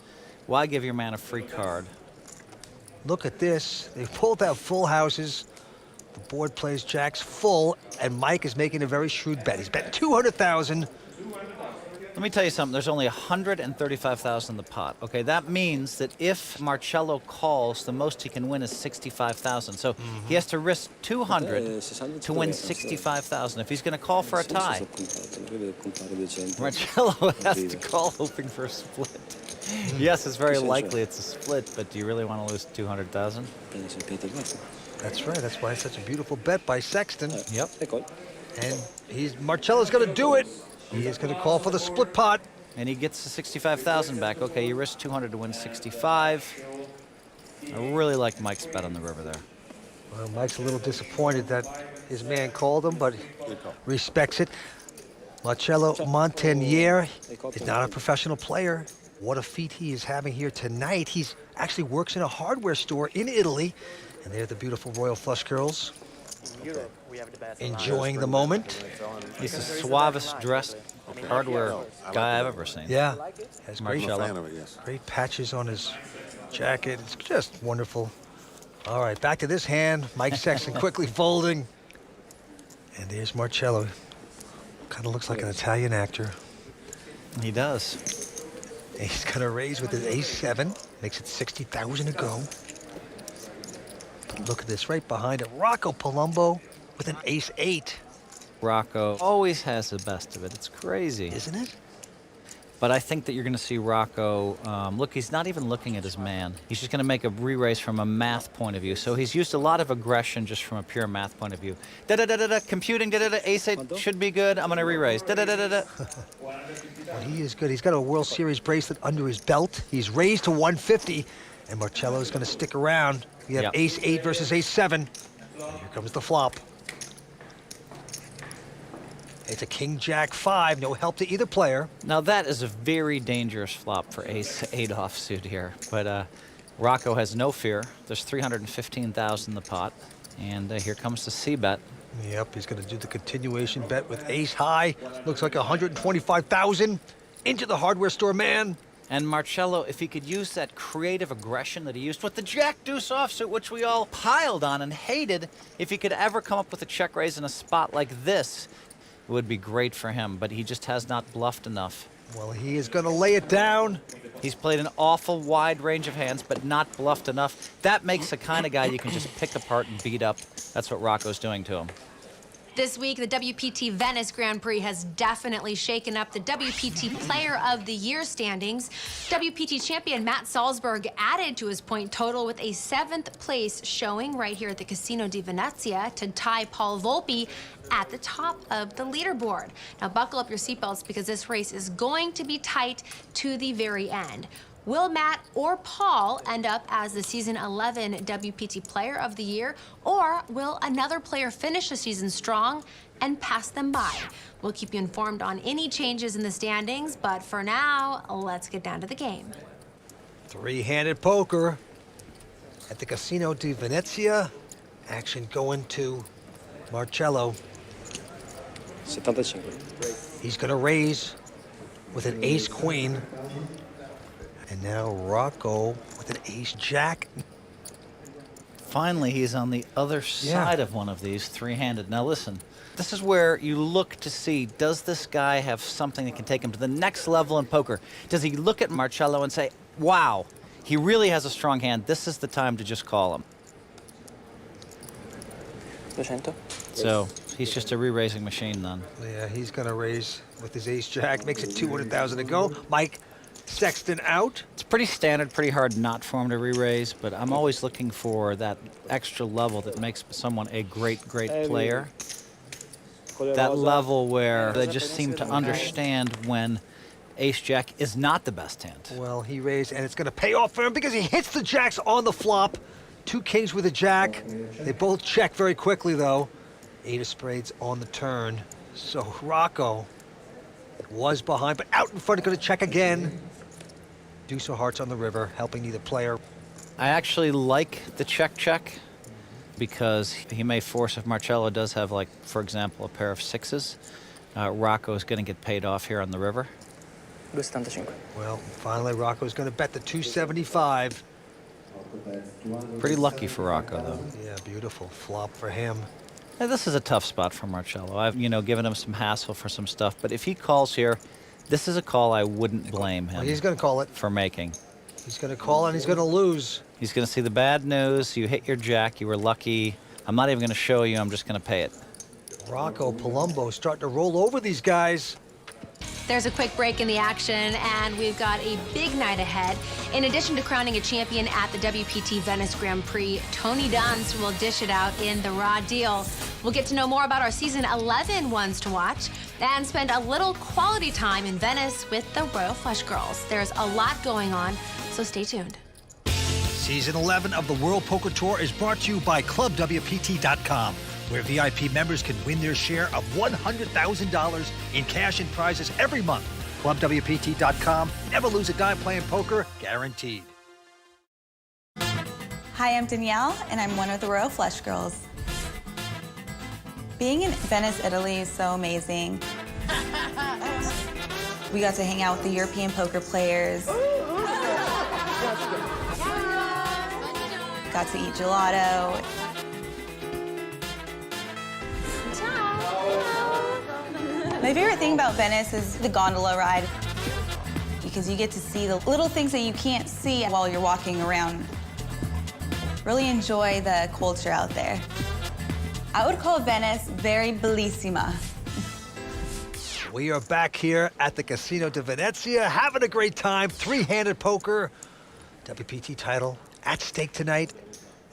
Why give your man a free card? Look at this. They've pulled out full houses. The board plays jacks full, and Mike is making a very shrewd bet. He's bet 200,000. Let me tell you something. There's only 135,000 in the pot. Okay, that means that if Marcello calls, the most he can win is 65,000. So he has to risk 200 to win 65,000. If he's going to call for a tie, Marcello has to call hoping for a split. Yes, it's very likely it's a split, but do you really want to lose 200,000? That's right. That's why it's such a beautiful bet by Sexton. Yep. And Marcello's going to do it. He is going to call for the split pot. And he gets the 65,000 back. Okay, you risk 200 to win 65. I really like Mike's bet on the river there. Well, Mike's a little disappointed that his man called him, but respects it. Marcelo Montenegro is not a professional player. What a feat he is having here tonight. He's actually works in a hardware store in Italy. And they're the beautiful Royal Flush girls. Enjoying the moment. He's the suavest dressed hardware guy I've ever seen. Yeah. Has Marcello. Great patches on his jacket. It's just wonderful. All right, back to this hand. Mike Sexton quickly folding. And there's Marcello. Kind of looks like an Italian actor. He does. He's going to raise with his ace-7. Makes it 60,000 to go. Look at this, right behind it. Rocco Palumbo with an ace-8. Rocco always has the best of it. It's crazy. Isn't it? But I think that you're going to see Rocco, look, he's not even looking at his man. He's just going to make a re-raise from a math point of view. So he's used a lot of aggression just from a pure math point of view. Da-da-da-da-da, computing, da-da-da, ace-8 should be good. I'm going to re-raise. Da-da-da-da-da. Well, he is good. He's got a World Series bracelet under his belt. He's raised to 150, and Marcello's going to stick around. We have ace-8 versus ace-7. And here comes the flop. It's a king-jack-5, no help to either player. Now that is a very dangerous flop for ace-8 offsuit here, but Rocco has no fear. There's 315,000 in the pot, and here comes the C-bet. Yep, he's going to do the continuation bet with ace-high. Looks like 125,000 into the hardware store man. And Marcello, if he could use that creative aggression that he used with the jack-deuce offsuit, which we all piled on and hated, if he could ever come up with a check raise in a spot like this, it would be great for him, but he just has not bluffed enough. Well, he is going to lay it down. He's played an awful wide range of hands, but not bluffed enough. That makes the kind of guy you can just pick apart and beat up. That's what Rocco's doing to him. This week, the WPT Venice Grand Prix has definitely shaken up the WPT Player of the Year standings. WPT champion Matt Salzburg added to his point total with a 7th place showing right here at the Casino di Venezia to tie Paul Volpi at the top of the leaderboard. Now, buckle up your seatbelts because this race is going to be tight to the very end. Will Matt or Paul end up as the Season 11 WPT Player of the Year, or will another player finish the season strong and pass them by? We'll keep you informed on any changes in the standings, but for now, let's get down to the game. Three-handed poker at the Casino di Venezia. Action going to Marcelo. 75. He's going to raise with an ace-queen. And now Rocco with an ace-jack. Finally, he's on the other side of one of these, three-handed. Now listen, this is where you look to see, does this guy have something that can take him to the next level in poker? Does he look at Marcelo and say, wow, he really has a strong hand. This is the time to just call him. 200. So he's just a re-raising machine then. Yeah, he's going to raise with his ace-jack. Makes it 200,000 to go. Mike, Sexton out. It's pretty standard, pretty hard not for him to re-raise, but I'm always looking for that extra level that makes someone a great player. That level where they just seem to understand when ace-jack is not the best hand. Well, he raised, and it's going to pay off for him because he hits the jacks on the flop. Two kings with a jack. They both check very quickly, though. 8 of spades on the turn. So Rocco was behind, but out in front, going to check again. Deuce of hearts on the river, helping either player. I actually like the check because he may force, if Marcelo does have, like, for example, a pair of sixes, Rocco is going to get paid off here on the river. 275. Well, finally, Rocco's going to bet the 275. Pretty lucky for Rocco, though. Yeah, beautiful flop for him. Now, this is a tough spot for Marcelo. I've, given him some hassle for some stuff, but if he calls here, this is a call I wouldn't blame him. Well, he's going to call it. For making. He's going to call and he's going to lose. He's going to see the bad news. You hit your jack. You were lucky. I'm not even going to show you. I'm just going to pay it. Rocco Palumbo starting to roll over these guys. There's a quick break in the action, and we've got a big night ahead. In addition to crowning a champion at the WPT Venice Grand Prix, Tony Dunst will dish it out in the Raw Deal. We'll get to know more about our Season 11 ones to watch and spend a little quality time in Venice with the Royal Flush Girls. There's a lot going on, so stay tuned. Season 11 of the World Poker Tour is brought to you by ClubWPT.com, where VIP members can win their share of $100,000 in cash and prizes every month. ClubWPT.com. Never lose a dime playing poker, guaranteed. Hi, I'm Danielle, and I'm one of the Royal Flush Girls. Being in Venice, Italy is so amazing. We got to hang out with the European poker players. Got to eat gelato. My favorite thing about Venice is the gondola ride, because you get to see the little things that you can't see while you're walking around. Really enjoy the culture out there. I would call Venice very bellissima. We are back here at the Casino di Venezia, having a great time. Three-handed poker, WPT title at stake tonight,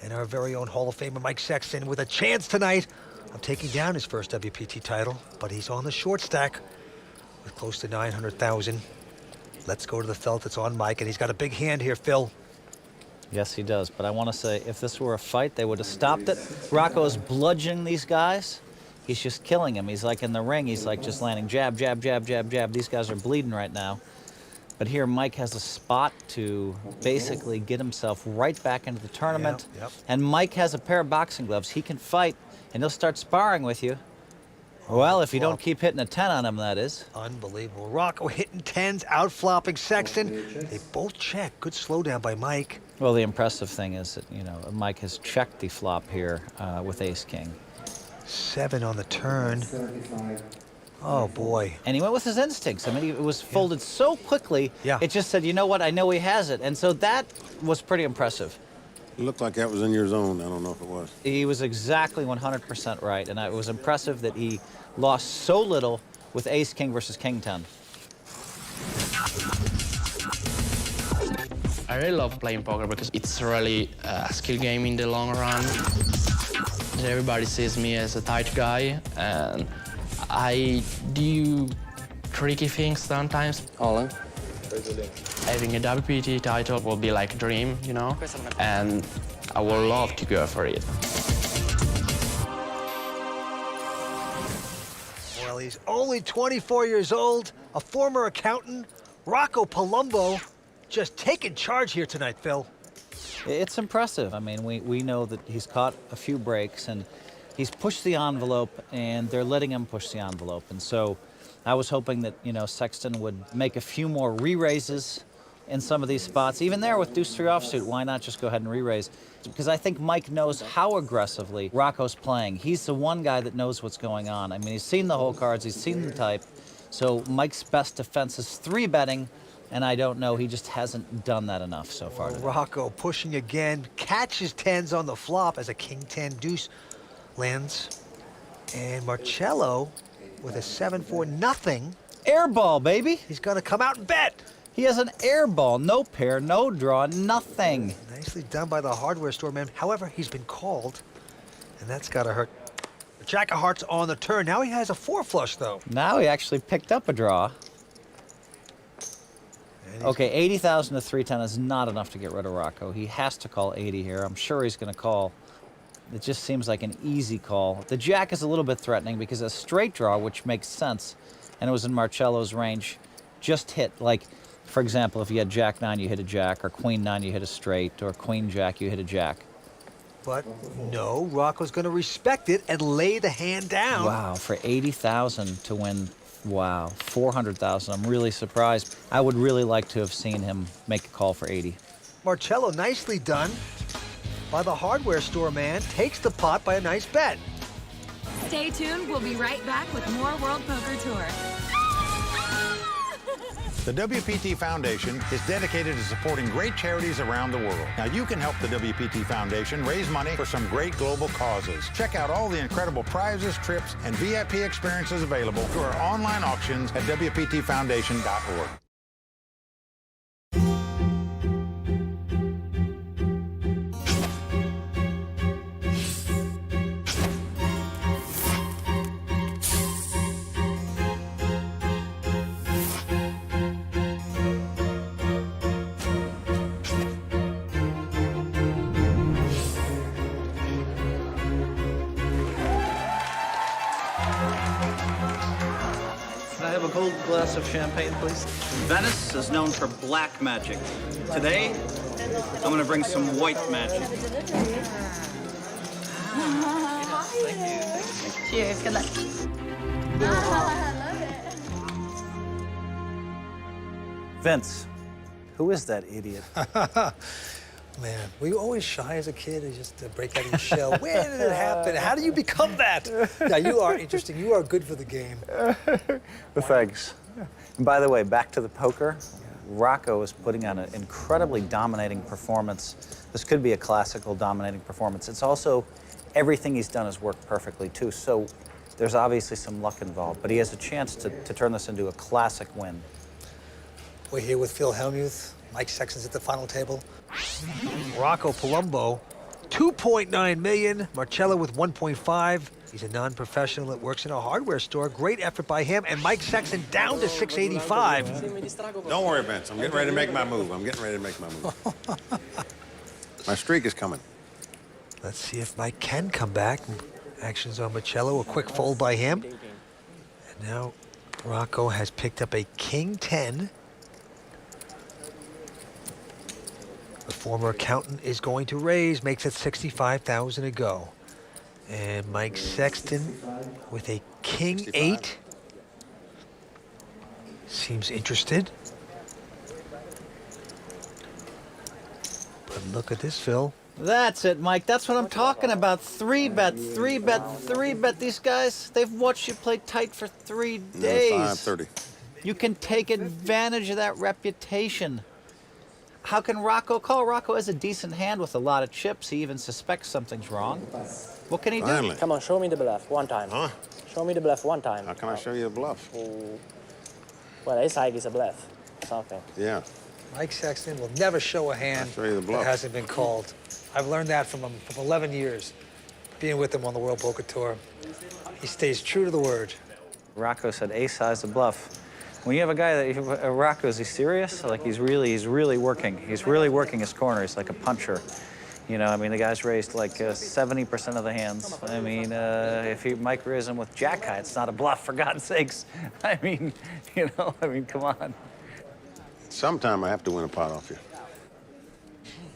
and our very own Hall of Famer Mike Sexton with a chance tonight of taking down his first WPT title, but he's on the short stack with close to 900,000. Let's go to the felt. It's on Mike, and he's got a big hand here, Phil. Yes, he does. But I want to say, if this were a fight, they would have stopped it. Rocco's bludgeoning these guys. He's just killing him. He's like in the ring. He's like just landing jab, jab, jab, jab, jab. These guys are bleeding right now. But here, Mike has a spot to basically get himself right back into the tournament. Yep. And Mike has a pair of boxing gloves. He can fight, and he'll start sparring with you. Well, if you don't keep hitting a 10 on him, that is. Unbelievable. Rocco hitting 10s, out-flopping Sexton. They both check. Good slowdown by Mike. Well, the impressive thing is that, Mike has checked the flop here with ace-king. 7 on the turn. Oh, boy. And he went with his instincts. I mean, it was folded so quickly, Yeah. it just said, you know what, I know he has it. And so that was pretty impressive. It looked like that was in your zone. I don't know if it was. He was exactly 100% right, and it was impressive that he lost so little with ace-king versus king-10. I really love playing poker because it's really a skill game in the long run. Everybody sees me as a tight guy, and I do tricky things sometimes. All in. Having a WPT title will be like a dream, you know, and I would love to go for it. Well, he's only 24 years old, a former accountant, Rocco Palumbo, just taking charge here tonight, Phil. It's impressive. I mean, we know that he's caught a few breaks, and he's pushed the envelope, and they're letting him push the envelope. And so I was hoping that, you know, Sexton would make a few more re-raises in some of these spots. Even there with deuce 3 offsuit, why not just go ahead and re-raise? Because I think Mike knows how aggressively Rocco's playing. He's the one guy that knows what's going on. I mean, he's seen the whole cards, he's seen the type. So Mike's best defense is 3-betting, and I don't know, he just hasn't done that enough so far today. Rocco pushing again, catches 10s on the flop as a king-10 deuce lands. And Marcelo with a 7-4 nothing. Airball, baby. He's gonna come out and bet. He has an airball, no pair, no draw, nothing. Nicely done by the hardware store man. However, he's been called, and that's gotta hurt. The Jack of Hearts on the turn. Now he has a 4 flush, though. Now he actually picked up a draw. Okay, 80,000 to 310 is not enough to get rid of Rocco. He has to call 80 here. I'm sure he's going to call. It just seems like an easy call. The Jack is a little bit threatening because a straight draw, which makes sense, and it was in Marcello's range, just hit. Like, for example, if you had Jack 9, you hit a Jack, or Queen 9, you hit a straight, or Queen Jack, you hit a Jack. But no, Rocco's going to respect it and lay the hand down. Wow, for 80,000 to win. Wow, 400,000. I'm really surprised. I would really like to have seen him make a call for 80. Marcello, nicely done by the hardware store man, takes the pot by a nice bet. Stay tuned. We'll be right back with more World Poker Tour. The WPT Foundation is dedicated to supporting great charities around the world. Now, you can help the WPT Foundation raise money for some great global causes. Check out all the incredible prizes, trips, and VIP experiences available through our online auctions at WPTFoundation.org. Can I have a cold glass of champagne, please? Venice is known for black magic. Today, I'm going to bring some white magic. Cheers. Good luck. Vince, who is that idiot? Man, were you always shy as a kid or just to break out of your shell? Where did it happen? How do you become that? Now, you are interesting. You are good for the game. Well, thanks. And by the way, back to the poker. Rocco is putting on an incredibly dominating performance. This could be a classical dominating performance. It's also, everything he's done has worked perfectly, too. So there's obviously some luck involved, but he has a chance to turn this into a classic win. We're here with Phil Hellmuth. Mike Sexton's at the final table. Rocco Palumbo, 2.9 million. Marcello with 1.5. He's a non-professional that works in a hardware store. Great effort by him. And Mike Sexton down to 685. Don't worry, Vince. I'm getting ready to make my move. My streak is coming. Let's see if Mike can come back. Actions on Marcello, a quick fold by him. And now Rocco has picked up a king 10. The former accountant is going to raise, makes it 65,000 to go. And Mike Sexton with a king 65. 8. Seems interested. But look at this, Phil. That's it, Mike. That's what I'm talking about. 3-bet, 3-bet, 3-bet. These guys, they've watched you play tight for 3 days. 530. You can take advantage of that reputation. How can Rocco call? Rocco has a decent hand with a lot of chips. He even suspects something's wrong. What can he do? Finally. Come on, show me the bluff one time. Huh? Show me the bluff one time. How can I show you the bluff? Well, ace high is a bluff. Something. Yeah. Mike Sexton will never show a hand I'll show you the bluff. that hasn't been called. I've learned that from him for 11 years, being with him on the World Poker Tour. He stays true to the word. Rocco said ace high is a bluff. When you have a guy that, Rocco, is he serious? Like he's really working. He's really working his corner. He's like a puncher. You know, I mean, the guy's raised like 70% of the hands. I mean, if Mike raised him with jack high, it's not a bluff, for God's sakes. I mean, you know, I mean, come on. Sometime I have to win a pot off you.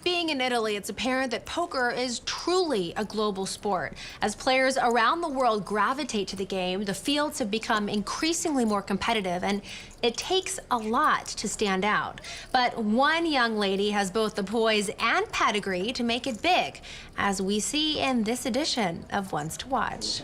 Being in Italy, it's apparent that poker is truly a global sport. As players around the world gravitate to the game, the fields have become increasingly more competitive, and it takes a lot to stand out. But one young lady has both the poise and pedigree to make it big, as we see in this edition of Ones to Watch.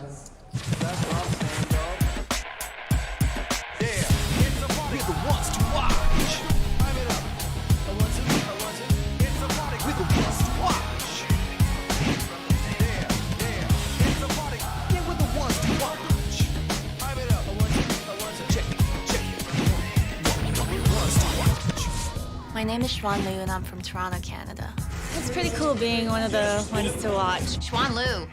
My name is Xuan Liu, and I'm from Toronto, Canada. It's pretty cool being one of the ones to watch. Xuan Liu,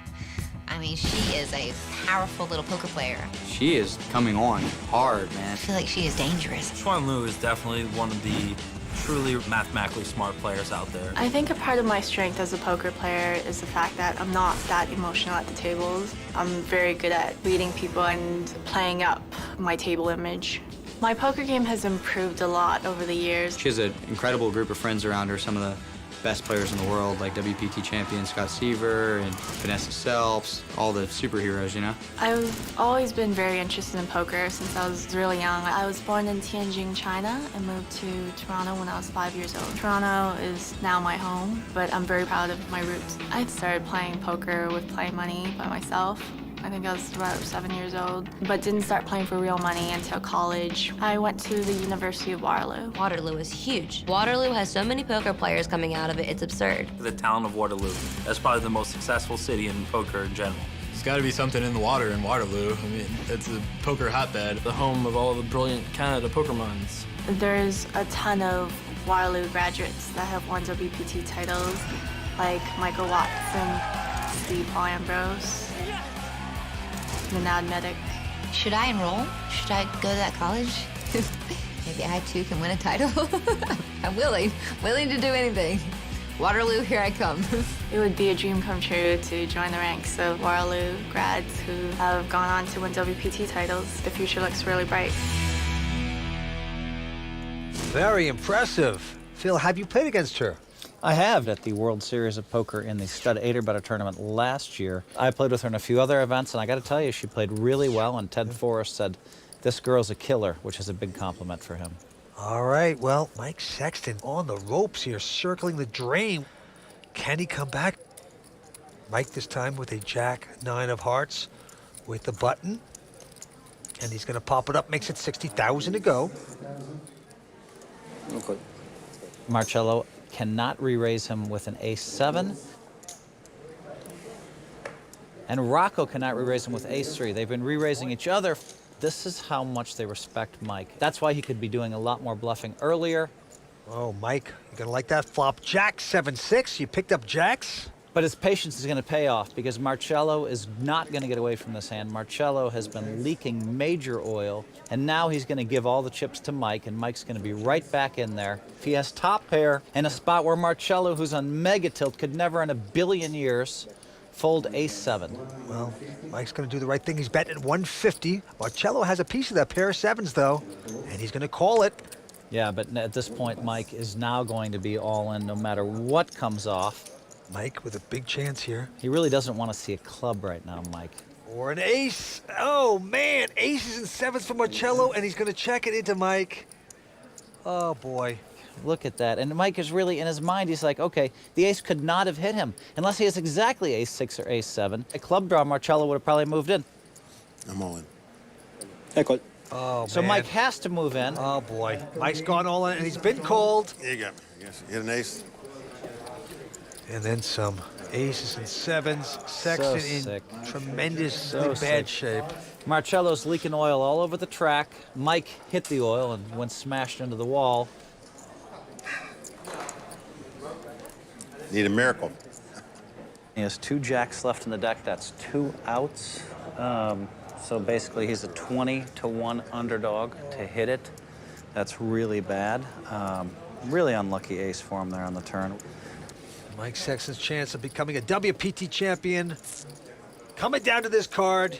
I mean, she is a powerful little poker player. She is coming on hard, man. I feel like she is dangerous. Xuan Liu is definitely one of the truly mathematically smart players out there. I think a part of my strength as a poker player is the fact that I'm not that emotional at the tables. I'm very good at reading people and playing up my table image. My poker game has improved a lot over the years. She has an incredible group of friends around her, some of the best players in the world, like WPT champion Scott Seaver and Vanessa Selps, all the superheroes, you know? I've always been very interested in poker since I was really young. I was born in Tianjin, China, and moved to Toronto when I was 5 years old. Toronto is now my home, but I'm very proud of my roots. I started playing poker with play money by myself. I think I was about 7 years old, but didn't start playing for real money until college. I went to the University of Waterloo. Waterloo is huge. Waterloo has so many poker players coming out of it, it's absurd. The town of Waterloo, that's probably the most successful city in poker in general. There's got to be something in the water in Waterloo. I mean, it's a poker hotbed. The home of all the brilliant Canada poker minds. There's a ton of Waterloo graduates that have won WPT titles, like Michael Watson, Steve Paul Ambrose, Minad Medic. Should I enroll? Should I go to that college? Maybe I too can win a title. I'm willing to do anything. Waterloo, here I come. It would be a dream come true to join the ranks of Waterloo grads who have gone on to win WPT titles. The future looks really bright. Very impressive. Phil, have you played against her? I have at the World Series of Poker in the Stud 8 or Better tournament last year. I played with her in a few other events, and I got to tell you, she played really well, and Ted Forrest said, this girl's a killer, which is a big compliment for him. All right, well, Mike Sexton on the ropes here, circling the drain. Can he come back? Mike this time with a Jack-9 of hearts with the button. And he's going to pop it up, makes it 60,000 to go. Okay. Marcelo cannot re-raise him with an ace-7. And Rocco cannot re-raise him with ace-3. They've been re-raising each other. This is how much they respect Mike. That's why he could be doing a lot more bluffing earlier. Oh, Mike, you're going to like that flop. Jack 7-6, you picked up jacks? But his patience is going to pay off because Marcelo is not going to get away from this hand. Marcelo has been leaking major oil, and now he's going to give all the chips to Mike, and Mike's going to be right back in there. If he has top pair in a spot where Marcelo, who's on mega tilt, could never in a billion years fold ace-7. Well, Mike's going to do the right thing. He's betting at 150. Marcelo has a piece of that pair of sevens, though, and he's going to call it. Yeah, but at this point, Mike is now going to be all in no matter what comes off. Mike with a big chance here. He really doesn't want to see a club right now, Mike. Or an ace. Oh, man. Aces and sevens for Marcelo, and he's going to check it into Mike. Oh, boy. Look at that. And Mike is really, in his mind, he's like, okay, the ace could not have hit him unless he has exactly ace-6 or ace-7. A club draw, Marcelo would have probably moved in. I'm all in. Oh, so man. Mike has to move in. Oh, boy. Mike's gone all in, and he's been called. You got me. Yes, hit an ace. And then some aces and sevens. Sexton in tremendously bad shape. Marcelo's leaking oil all over the track. Mike hit the oil and went smashed into the wall. Need a miracle. He has 2 jacks left in the deck. That's 2 outs. So basically, he's a 20-1 underdog to hit it. That's really bad. Really unlucky ace for him there on the turn. Mike Sexton's chance of becoming a WPT champion coming down to this card.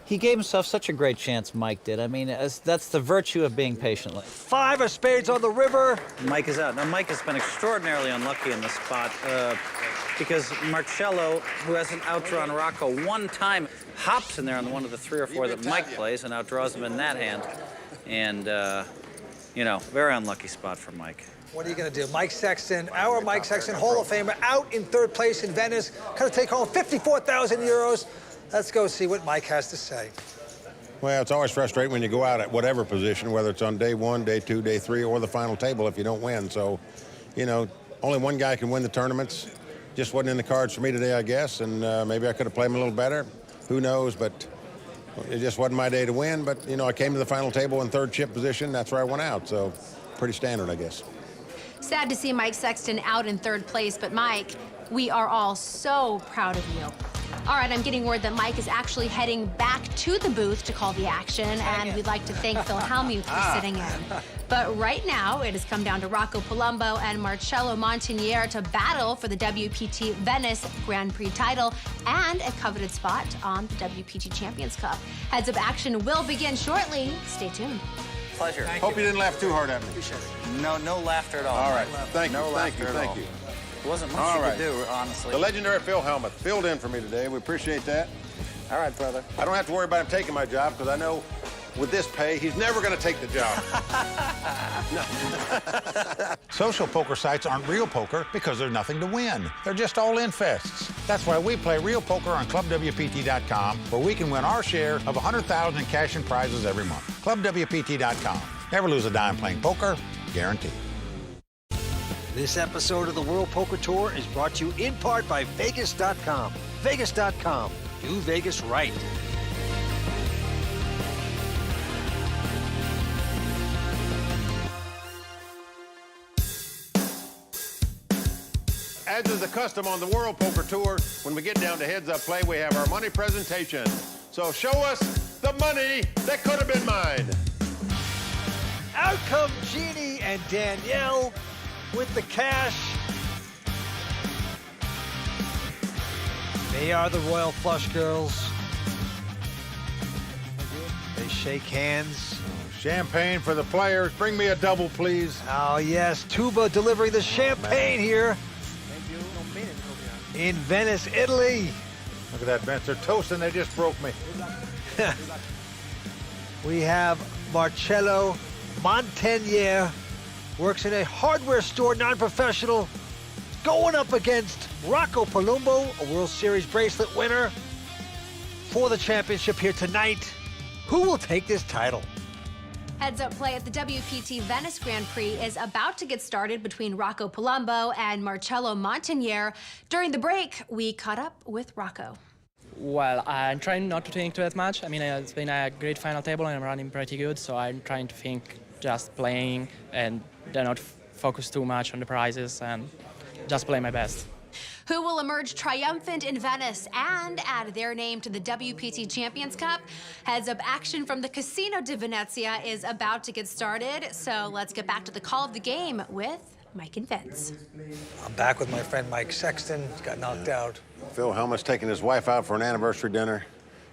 He gave himself such a great chance, Mike did. I mean, that's the virtue of being patient. 5 of spades on the river. Mike is out. Now, Mike has been extraordinarily unlucky in this spot because Marcelo, who hasn't outdrawn Rocco one time, hops in there on one of the 3 or 4 that Mike plays and outdraws him in that hand. And, you know, very unlucky spot for Mike. What are you going to do? Mike Sexton, our Mike Sexton, Hall of Famer, out in 3rd place in Venice. Going to take home 54,000 euros. Let's go see what Mike has to say. Well, it's always frustrating when you go out at whatever position, whether it's on day 1, day 2, day 3, or the final table if you don't win. So, you know, only one guy can win the tournaments. Just wasn't in the cards for me today, I guess, and maybe I could have played him a little better. Who knows, but it just wasn't my day to win. But, you know, I came to the final table in 3rd chip position. That's where I went out, so pretty standard, I guess. Sad to see Mike Sexton out in 3rd place, but Mike, we are all so proud of you. All right, I'm getting word that Mike is actually heading back to the booth to call the action, and we'd like to thank Phil Hellmuth for sitting in. But right now, it has come down to Rocco Palumbo and Marcelo Montenegro to battle for the WPT Venice Grand Prix title and a coveted spot on the WPT Champions Cup. Heads Up Action will begin shortly. Stay tuned. Pleasure. Hope you didn't laugh too hard at me. No laughter at all. All right. Thank you. No Thank you. laughter at Thank all. you. There wasn't much All you right. could do, honestly. The legendary Phil Hellmuth filled in for me today. We appreciate that. All right, brother. I don't have to worry about him taking my job because I know with this pay, he's never going to take the job. Social poker sites aren't real poker because there's nothing to win. They're just all-in fests. That's why we play real poker on ClubWPT.com, where we can win our share of 100,000 in cash and prizes every month. ClubWPT.com. Never lose a dime playing poker, guaranteed. This episode of the World Poker Tour is brought to you in part by Vegas.com. Vegas.com. Do Vegas right. As is the custom on the World Poker Tour, when we get down to Heads Up Play, we have our money presentation. So show us the money that could have been mine. Out come Jeannie and Danielle with the cash. They are the Royal Flush Girls. They shake hands. Champagne for the players. Bring me a double, please. Oh, yes. Tuba delivering the champagne here in Venice, Italy. Look at that, Vince. They're toasting. They just broke me. We have Marcelo Montenegro, works in a hardware store, non-professional, going up against Rocco Palumbo, a World Series bracelet winner, for the championship here tonight. Who will take this title? Heads Up Play at the WPT Venice Grand Prix is about to get started between Rocco Palumbo and Marcelo Montenegro. During the break, we caught up with Rocco. Well, I'm trying not to think too much. I mean, it's been a great final table and I'm running pretty good, so I'm trying to think just playing and then not focus too much on the prizes and just play my best. Who will emerge triumphant in Venice and add their name to the WPT Champions Cup? Heads Up Action from the Casino di Venezia is about to get started, so let's get back to the call of the game with Mike and Vince. I'm back with my friend Mike Sexton. He got knocked out. Phil Hellmuth's taking his wife out for an anniversary dinner.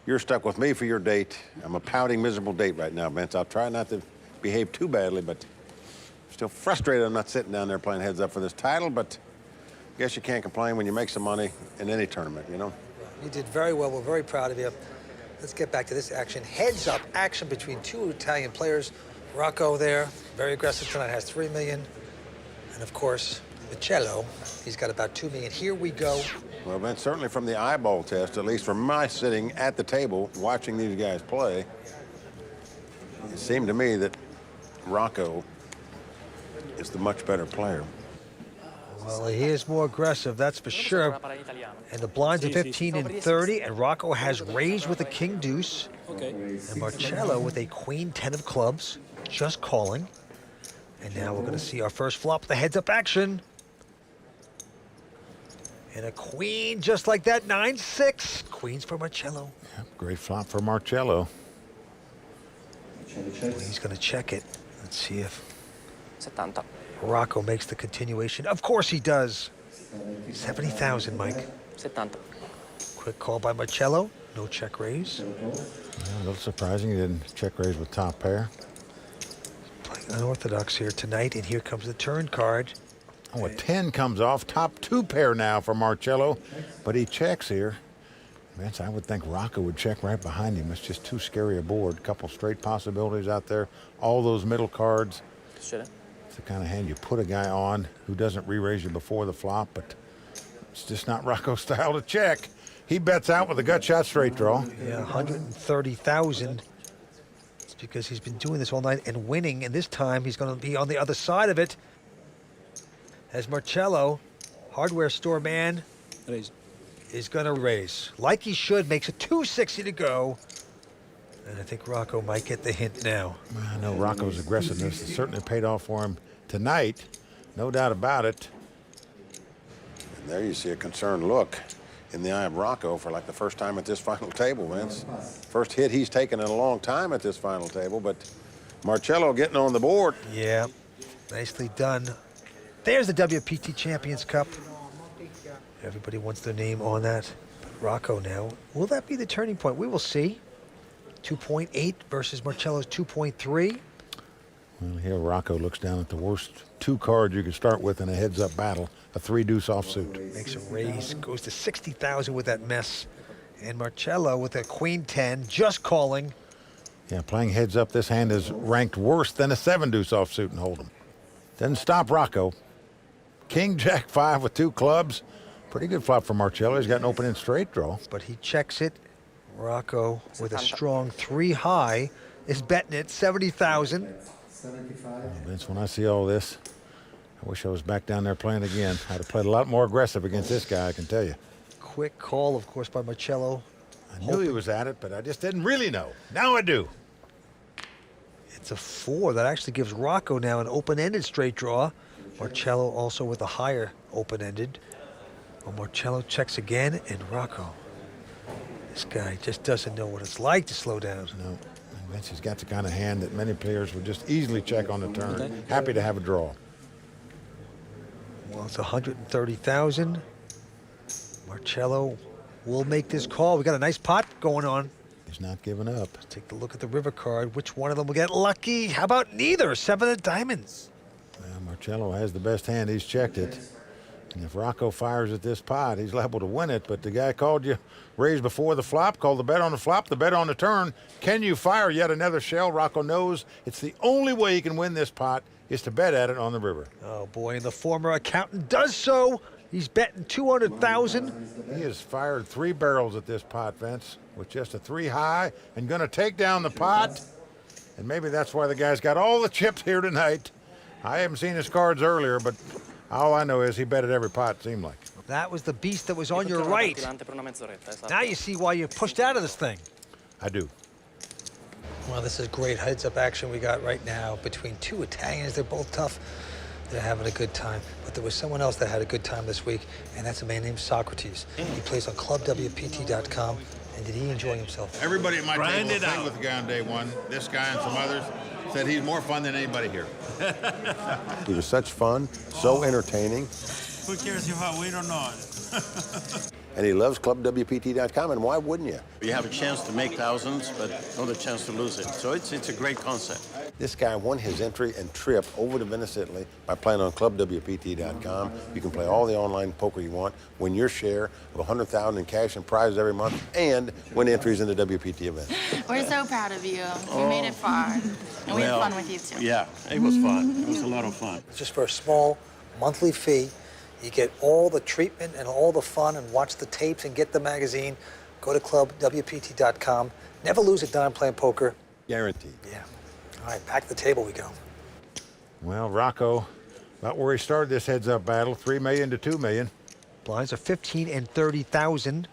You're stuck with me for your date. I'm a pouting, miserable date right now, Vince. I'll try not to behave too badly, but I'm still frustrated I'm not sitting down there playing heads up for this title, but I guess you can't complain when you make some money in any tournament, you know? You did very well. We're very proud of you. Let's get back to this action. Heads up action between 2 Italian players. Rocco there, very aggressive tonight, has 3 million. And of course, Marcelo, he's got about 2 million. Here we go. Well, Vince, certainly from the eyeball test, at least from my sitting at the table watching these guys play, it seemed to me that Rocco is the much better player. Well, he is more aggressive, that's for sure. And the blinds are 15 and 30, and Rocco has raised with a king deuce. And Marcelo with a queen 10 of clubs, just calling. And now we're going to see our first flop, the heads-up action. And a queen just like that, 9-6. Queens for Marcelo. Yep, great flop for Marcelo. He's going to check it. Let's see if Rocco makes the continuation. Of course he does. 70,000, Mike. 70. Quick call by Marcelo. No check raise. A little surprising he didn't check raise with top pair. Playing unorthodox here tonight, and here comes the turn card. Oh, a 10 comes off. Top 2 pair now for Marcelo, but he checks here. Vince, I would think Rocco would check right behind him. It's just too scary a board. Couple straight possibilities out there. All those middle cards. It's the kind of hand you put a guy on who doesn't re-raise you before the flop, but it's just not Rocco's style to check. He bets out with a gut shot straight draw. Yeah, 130,000. It's because he's been doing this all night and winning, and this time he's going to be on the other side of it. As Marcelo, hardware store man, is going to raise. Like he should, makes it 260 to go. And I think Rocco might get the hint now. I know Rocco's aggressiveness has certainly paid off for him tonight. No doubt about it. And there you see a concerned look in the eye of Rocco for like the first time at this final table, Vince. First hit he's taken in a long time at this final table, but Marcelo getting on the board. Yeah, nicely done. There's the WPT Champions Cup. Everybody wants their name on that. But Rocco now, will that be the turning point? We will see. 2.8 versus Marcello's 2.3. Well, here Rocco looks down at the worst 2 cards you could start with in a heads-up battle. A 3-deuce offsuit. Makes a raise, goes to 60,000 with that mess. And Marcelo with a queen 10, just calling. Yeah, playing heads up, this hand is ranked worse than a 7-deuce offsuit and hold'em. Doesn't stop Rocco. King Jack 5 with 2 clubs. Pretty good flop for Marcelo. He's got an open-end straight draw. But he checks it. Rocco with a strong 3 high is betting it 70,000. Vince, when I see all this, I wish I was back down there playing again. I'd have played a lot more aggressive against this guy, I can tell you. Quick call, of course, by Marcelo. I knew he was at it, but I just didn't really know. Now I do. It's a 4. That actually gives Rocco now an open-ended straight draw. Marcelo also with a higher open-ended. Well, Marcelo checks again, and Rocco. This guy just doesn't know what it's like to slow down. No. And Vince has got the kind of hand that many players would just easily check on the turn. Happy to have a draw. Well, it's 130,000. Marcelo will make this call. We got a nice pot going on. He's not giving up. Let's take a look at the river card. Which one of them will get lucky? How about neither? 7 of diamonds. Well, Marcelo has the best hand. He's checked it. And if Rocco fires at this pot, he's liable to win it. But the guy called you raised before the flop, called the bet on the flop, the bet on the turn. Can you fire yet another shell? Rocco knows it's the only way he can win this pot is to bet at it on the river. Oh, boy, and the former accountant does so. He's betting 200,000. He has fired 3 barrels at this pot, Vince, with just a 3 high and going to take down the pot. And maybe that's why the guy's got all the chips here tonight. I haven't seen his cards earlier, but all I know is he bet at every pot, it seemed like. That was the beast that was on your right. Now you see why you pushed out of this thing. I do. Well, this is great heads-up action we got right now between 2 Italians. They're both tough. They're having a good time. But there was someone else that had a good time this week, and that's a man named Socrates. He plays on clubwpt.com. And did he enjoy himself? Everybody at my table played with the guy on day 1. This guy and some others said he's more fun than anybody here. He was such fun, so entertaining. Who cares if I win or not? And he loves clubwpt.com, and why wouldn't you? You have a chance to make thousands, but not a chance to lose it. So it's a great concept. This guy won his entry and trip over to Venice, Italy by playing on clubwpt.com. You can play all the online poker you want, win your share of $100,000 in cash and prizes every month, and win entries in the WPT event. We're so proud of you. You made it far. And we had fun with you, too. Yeah, it was fun. It was a lot of fun. Just for a small monthly fee, you get all the treatment and all the fun and watch the tapes and get the magazine. Go to clubwpt.com. Never lose a dime playing poker. Guaranteed. Yeah. All right, back to the table we go. Well, Rocco About where he started this heads-up battle, 3 million to 2 million. Blinds are 15 and 30,000.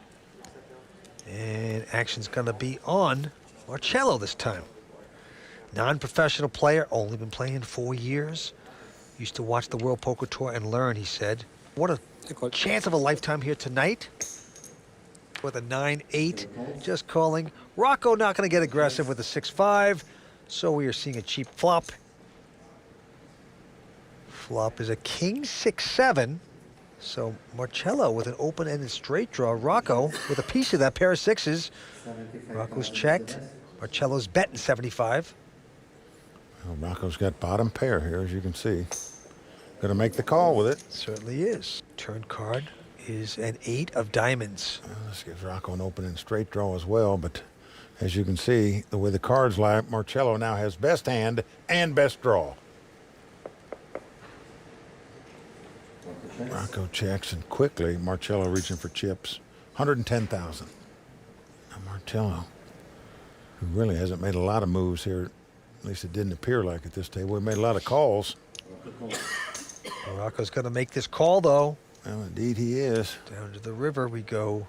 And action's going to be on Marcelo this time. Non-professional player, only been playing 4 years. Used to watch the World Poker Tour and learn, he said. What a chance of a lifetime here tonight. With a 9-8, just calling. Rocco not going to get aggressive with a 6-5, so we are seeing a cheap flop. Flop is a king 6-7. So Marcelo with an open-ended straight draw. Rocco with a piece of that pair of sixes. Rocco's checked. Marcelo's betting 75. Well, Rocco's got bottom pair here, as you can see. Gonna make the call with it. Certainly is. Turn card is an 8 of diamonds. Well, this gives Rocco an open and straight draw as well, but as you can see, the way the cards lie, Marcelo now has best hand and best draw. Rocco checks, and quickly Marcelo reaching for chips. 110,000. Now Marcelo, who really hasn't made a lot of moves here, at least it didn't appear like at this table. He made a lot of calls. Rocco's going to make this call, though. Well, indeed he is. Down to the river we go.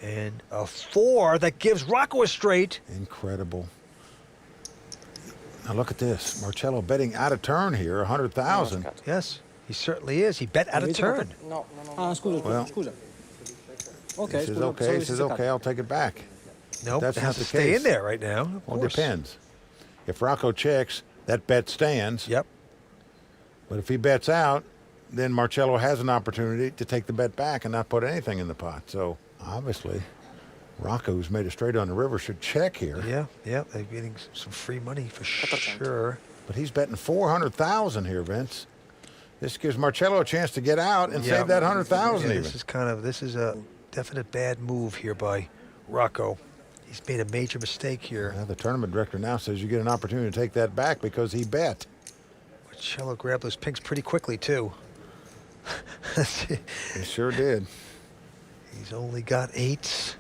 And a 4 that gives Rocco a straight. Incredible. Now look at this. Marcelo betting out of turn here, 100,000. Yes, he certainly is. He bet out of turn. Well, he says okay, he says okay, I'll take it back. Nope, That's it not has the to stay case. in there right now. Well, it depends. If Rocco checks, that bet stands. Yep. But if he bets out, then Marcelo has an opportunity to take the bet back and not put anything in the pot. So obviously, Rocco, who's made a straight on the river, should check here. Yeah, they're getting some free money for sure. But he's betting 400,000 here, Vince. This gives Marcelo a chance to get out and save that 100,000 even. This is a definite bad move here by Rocco. He's made a major mistake here. Now the tournament director now says you get an opportunity to take that back because he bet. Marcelo grabbed those pinks pretty quickly, too. He sure did. He's only got 8s.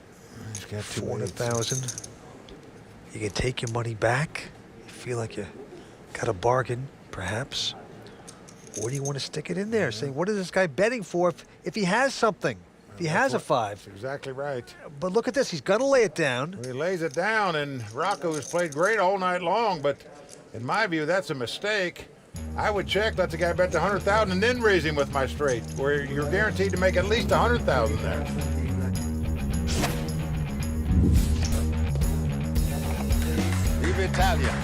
He's got 400,000. You can take your money back. You feel like you got a bargain, perhaps. Or do you want to stick it in there, saying, what is this guy betting for if he has something? If he has a 5. That's exactly right. But look at this. He's going to lay it down. He lays it down, and Rocco has played great all night long, but in my view, that's a mistake. I would check, let the guy bet the 100,000, and then raise him with my straight, where you're guaranteed to make at least 100,000 there. Viva Italia.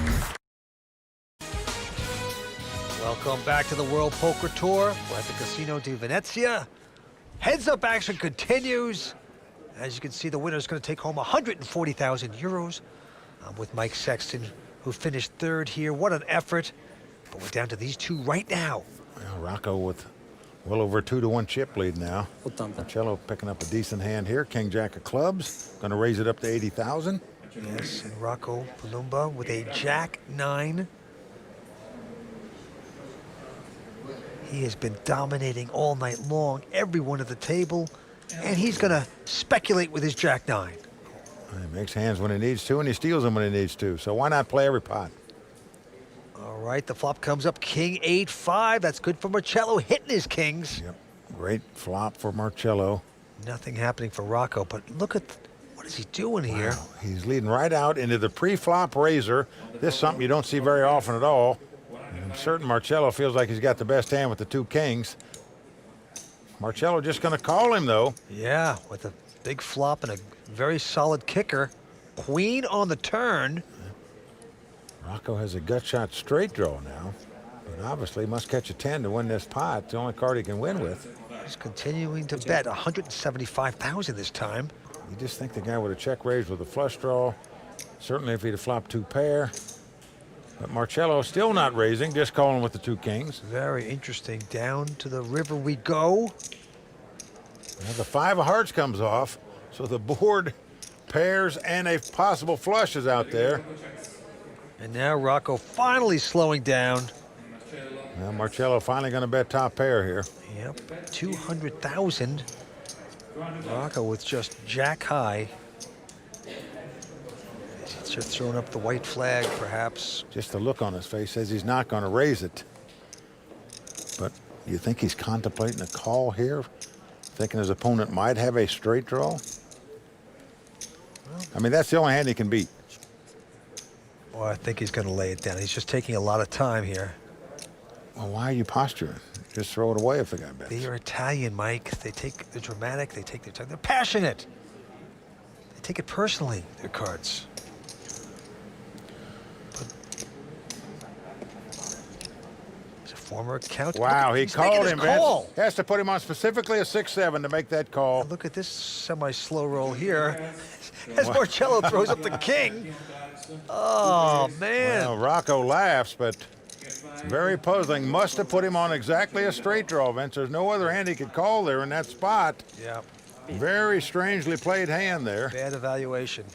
Welcome back to the World Poker Tour. We're at the Casino di Venezia. Heads-up action continues. As you can see, the winner is going to take home 140,000 euros. I'm with Mike Sexton, who finished 3rd here. What an effort. But we're down to these two right now. Well, Rocco with well over a 2-to-1 chip lead now. Marcelo picking up a decent hand here. King Jack of clubs. Going to raise it up to 80,000. Yes, and Rocco Palumba with a Jack 9. He has been dominating all night long, everyone at the table, and he's going to speculate with his Jack 9. He makes hands when he needs to, and he steals them when he needs to. So why not play every pot? All right, the flop comes up King 8-5. That's good for Marcelo, hitting his kings. Yep, great flop for Marcelo. Nothing happening for Rocco, but look at what is he doing here? He's leading right out into the pre-flop razor. This is something you don't see very often at all. I'm certain Marcelo feels like he's got the best hand with the 2 kings. Marcelo just going to call him, though. Yeah, with a big flop and a very solid kicker. Queen on the turn. Rocco has a gut shot straight draw now, but obviously must catch a 10 to win this pot. It's the only card he can win with. He's continuing to bet 175,000 this time. You just think the guy would have check raised with a flush draw. Certainly if he'd have flopped 2 pair. But Marcelo still not raising, just calling with the 2 kings. Very interesting. Down to the river we go. Now the 5 of hearts comes off, so the board, pairs, and a possible flush is out there. And now Rocco finally slowing down. Now Marcelo finally going to bet top pair here. Yep, 200,000. Rocco with just Jack high. He's just throwing up the white flag, perhaps. Just the look on his face says he's not going to raise it. You think he's contemplating a call here? Thinking his opponent might have a straight draw? I mean, that's the only hand he can beat. Well, I think he's going to lay it down. He's just taking a lot of time here. Well, why are you posturing? Just throw it away if the guy bets. They are Italian, Mike. They're dramatic. They take their time. They're passionate. They take it personally, their cards. He's a former accountant. Wow, he called him, Vince. Call. Has to put him on specifically a 6-7 to make that call. Look at this semi-slow roll here. As Marcelo throws up the king. Oh, man. Well, Rocco laughs, but very puzzling. Must have put him on exactly a straight draw, Vince. There's no other hand he could call there in that spot. Yeah. Very strangely played hand there. Bad evaluation.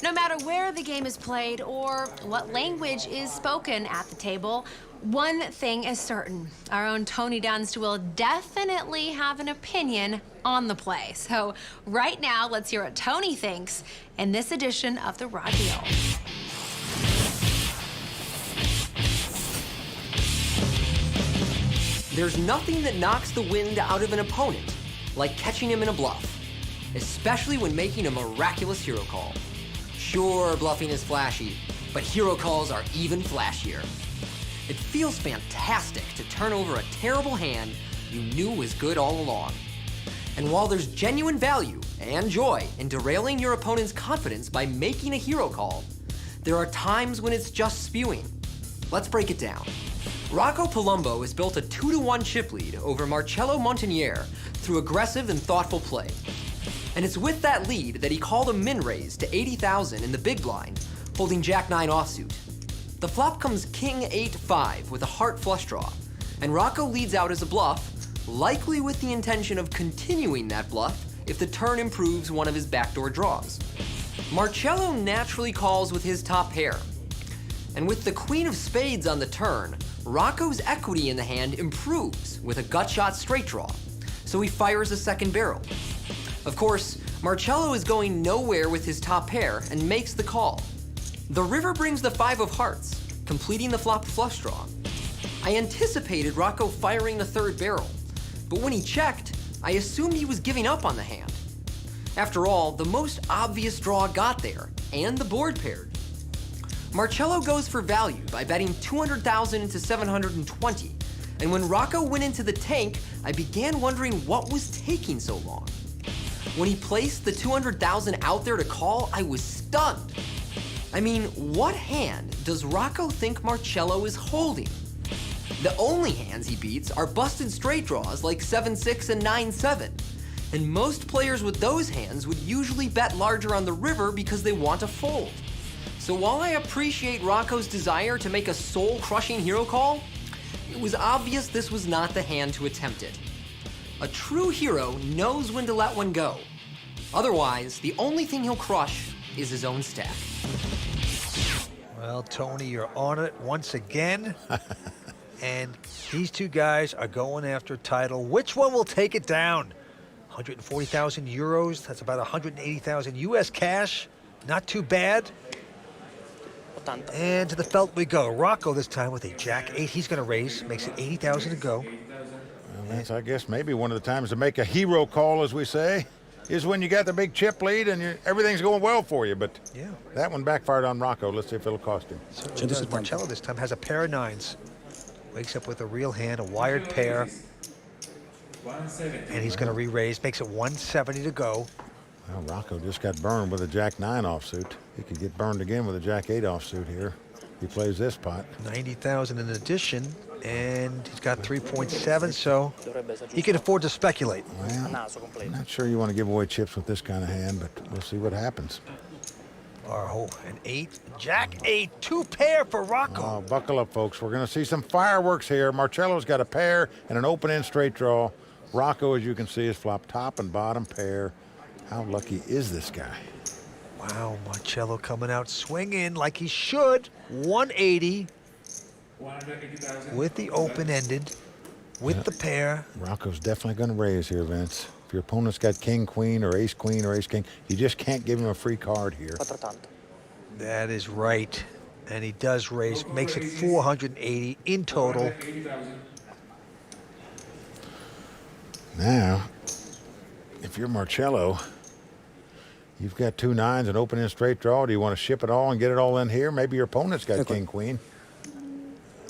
No matter where the game is played or what language is spoken at the table, one thing is certain. Our own Tony Dunst will definitely have an opinion on the play. So right now, let's hear what Tony thinks in this edition of the Raw Deal. There's nothing that knocks the wind out of an opponent like catching him in a bluff, especially when making a miraculous hero call. Sure, bluffing is flashy, but hero calls are even flashier. It feels fantastic to turn over a terrible hand you knew was good all along. And while there's genuine value and joy in derailing your opponent's confidence by making a hero call, there are times when it's just spewing. Let's break it down. Rocco Palumbo has built a 2-1 chip lead over Marcelo Montenegro through aggressive and thoughtful play. And it's with that lead that he called a min raise to 80,000 in the big blind, holding Jack-9 offsuit. The flop comes King-8-5 with a heart flush draw, and Rocco leads out as a bluff, likely with the intention of continuing that bluff if the turn improves one of his backdoor draws. Marcelo naturally calls with his top pair, and with the queen of spades on the turn, Rocco's equity in the hand improves with a gut shot straight draw, so he fires a second barrel. Of course, Marcelo is going nowhere with his top pair and makes the call. The river brings the 5 of hearts, completing the flop flush draw. I anticipated Rocco firing the third barrel, but when he checked, I assumed he was giving up on the hand. After all, the most obvious draw got there, and the board paired. Marcelo goes for value by betting 200,000 into 720, and when Rocco went into the tank, I began wondering what was taking so long. When he placed the 200,000 out there to call, I was stunned. I mean, what hand does Rocco think Marcelo is holding? The only hands he beats are busted straight draws like 7-6 and 9-7. And most players with those hands would usually bet larger on the river because they want to fold. So while I appreciate Rocco's desire to make a soul-crushing hero call, it was obvious this was not the hand to attempt it. A true hero knows when to let one go. Otherwise, the only thing he'll crush is his own stack. Well, Tony, you're on it once again. And these two guys are going after a title. Which one will take it down? 140,000 euros. That's about 180,000 US cash. Not too bad. And to the felt we go. Rocco this time with a Jack-8. He's going to raise. Makes it 80,000 to go. Well, that's, I guess, maybe one of the times to make a hero call, as we say, is when you got the big chip lead and everything's going well for you. But yeah, that one backfired on Rocco. Let's see if it'll cost him. So this is Marcelo this time. Has a pair of 9s. Wakes up with a real hand, a wired pair. And he's going to re-raise. Makes it 170 to go. Well, Rocco just got burned with a Jack-9 offsuit. He could get burned again with a Jack-8 offsuit here. He plays this pot. 90,000 in addition, and he's got 3.7, so he can afford to speculate. Well, I'm not sure you want to give away chips with this kind of hand, but we'll see what happens. Oh, an 8, Jack-8, 2 pair for Rocco. Oh, buckle up, folks. We're going to see some fireworks here. Marcello's got a pair and an open-end straight draw. Rocco, as you can see, is flop top and bottom pair. How lucky is this guy? Wow, Marcelo coming out swinging like he should. 180 with the open-ended, with the pair. Rocco's definitely going to raise here, Vince. If your opponent's got king-queen or ace-queen or ace-king, you just can't give him a free card here. That is right. And he does raise, makes it 480 in total. Now, if you're Marcelo, you've got 2 9s and open in straight draw. Do you want to ship it all and get it all in here? Maybe your opponent's got king, queen.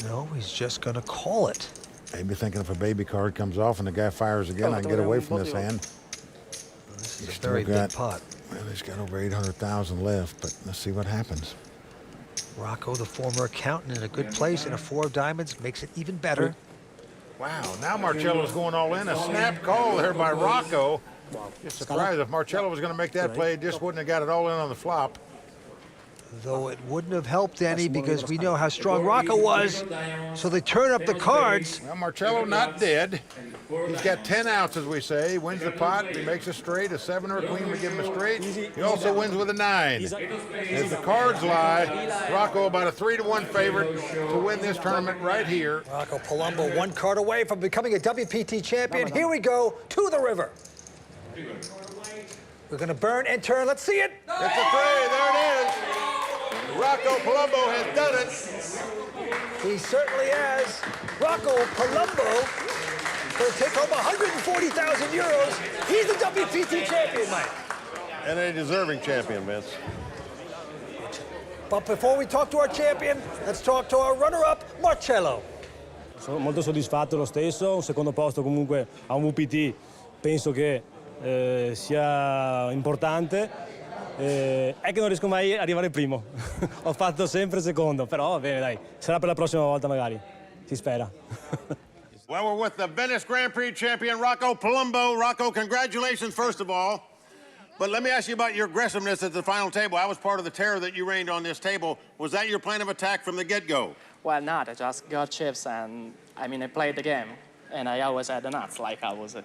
No, he's just going to call it. Maybe thinking if a baby card comes off and the guy fires again, I can get away from this hand. This is a very big pot. Well, he's got over 800,000 left, but let's see what happens. Rocco, the former accountant, in a good place, and a 4 of diamonds makes it even better. Wow, now Marcello's going all in. A snap call there by Rocco. Just surprised if Marcelo was going to make that play, he just wouldn't have got it all in on the flop. Though it wouldn't have helped any because we know how strong Rocco was. So they turn up the cards. Well, Marcelo not dead. He's got 10 outs, as we say. He wins the pot. He makes a straight. A 7 or a queen would give him a straight. He also wins with a 9. As the cards lie, Rocco about a 3-1 favorite to win this tournament right here. Rocco Palumbo 1 card away from becoming a WPT champion. Here we go to the river. We're going to burn and turn. Let's see it. It's a 3. There it is. Rocco Palumbo has done it. He certainly has. Rocco Palumbo going to take home 140,000 euros. He's the WPT champion, Mike. And a deserving champion, Vince. But before we talk to our champion, let's talk to our runner-up, Marcelo. Sono molto soddisfatto lo stesso. Un secondo posto comunque a un WPT penso che sia importante. È che non riesco mai ad arrivare primo. Ho fatto sempre secondo, però va bene, dai. Sarà per la prossima volta magari. Si spera. Well, we're with the Venice Grand Prix champion, Rocco Palumbo. Rocco, congratulations, first of all. But let me ask you about your aggressiveness at the final table. I was part of the terror that you reigned on this table. Was that your plan of attack from the get-go? Well, not. I just got chips and, I played the game. And I always had the nuts, like I was.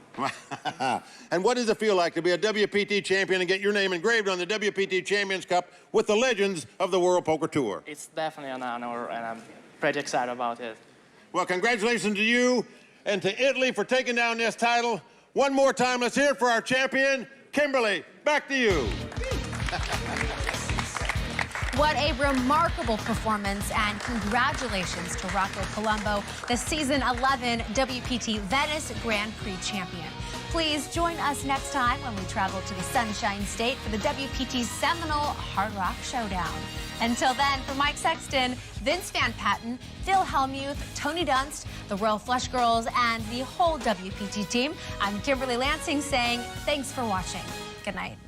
And what does it feel like to be a WPT champion and get your name engraved on the WPT Champions Cup with the legends of the World Poker Tour? It's definitely an honor, and I'm pretty excited about it. Well, congratulations to you and to Italy for taking down this title. One more time, let's hear it for our champion, Kimberly. Back to you. What a remarkable performance, and congratulations to Rocco Palumbo, the Season 11 WPT Venice Grand Prix champion. Please join us next time when we travel to the Sunshine State for the WPT Seminole Hard Rock Showdown. Until then, for Mike Sexton, Vince Van Patten, Phil Hellmuth, Tony Dunst, the Royal Flush Girls, and the whole WPT team, I'm Kimberly Lansing saying thanks for watching. Good night.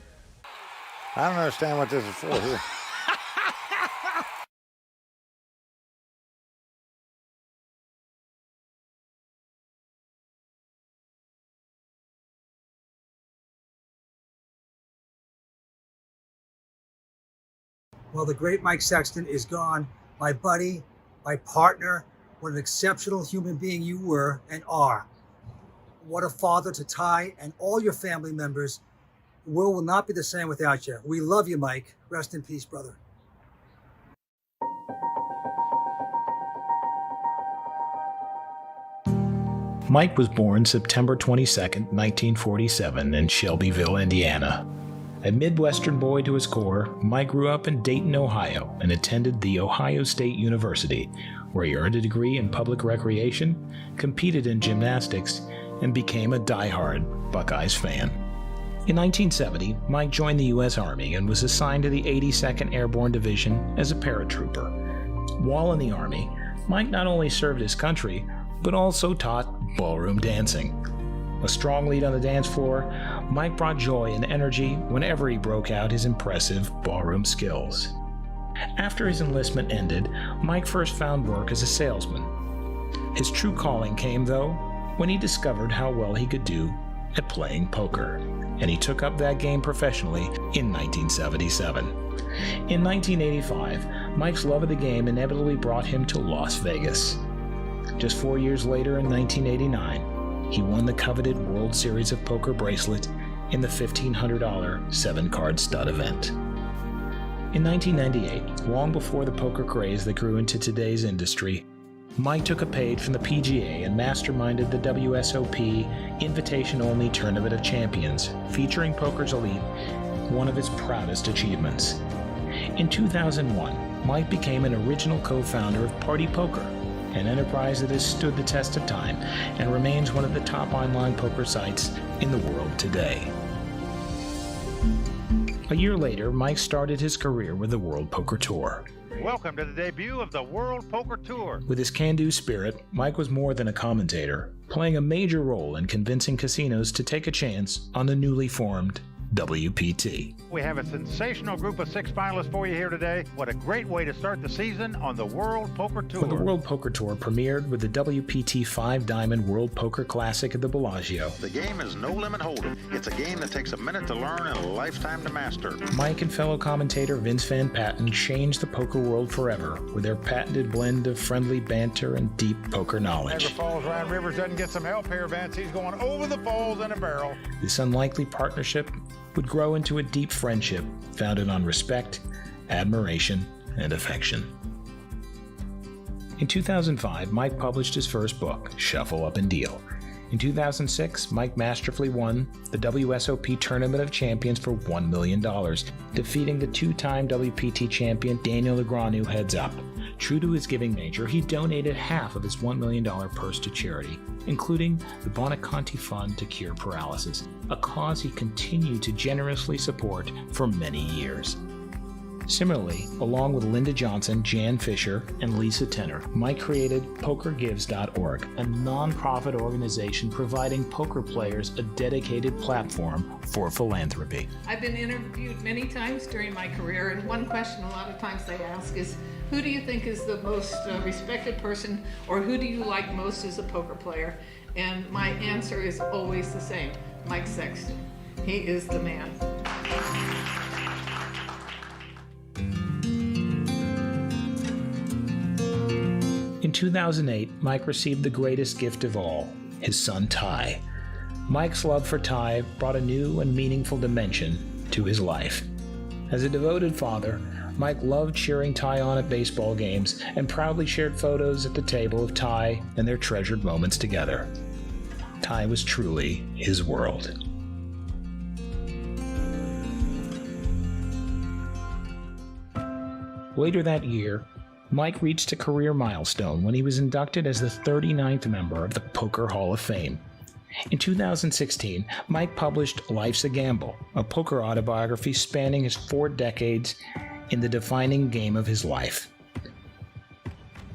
I don't understand what this is for here. Well, the great Mike Sexton is gone. My buddy, my partner, what an exceptional human being you were and are. What a father to Ty and all your family members. The world will not be the same without you. We love you, Mike. Rest in peace, brother. Mike was born September 22, 1947 in Shelbyville, Indiana. A Midwestern boy to his core, Mike grew up in Dayton, Ohio, and attended The Ohio State University, where he earned a degree in public recreation, competed in gymnastics, and became a diehard Buckeyes fan. In 1970, Mike joined the U.S. Army and was assigned to the 82nd Airborne Division as a paratrooper. While in the Army, Mike not only served his country, but also taught ballroom dancing. A strong lead on the dance floor, Mike brought joy and energy whenever he broke out his impressive ballroom skills. After his enlistment ended, Mike first found work as a salesman. His true calling came, though, when he discovered how well he could do at playing poker, and he took up that game professionally in 1977. In 1985, Mike's love of the game inevitably brought him to Las Vegas. Just 4 years later, in 1989, he won the coveted World Series of Poker bracelet in the $1,500 7-card stud event. In 1998, long before the poker craze that grew into today's industry, Mike took a page from the PGA and masterminded the WSOP Invitation-Only Tournament of Champions, featuring Poker's Elite, one of its proudest achievements. In 2001, Mike became an original co-founder of Party Poker an enterprise that has stood the test of time and remains one of the top online poker sites in the world today. A year later, Mike started his career with the World Poker Tour. Welcome to the debut of the World Poker Tour. With his can-do spirit, Mike was more than a commentator, playing a major role in convincing casinos to take a chance on the newly formed WPT. We have a sensational group of 6 finalists for you here today. What a great way to start the season on the World Poker Tour. When the World Poker Tour premiered with the WPT 5 Diamond World Poker Classic at the Bellagio, The game is no limit hold'em. It's a game that takes a minute to learn and a lifetime to master. Mike and fellow commentator Vince Van Patten changed the poker world forever with their patented blend of friendly banter and deep poker knowledge. Niagara Falls, Ryan Rivers doesn't get some help here, Vince. He's going over the falls in a barrel. This unlikely partnership would grow into a deep friendship founded on respect, admiration, and affection. In 2005, Mike published his first book, Shuffle Up and Deal. In 2006, Mike masterfully won the WSOP Tournament of Champions for $1 million, defeating the two-time WPT champion Daniel Negreanu heads up. True to his giving nature, he donated half of his $1 million purse to charity, including the Bonaconti Fund to Cure Paralysis, a cause he continued to generously support for many years. Similarly, along with Linda Johnson, Jan Fisher, and Lisa Tenner, Mike created PokerGives.org, a non-profit organization providing poker players a dedicated platform for philanthropy. I've been interviewed many times during my career, and one question a lot of times they ask is, who do you think is the most respected person, or who do you like most as a poker player? And my answer is always the same, Mike Sexton. He is the man. In 2008, Mike received the greatest gift of all, his son Ty. Mike's love for Ty brought a new and meaningful dimension to his life. As a devoted father, Mike loved cheering Ty on at baseball games and proudly shared photos at the table of Ty and their treasured moments together. Ty was truly his world. Later that year, Mike reached a career milestone when he was inducted as the 39th member of the Poker Hall of Fame. In 2016, Mike published Life's a Gamble, a poker autobiography spanning his 4 decades in the defining game of his life.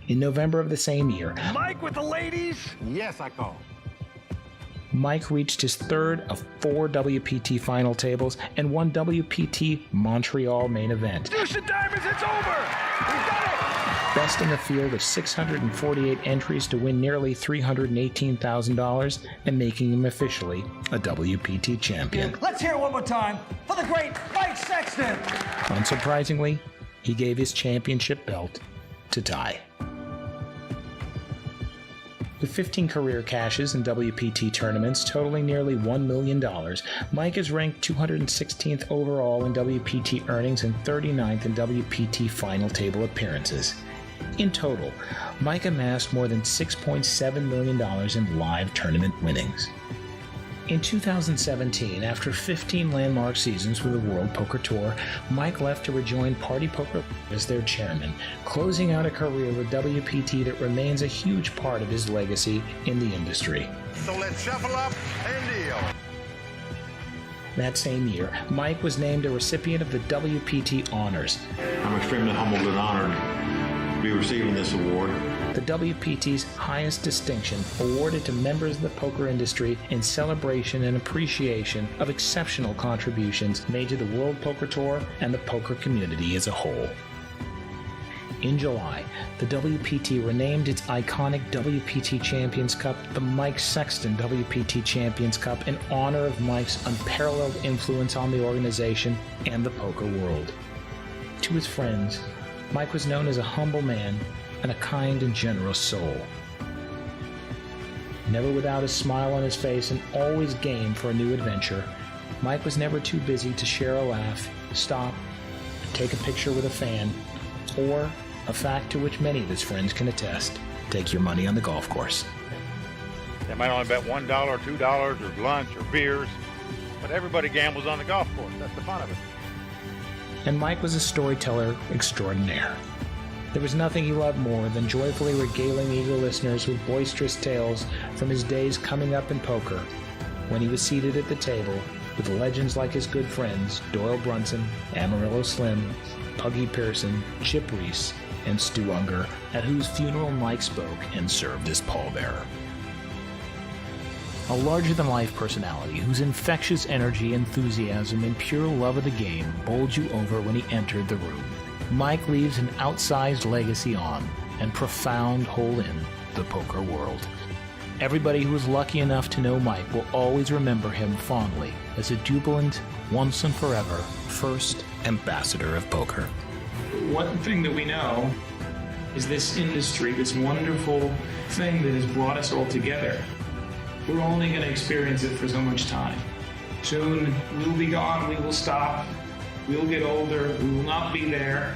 In November of the same year, Mike with the ladies? Yes, I call. Mike reached his 3rd of 4 WPT final tables and won WPT Montreal main event, Deuce and diamonds, it's over! We've done it! besting a field of 648 entries to win nearly $318,000 and making him officially a WPT champion. Let's hear it one more time for the great Mike Sexton. Unsurprisingly, he gave his championship belt to Ty. With 15 career cashes in WPT tournaments totaling nearly $1 million, Mike is ranked 216th overall in WPT earnings and 39th in WPT final table appearances. In total, Mike amassed more than $6.7 million in live tournament winnings. In 2017, after 15 landmark seasons with the World Poker Tour, Mike left to rejoin Party Poker as their chairman, closing out a career with WPT that remains a huge part of his legacy in the industry. So let's shuffle up and deal. That same year, Mike was named a recipient of the WPT Honors, I'm extremely humbled and honored to be receiving this award. the WPT's highest distinction awarded to members of the poker industry in celebration and appreciation of exceptional contributions made to the World Poker Tour and the poker community as a whole. In July, the WPT renamed its iconic WPT Champions Cup the Mike Sexton WPT Champions Cup in honor of Mike's unparalleled influence on the organization and the poker world. To his friends, Mike was known as a humble man and a kind and generous soul. Never without a smile on his face and always game for a new adventure, Mike was never too busy to share a laugh, stop, take a picture with a fan, or, a fact to which many of his friends can attest, take your money on the golf course. They might only bet $1, $2, or lunch, or beers, but everybody gambles on the golf course. That's the fun of it. And Mike was a storyteller extraordinaire. There was nothing he loved more than joyfully regaling eager listeners with boisterous tales from his days coming up in poker, when he was seated at the table with legends like his good friends Doyle Brunson, Amarillo Slim, Puggy Pearson, Chip Reese, and Stu Unger, at whose funeral Mike spoke and served as pallbearer. A larger-than-life personality whose infectious energy, enthusiasm, and pure love of the game bowled you over when he entered the room. Mike leaves an outsized legacy on and profound hole in the poker world. Everybody who was lucky enough to know Mike will always remember him fondly as a jubilant, once and forever, first ambassador of poker. One thing that we know is this industry, this wonderful thing that has brought us all together. We're only going to experience it for so much time. Soon, we'll be gone, we will stop, we'll get older, we will not be there.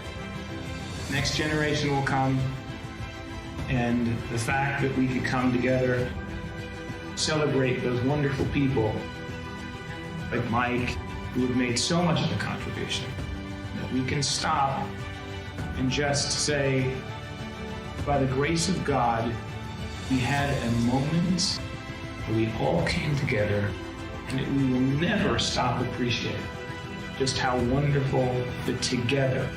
Next generation will come, and the fact that we could come together, celebrate those wonderful people like Mike, who have made so much of a contribution, that we can stop and just say, by the grace of God, we had a moment where we all came together, and we will never stop appreciating just how wonderful that together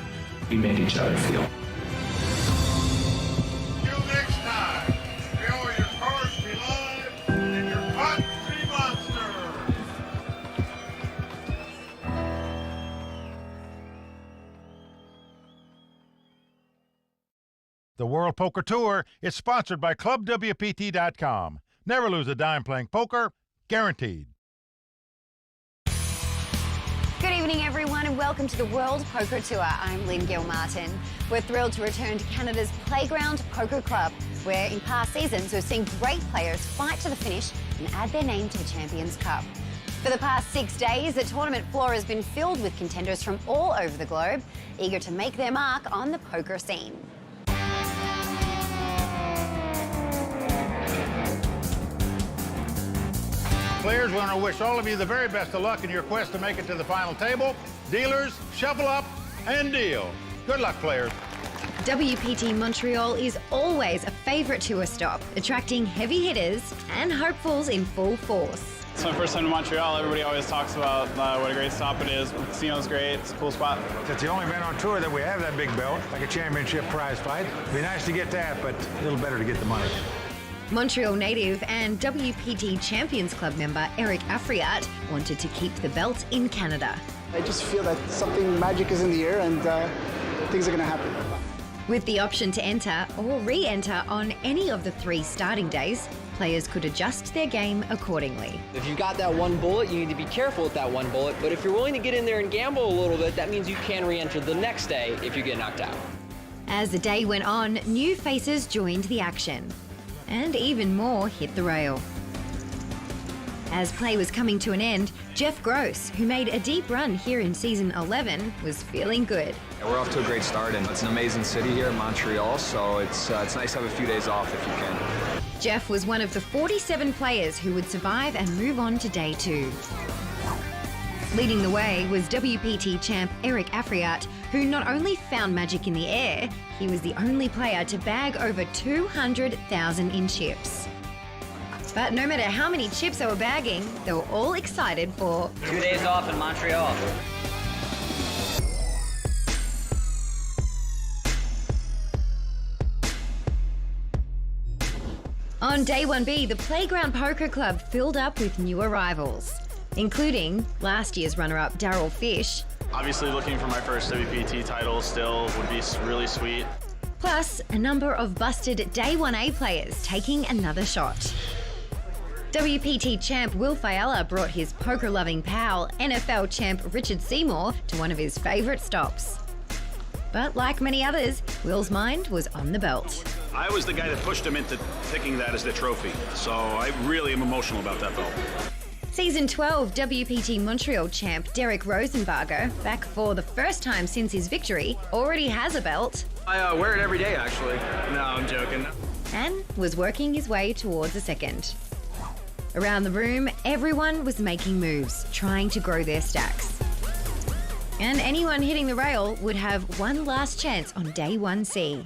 we made each other feel. Till next time, may all your cards be live and your pots be monster. The World Poker Tour is sponsored by ClubWPT.com. Never lose a dime playing poker, guaranteed. Good evening, everyone, and welcome to the World Poker Tour. I'm Lynn Gilmartin. We're thrilled to return to Canada's Playground Poker Club, where in past seasons we've seen great players fight to the finish and add their name to the Champions Cup. For the past 6 days, the tournament floor has been filled with contenders from all over the globe, eager to make their mark on the poker scene. Players, we want to wish all of you the very best of luck in your quest to make it to the final table. Dealers, shuffle up and deal. Good luck, players. WPT Montreal is always a favourite tour stop, attracting heavy hitters and hopefuls in full force. It's my first time to Montreal. Everybody always talks about what a great stop it is. The casino's great. It's a cool spot. It's the only event on tour that we have that big belt, like a championship prize fight. It'd be nice to get that, but a little better to get the money. Montreal native and WPT Champions Club member Eric Afriat wanted to keep the belt in Canada. I just feel that something magic is in the air and things are going to happen. With the option to enter or re-enter on any of the 3 starting days, players could adjust their game accordingly. If you've got that one bullet, you need to be careful with that one bullet, but if you're willing to get in there and gamble a little bit, that means you can re-enter the next day if you get knocked out. As the day went on, new faces joined the action. And even more hit the rail. As play was coming to an end, Jeff Gross, who made a deep run here in season 11, was feeling good. We're off to a great start, and it's an amazing city here in Montreal, so it's nice to have a few days off if you can. Jeff was one of the 47 players who would survive and move on to day 2. Leading the way was WPT champ Eric Afriat, who not only found magic in the air, he was the only player to bag over 200,000 in chips. But no matter how many chips they were bagging, they were all excited for 2 days off in Montreal. On day 1B, the Playground Poker Club filled up with new arrivals, including last year's runner-up Darryl Fish. Obviously, looking for my first WPT title still would be really sweet. Plus, a number of busted Day 1A players taking another shot. WPT champ Will Fiala brought his poker-loving pal, NFL champ Richard Seymour, to one of his favourite stops. But like many others, Will's mind was on the belt. I was the guy that pushed him into picking that as the trophy, so I really am emotional about that belt. Season 12 WPT Montreal champ Derek Rosenbarger, back for the first time since his victory, already has a belt. I wear it every day, actually. No, I'm joking. And was working his way towards a second. Around the room, everyone was making moves, trying to grow their stacks. And anyone hitting the rail would have one last chance on day 1C.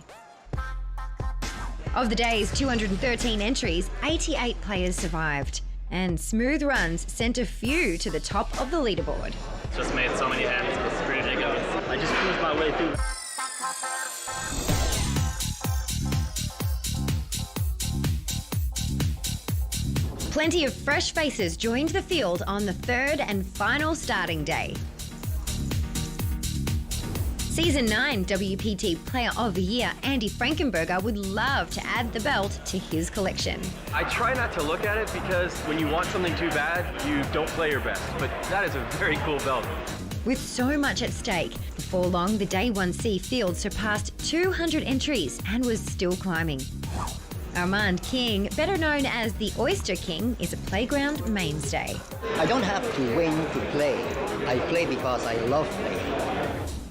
Of the day's 213 entries, 88 players survived. And smooth runs sent a few to the top of the leaderboard. Just made so many hands, it was pretty ridiculous. I just cruised my way through. Plenty of fresh faces joined the field on the third and final starting day. Season 9 WPT Player of the Year Andy Frankenberger would love to add the belt to his collection. I try not to look at it because when you want something too bad, you don't play your best. But that is a very cool belt. With so much at stake, before long the Day 1C field surpassed 200 entries and was still climbing. Armand King, better known as the Oyster King, is a playground mainstay. I don't have to win to play. I play because I love playing.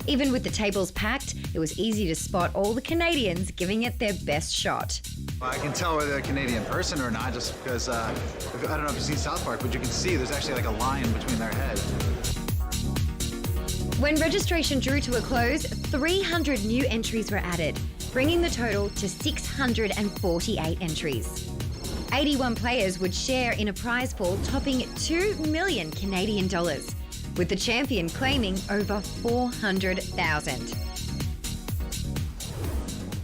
Even with the tables packed, it was easy to spot all the Canadians giving it their best shot. I can tell whether they're a Canadian person or not just because, I don't know if you've seen South Park, but you can see there's actually like a line between their heads. When registration drew to a close, 300 new entries were added, bringing the total to 648 entries. 81 players would share in a prize pool topping 2 million Canadian dollars, with the champion claiming over 400,000.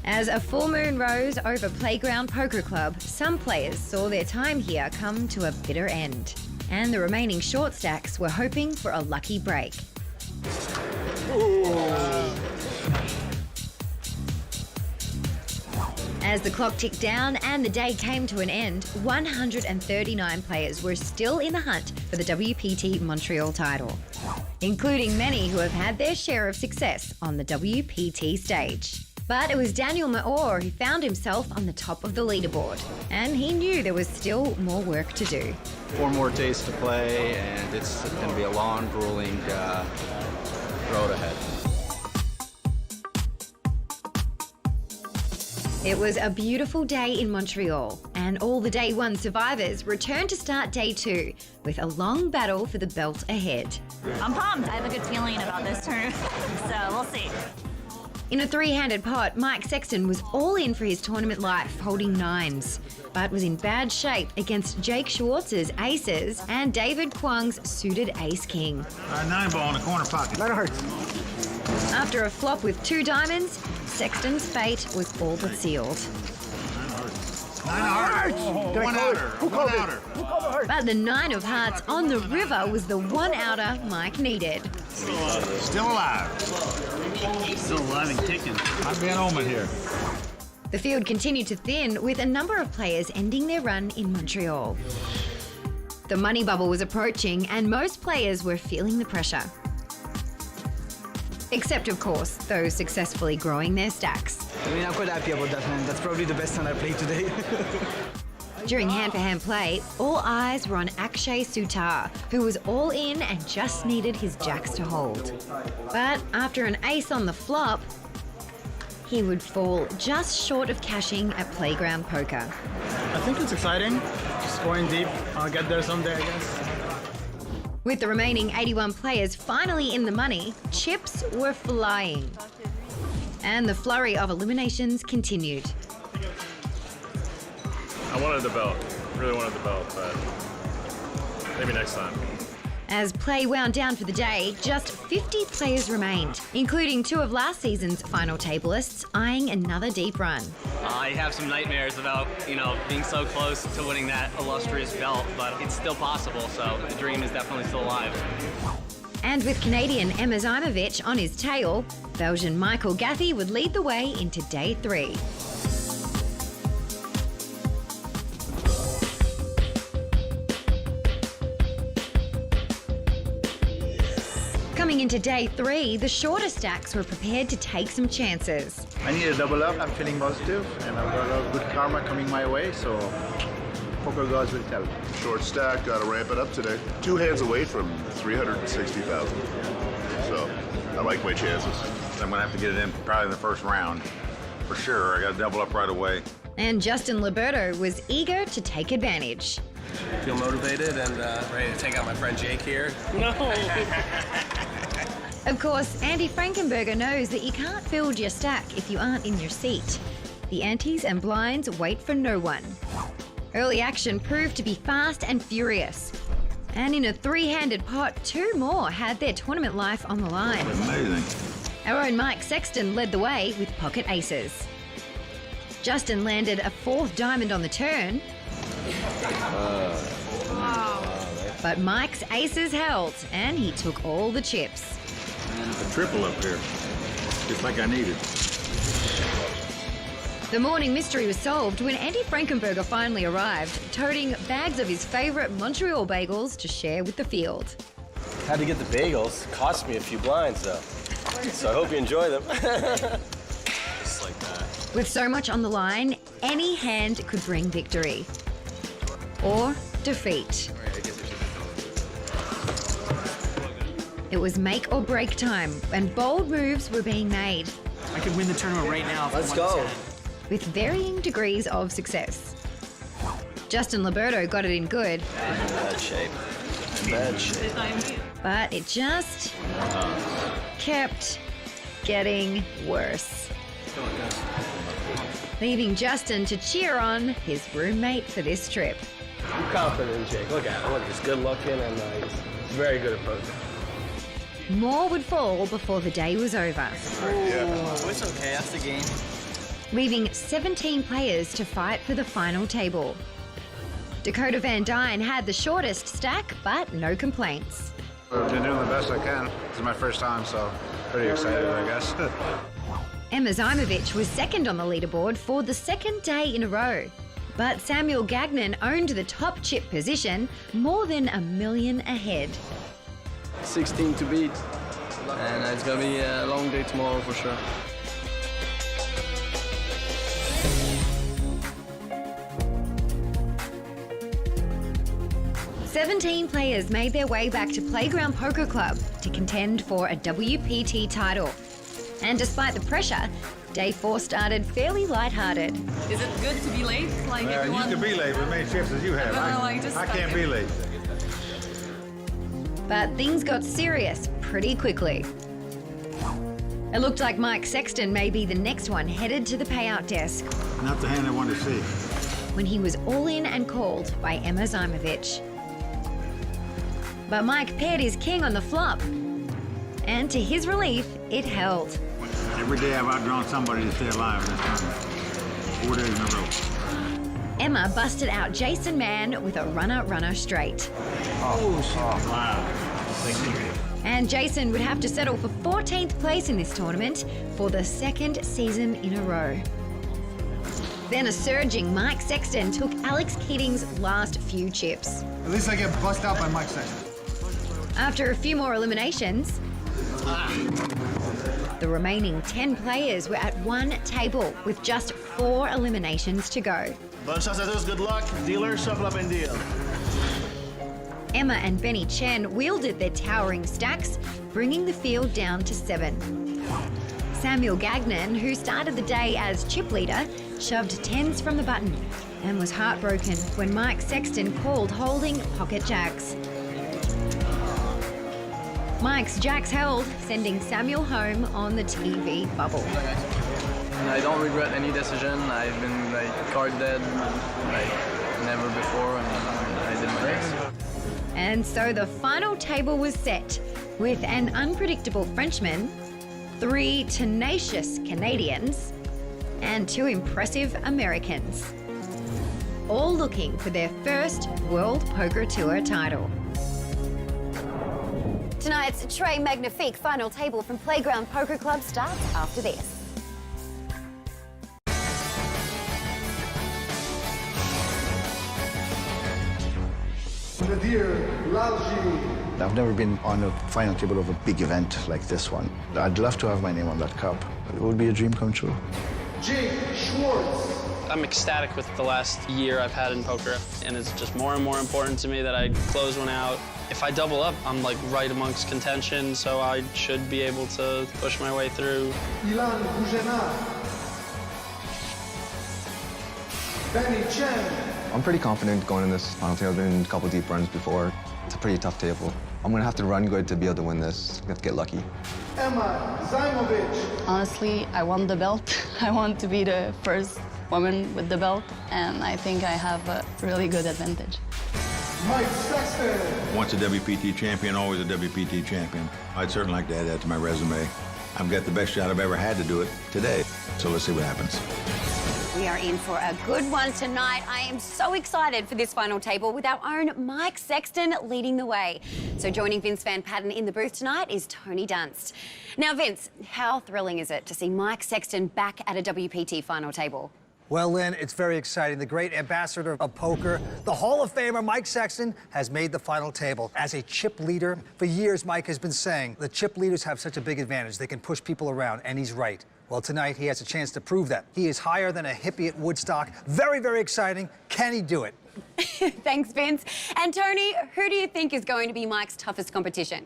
As a full moon rose over Playground Poker Club, some players saw their time here come to a bitter end, and the remaining short stacks were hoping for a lucky break. As the clock ticked down and the day came to an end, 139 players were still in the hunt for the WPT Montreal title, including many who have had their share of success on the WPT stage. But it was Daniel Maor who found himself on the top of the leaderboard, and he knew there was still more work to do. 4 more days to play, and it's going to be a long, grueling road ahead. It was a beautiful day in Montreal, and all the Day 1 survivors returned to start Day 2 with a long battle for the belt ahead. I'm pumped. I have a good feeling about this tournament, so we'll see. In a 3-handed pot, Mike Sexton was all in for his tournament life, holding 9s, but was in bad shape against Jake Schwartz's aces and David Kwong's suited ace-king. 9 ball in the corner pocket. 9 hearts. After a flop with 2 diamonds, Sexton's fate was all but sealed. 9 hearts. Oh, one outer. Who called it? Who called the heart? But the 9 of hearts on the river was the one outer Mike needed. Still alive. Still alive and kicking. I'm being omen here. The field continued to thin, with a number of players ending their run in Montreal. The money bubble was approaching, and most players were feeling the pressure. Except, of course, those successfully growing their stacks. I mean, I'm quite happy about that hand. That's probably the best hand I played today. During hand-for-hand play, all eyes were on Akshay Sutar, who was all in and just needed his jacks to hold. But after an ace on the flop, he would fall just short of cashing at Playground Poker. I think it's exciting. Just going deep. I'll get there someday, I guess. With the remaining 81 players finally in the money, chips were flying. And the flurry of eliminations continued. I wanted the belt, really wanted the belt, but maybe next time. As play wound down for the day, just 50 players remained, including 2 of last season's final tablists, eyeing another deep run. I have some nightmares about, being so close to winning that illustrious belt, but it's still possible, so the dream is definitely still alive. And with Canadian Emma Zimovic on his tail, Belgian Michael Gaffey would lead the way into Day 3. Coming into Day 3, the shorter stacks were prepared to take some chances. I need a double up. I'm feeling positive, and I've got a lot of good karma coming my way, so poker gods will tell. Short stack, got to ramp it up today. 2 hands away from 360,000. So I like my chances. I'm going to have to get it in probably in the first round. For sure, I got to double up right away. And Justin Liberto was eager to take advantage. Feel motivated and ready to take out my friend Jake here. No! Of course, Andy Frankenberger knows that you can't build your stack if you aren't in your seat. The antes and blinds wait for no one. Early action proved to be fast and furious. And in a three-handed pot, two more had their tournament life on the line. Amazing. Our own Mike Sexton led the way with pocket aces. Justin landed a fourth diamond on the turn. But Mike's aces held, and he took all the chips. A triple up here, just like I needed. The morning mystery was solved when Andy Frankenberger finally arrived, toting bags of his favourite Montreal bagels to share with the field. Had to get the bagels. Cost me a few blinds, though. So I hope you enjoy them. Just like that. With so much on the line, any hand could bring victory. Or defeat. It was make or break time, and bold moves were being made. I could win the tournament right now. Let's go. With varying degrees of success. Justin Liberto got it in good. In bad shape. In bad shape. But it just kept getting worse. Leaving Justin to cheer on his roommate for this trip. I'm confident in Jake. Look at him. Look, he's good looking and he's very good at poker. More would fall before the day was over. Oh, it's okay. That's the game. Leaving 17 players to fight for the final table. Dakota Van Dyne had the shortest stack, but no complaints. I've been doing the best I can. This is my first time, so pretty excited, I guess. Emma Zajmovic was second on the leaderboard for the second day in a row. But Samuel Gagnon owned the top chip position, more than $1 million ahead. 16 to beat. And it's going to be a long day tomorrow for sure. "17 players made their way back to Playground Poker Club to contend for a WPT title. And despite the pressure, day 4 started fairly lighthearted. Is it good to be late? Like You can be late with many chips as you have. I can't be late. But things got serious pretty quickly. It looked like Mike Sexton may be the next one headed to the payout desk. Not the hand I want to see. When he was all in and called by Emma Zajmovic. But Mike paired his king on the flop. And to his relief, it held. Every day I've outdrawn somebody to stay alive in this tournament. 4 days in a row. Emma busted out Jason Mann with a runner straight. Oh, wow. And Jason would have to settle for 14th place in this tournament for the second season in a row. Then a surging Mike Sexton took Alex Keating's last few chips. At least I get bust out by Mike Sexton. After a few more eliminations, the remaining 10 players were at one table with just 4 eliminations to go. Bunch of shots, good luck. Dealer, shuffle up and deal. Emma and Benny Chen wielded their towering stacks, bringing the field down to 7. Samuel Gagnon, who started the day as chip leader, shoved 10s from the button and was heartbroken when Mike Sexton called holding pocket jacks. Mike's jacks held, sending Samuel home on the TV bubble. I don't regret any decision. I've been card dead never before, and I did my best. And so the final table was set with an unpredictable Frenchman, 3 tenacious Canadians, and 2 impressive Americans, all looking for their first World Poker Tour title. Tonight's Très Magnifique final table from Playground Poker Club starts after this. I've never been on a final table of a big event like this one. I'd love to have my name on that cup. It would be a dream come true. Jake Schwartz. I'm ecstatic with the last year I've had in poker, and it's just more and more important to me that I close one out. If I double up, I'm like right amongst contention, so I should be able to push my way through. Ilan Bougenat. Benny Chen. I'm pretty confident going in this. I don't think I've been in a couple deep runs before. It's a pretty tough table. I'm gonna have to run good to be able to win this. I'm gonna have to get lucky. Emma Zaimovic. Honestly, I want the belt. I want to be the first woman with the belt, and I think I have a really good advantage. Mike Sexton. Once a WPT champion, always a WPT champion. I'd certainly like to add that to my resume. I've got the best shot I've ever had to do it today. So let's see what happens. We are in for a good one tonight. I am so excited for this final table with our own Mike Sexton leading the way. So joining Vince Van Patten in the booth tonight is Tony Dunst. Now, Vince, how thrilling is it to see Mike Sexton back at a WPT final table? Well, Lynn, it's very exciting. The great ambassador of poker, the Hall of Famer Mike Sexton, has made the final table. As a chip leader, for years Mike has been saying the chip leaders have such a big advantage. They can push people around, and he's right. Well, tonight he has a chance to prove that. He is higher than a hippie at Woodstock. Very, very exciting. Can he do it? Thanks, Vince. And Tony, who do you think is going to be Mike's toughest competition?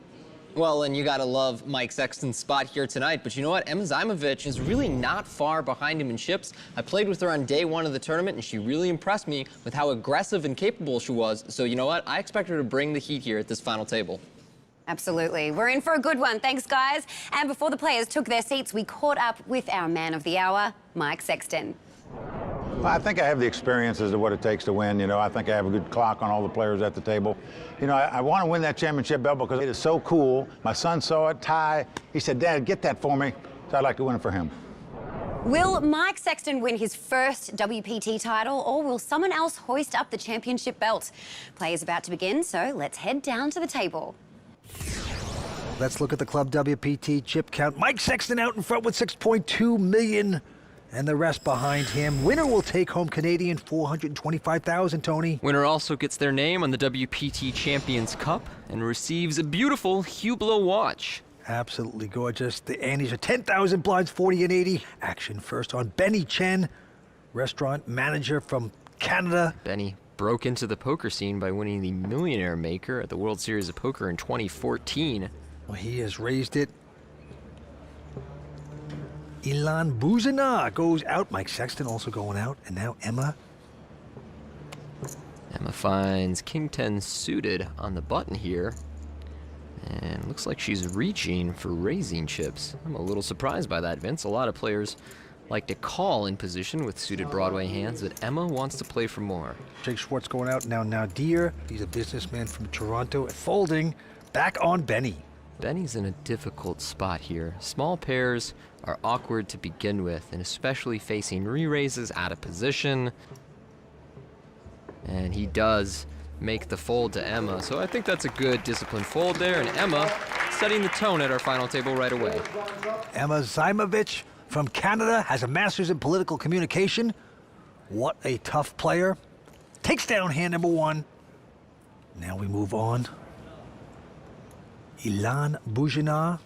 Well, and you gotta love Mike Sexton's spot here tonight, but you know what? Emma Zaimovic is really not far behind him in chips. I played with her on day one of the tournament, and she really impressed me with how aggressive and capable she was. So you know what? I expect her to bring the heat here at this final table. Absolutely. We're in for a good one. Thanks, guys. And before the players took their seats, we caught up with our man of the hour, Mike Sexton. Well, I think I have the experience as to what it takes to win. You know, I think I have a good clock on all the players at the table. You know, I want to win that championship belt because it is so cool. My son saw it, Ty. He said, Dad, get that for me. So I'd like to win it for him. Will Mike Sexton win his first WPT title, or will someone else hoist up the championship belt? Play is about to begin, so let's head down to the table. Let's look at the club WPT chip count. Mike Sexton out in front with 6.2 million. And the rest behind him. Winner will take home Canadian $425,000, Tony. Winner also gets their name on the WPT Champions Cup and receives a beautiful Hublot watch. Absolutely gorgeous. The Annies are 10,000 blinds, 40 and 80. Action first on Benny Chen, restaurant manager from Canada. Benny broke into the poker scene by winning the Millionaire Maker at the World Series of Poker in 2014. Well, he has raised it. Ilan Buzina goes out. Mike Sexton also going out. And now Emma. Emma finds King 10 suited on the button here. And looks like she's reaching for raising chips. I'm a little surprised by that, Vince. A lot of players like to call in position with suited Broadway hands, but Emma wants to play for more. Jake Schwartz going out. Now Nadir. He's a businessman from Toronto. Folding. Back on Benny. Benny's in a difficult spot here. Small pairs are awkward to begin with, and especially facing re-raises out of position. And he does make the fold to Emma, so I think that's a good disciplined fold there, and Emma setting the tone at our final table right away. Emma Zaimovic from Canada has a master's in political communication. What a tough player. Takes down hand number one. Now we move on. Ilan Buzina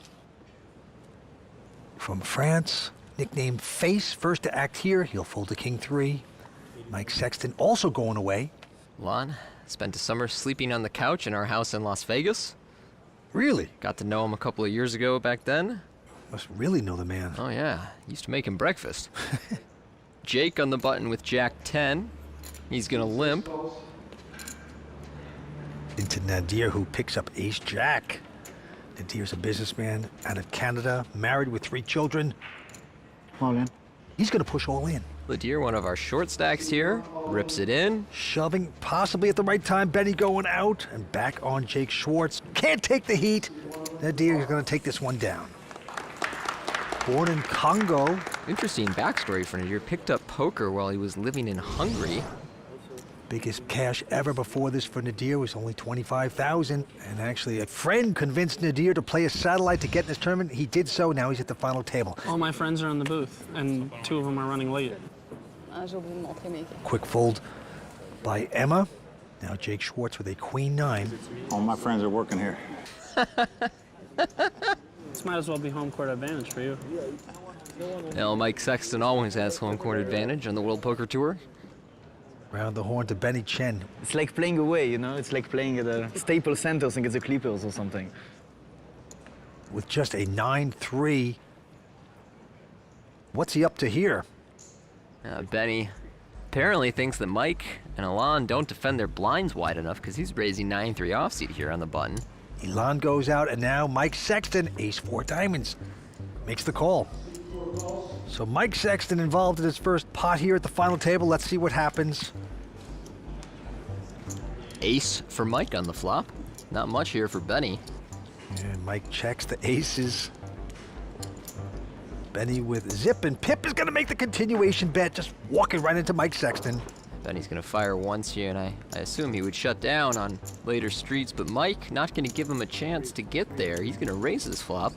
from France, nicknamed Face, first to act here. He'll fold to King 3. Mike Sexton also going away. Lon spent a summer sleeping on the couch in our house in Las Vegas. Really? Got to know him a couple of years ago back then. Must really know the man. Oh yeah, used to make him breakfast. Jake on the button with Jack 10. He's gonna limp. Into Nadir, who picks up Ace Jack. Nadir's a businessman out of Canada, married with 3 children. All in. He's going to push all in. Nadir, one of our short stacks here, rips it in. Shoving possibly at the right time. Benny going out and back on Jake Schwartz. Can't take the heat. Nadir is going to take this one down. Born in Congo. Interesting backstory for Nadir. Picked up poker while he was living in Hungary. Biggest cash ever before this for Nadir was only $25,000. And actually, a friend convinced Nadir to play a satellite to get in this tournament. He did so. Now he's at the final table. All my friends are in the booth, and 2 of them are running late. Quick fold by Emma. Now Jake Schwartz with a Queen 9. All my friends are working here. This might as well be home court advantage for you. Now, Mike Sexton always has home court advantage on the World Poker Tour. Round the horn to Benny Chen. It's like playing away, you know? It's like playing at the Staples Center against the Clippers or something. With just a 9-3. What's he up to here? Benny apparently thinks that Mike and Alon don't defend their blinds wide enough because he's raising 9-3 offsuit here on the button. Elan goes out, and now Mike Sexton, ace-4 diamonds, makes the call. So Mike Sexton involved in his first pot here at the final table. Let's see what happens. Ace for Mike on the flop. Not much here for Benny. And Mike checks the aces. Benny with zip, and Pip is going to make the continuation bet, just walking right into Mike Sexton. Benny's going to fire once here, and I assume he would shut down on later streets, but Mike not going to give him a chance to get there. He's going to raise his flop.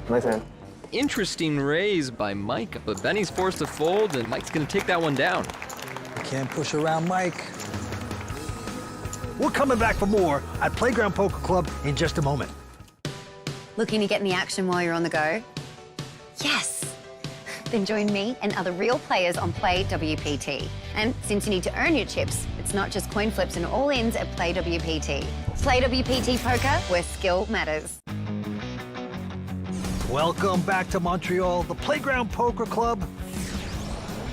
My turn. Interesting raise by Mike, but Benny's forced to fold, and Mike's going to take that one down. You can't push around Mike. We're coming back for more at Playground Poker Club in just a moment. Looking to get in the action while you're on the go? Yes! Then join me and other real players on Play WPT. And since you need to earn your chips, it's not just coin flips and all-ins at Play WPT. Play WPT Poker, where skill matters. Welcome back to Montreal, the Playground Poker Club.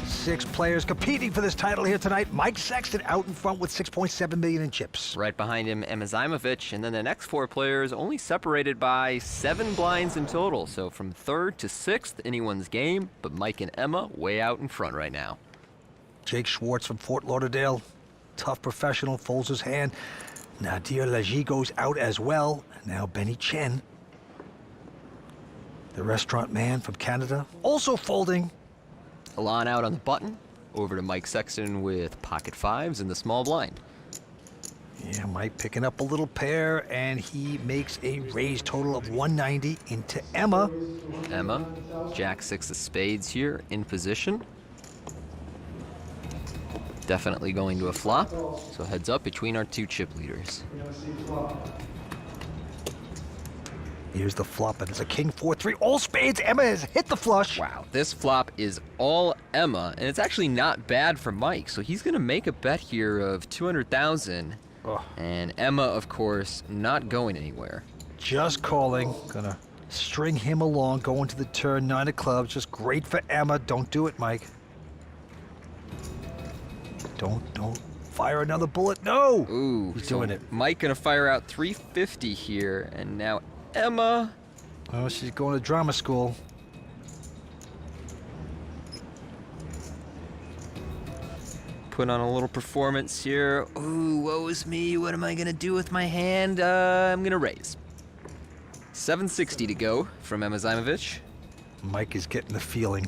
6 players competing for this title here tonight. Mike Sexton out in front with 6.7 million in chips. Right behind him, Emma Zajmovic, and then the next 4 players only separated by 7 blinds in total. So from 3rd to 6th, anyone's game, but Mike and Emma way out in front right now. Jake Schwartz from Fort Lauderdale, tough professional, folds his hand. Nadir Lagy goes out as well. Now Benny Chen, the restaurant man from Canada, also folding. Elan out on the button, over to Mike Sexton with pocket 5s in the small blind. Yeah, Mike picking up a little pair, and he makes a raise total of 190 into Emma. Emma, Jack 6 of spades here in position. Definitely going to a flop, so heads up between our 2 chip leaders. Here's the flop, and it's a king 4-3. All spades. Emma has hit the flush. Wow, this flop is all Emma, and it's actually not bad for Mike. So he's going to make a bet here of 200,000, and Emma, of course, not going anywhere. Just calling. Gonna string him along, going to the turn. 9 of clubs. Just great for Emma. Don't do it, Mike. Don't fire another bullet. No. Ooh, he's doing it. Mike gonna fire out 350 here, and now Emma. Oh, she's going to drama school. Put on a little performance here. Ooh, woe is me. What am I gonna do with my hand? I'm gonna raise. 760 to go from Emma Zajmovic. Mike is getting the feeling.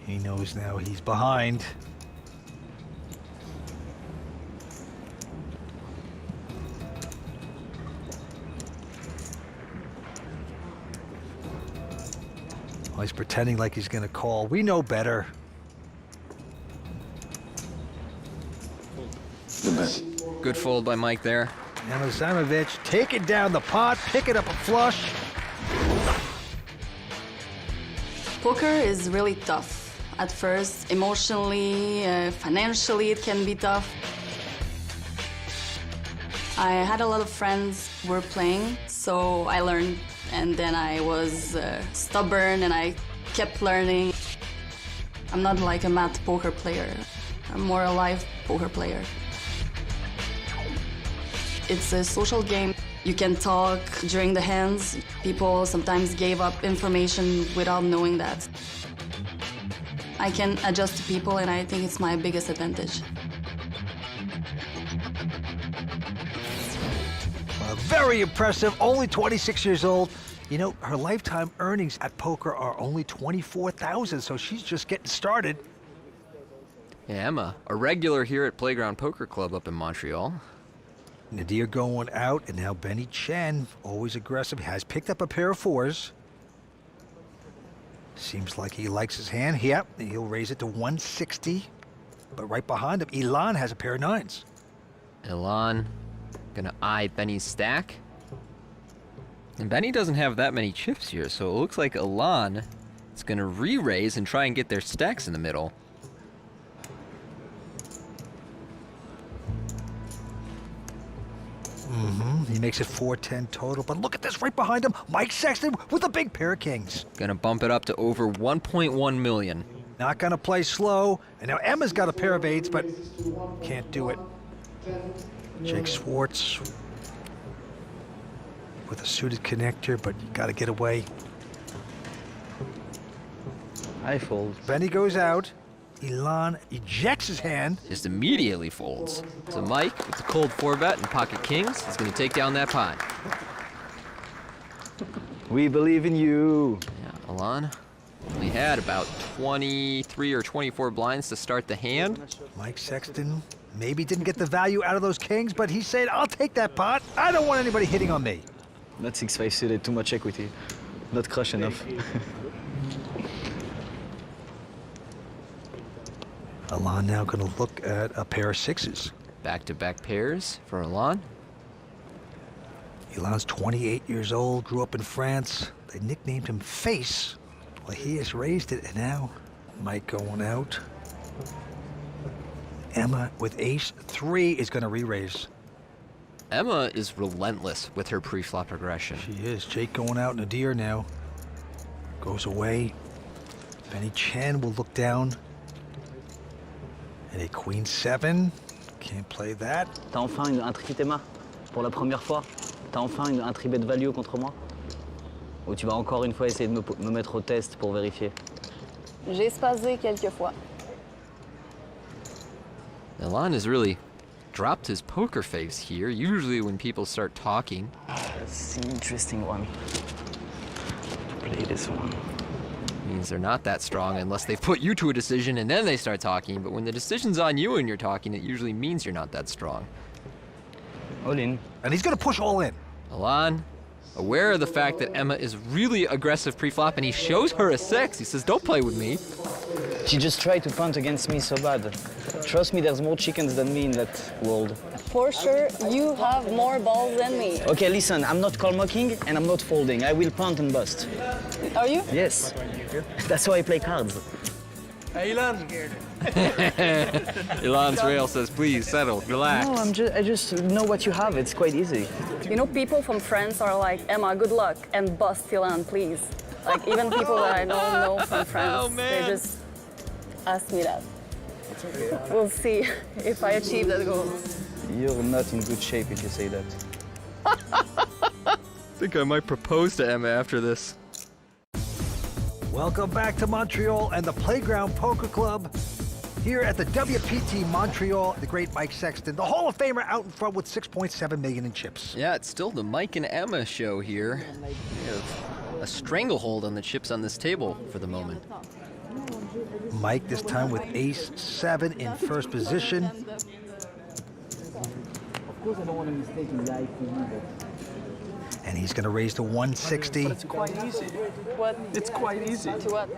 He knows now he's behind. Well, he's pretending like he's going to call. We know better. Good fold by Mike there. Emma Zajmovic taking down the pot, picking up a flush. Poker is really tough. At first, emotionally, financially, it can be tough. I had a lot of friends who were playing, so I learned. And then I was stubborn and I kept learning. I'm not like a math poker player. I'm more a live poker player. It's a social game. You can talk during the hands. People sometimes gave up information without knowing that. I can adjust to people, and I think it's my biggest advantage. Very impressive, only 26 years old. You know, her lifetime earnings at poker are only $24,000, so she's just getting started. Yeah, Emma, a regular here at Playground Poker Club up in Montreal. Nadir going out, and now Benny Chen, always aggressive, has picked up a pair of 4s. Seems like he likes his hand. Yep, he'll raise it to 160. But right behind him, Elan has a pair of 9s. Elan gonna eye Benny's stack. And Benny doesn't have that many chips here, so it looks like Elan is gonna re-raise and try and get their stacks in the middle. He makes it 410 total, but look at this right behind him. Mike Sexton with a big pair of kings. Gonna bump it up to over 1.1 million. Not gonna play slow, and now Emma's got a pair of 8s, but can't do it. Jake Schwartz with a suited connector, but you got to get away. I fold. Benny goes out. Ilan ejects his hand. Just immediately folds. So Mike, with the cold 4-bet and pocket kings, is going to take down that pot. We believe in you. Yeah, Ilan only had about 23 or 24 blinds to start the hand. Mike Sexton maybe didn't get the value out of those kings, but he said, I'll take that pot. I don't want anybody hitting on me. Not 6-5 suited, too much equity. Not crush enough. Ilan now going to look at a pair of sixes. Back-to-back pairs for Ilan. Ilan's 28 years old, grew up in France. They nicknamed him Face. Well, he has raised it, and now Mike going out. Emma with ace-3 is going to re-raise. Emma is relentless with her pre-flop aggression. She is. Jake going out, Nadir now goes away. Benny Chen will look down. And a queen 7. Can't play that. T'as enfin un tri Emma pour la première fois. T'as enfin un tri bet value contre moi. Ou tu vas encore une fois essayer de me mettre au test pour vérifier. J'ai spazé quelques fois. Ilan has really dropped his poker face here. Usually when people start talking. That's an interesting one. Play this one. Means they're not that strong unless they've put you to a decision and then they start talking. But when the decision's on you and you're talking, it usually means you're not that strong. All in. And he's going to push all in. Ilan, aware of the fact that Emma is really aggressive pre-flop, and he shows her a 6. He says, don't play with me. She just tried to punt against me so bad. Trust me, there's more chickens than me in that world. For sure, you have more balls than me. Okay, listen, I'm not call mocking and I'm not folding. I will punt and bust. Are you? Yes. That's how I play cards. Hey, Ilan. Ilan's rail says, please settle, relax. No, I just know what you have. It's quite easy. You know, people from France are like, Emma, good luck, and bust Ilan, please. Like, even people that I don't know from France, they just ask me that. We'll see if I achieve that goal. You're not in good shape if you say that. I think I might propose to Emma after this. Welcome back to Montreal and the Playground Poker Club. Here at the WPT Montreal, the great Mike Sexton, the Hall of Famer, out in front with 6.7 million in chips. Yeah, it's still the Mike and Emma show here. We have a stranglehold on the chips on this table for the moment. Mike this time with ace-7 in first position. Of course, I don't want to mistake in life for you, but... And he's going to raise to 160. But it's quite easy. What? It's quite easy. To what?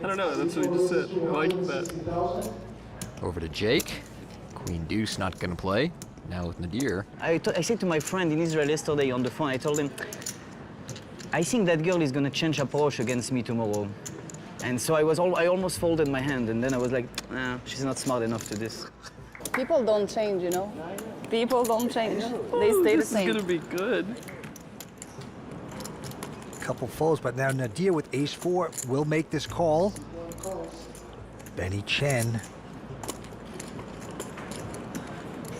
I don't know, that's what he just said. I like that. Over to Jake. Queen deuce not going to play. Now with Nadir. I said to my friend in Israel yesterday on the phone, I told him, I think that girl is going to change approach against me tomorrow. And so I almost folded my hand, and then I was like, nah, she's not smart enough to this. People don't change, you know? People don't change. They stay the same. This is going to be good. Couple folds, but now Nadir with ace-4 will make this call. Benny Chen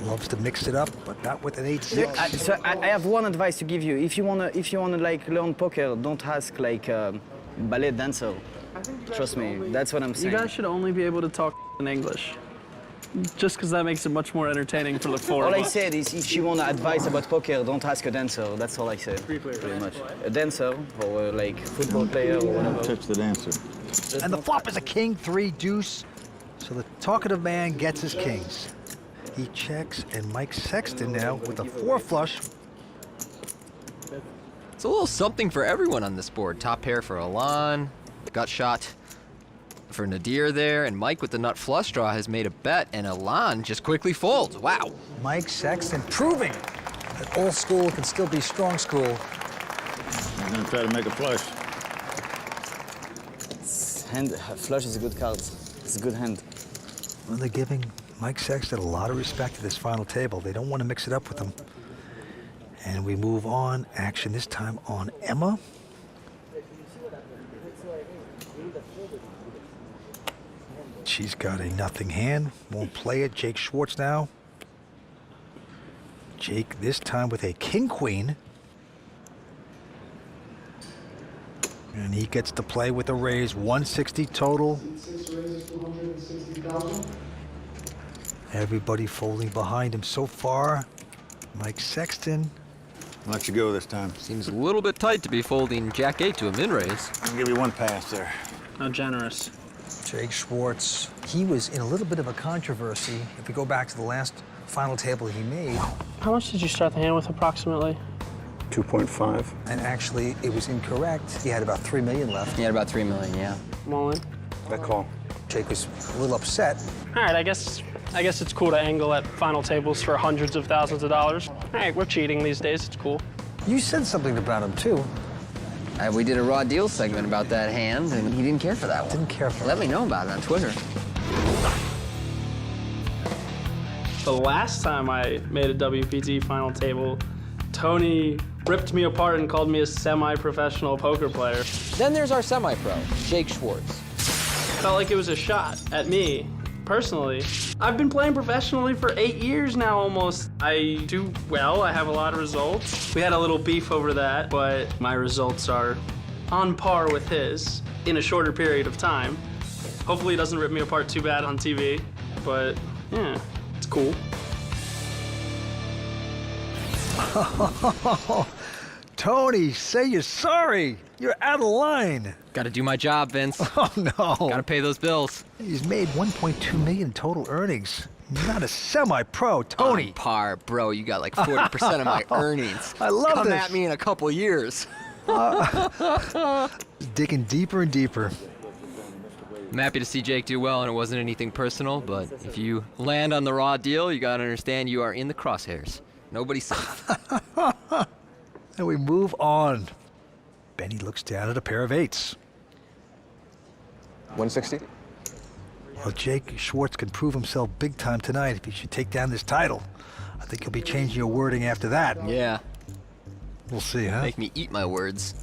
loves to mix it up, but not with an 8-6. So I have one advice to give you. If you wanna like learn poker, don't ask like ballet dancer. Trust me, that's what I'm saying. You guys should only be able to talk in English. Just because that makes it much more entertaining for the four All of I us. said is if you want advice about poker, don't ask a dancer. That's all I said, pretty much. A dancer or like football player or whatever. Touch the dancer. And the flop is a king, 3 deuce. So the talkative man gets his kings. He checks, and Mike Sexton now with a 4 flush. It's a little something for everyone on this board. Top pair for Ilan, gut shot for Nadir there, and Mike with the nut flush draw has made a bet, and Ilan just quickly folds. Wow. Mike Sexton proving that old school can still be strong school. I'm going to try to make a flush. Flush is a good card. It's a good hand. Well, they're giving Mike Sexton a lot of respect at this final table. They don't want to mix it up with him. And we move on. Action this time on Emma. She's got a nothing hand. Won't play it. Jake Schwartz now. Jake this time with a king-queen. And he gets to play with a raise, 160 total. Everybody folding behind him so far. Mike Sexton. I'll let you go this time. Seems a little bit tight to be folding Jack-8 to a min-raise. I'll give you one pass there. How generous. Jake Schwartz, he was in a little bit of a controversy. If we go back to the last final table he made. How much did you start the hand with approximately? 2.5. And actually, it was incorrect. He had about $3 million left. He had about $3 million, yeah. I'm all in. That call. Jake was a little upset. All right, I guess it's cool to angle at final tables for hundreds of thousands of dollars. All right, we're cheating these days. It's cool. You said something about him, too. We did a raw deal segment about that hand, and he didn't care for that one. Didn't care for it. Let me know about it on Twitter. The last time I made a WPT final table, Tony ripped me apart and called me a semi-professional poker player. Then there's our semi-pro, Jake Schwartz. Felt like it was a shot at me, personally. I've been playing professionally for 8 years now, almost. I do well, I have a lot of results. We had a little beef over that, but my results are on par with his in a shorter period of time. Hopefully he doesn't rip me apart too bad on TV, but yeah, it's cool. Tony, say you're sorry. You're out of line. Gotta do my job, Vince. Oh, no. Gotta pay those bills. He's made $1.2 million in total earnings. Not a semi-pro, Tony. On par, bro. You got like 40% of my earnings. I love Come this. at me in a couple years. Digging deeper and deeper. I'm happy to see Jake do well, and it wasn't anything personal, but if you land on the raw deal, you gotta understand you are in the crosshairs. Nobody's safe. And we move on. Benny looks down at a pair of eights. 160? Well, Jake Schwartz can prove himself big time tonight if he should take down this title. I think he'll be changing your wording after that. Yeah. We'll see, huh? Make me eat my words.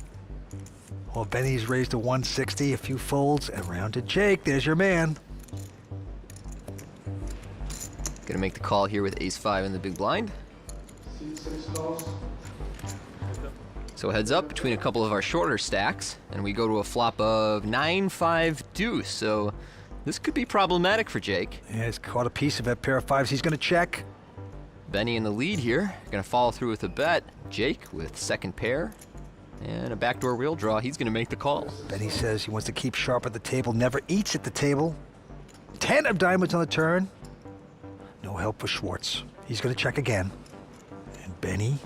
Well, Benny's raised to 160, a few folds, and round to Jake. There's your man. Gonna make the call here with ace-5 in the big blind. So heads up between a couple of our shorter stacks, and we go to a flop of 9-5 deuce. So this could be problematic for Jake. Yeah, he's caught a piece of that pair of fives. He's gonna check. Benny in the lead here, gonna follow through with a bet. Jake with second pair, and a backdoor real draw. He's gonna make the call. Benny says he wants to keep sharp at the table, never eats at the table. 10 of diamonds on the turn. No help for Schwartz. He's gonna check again. And Benny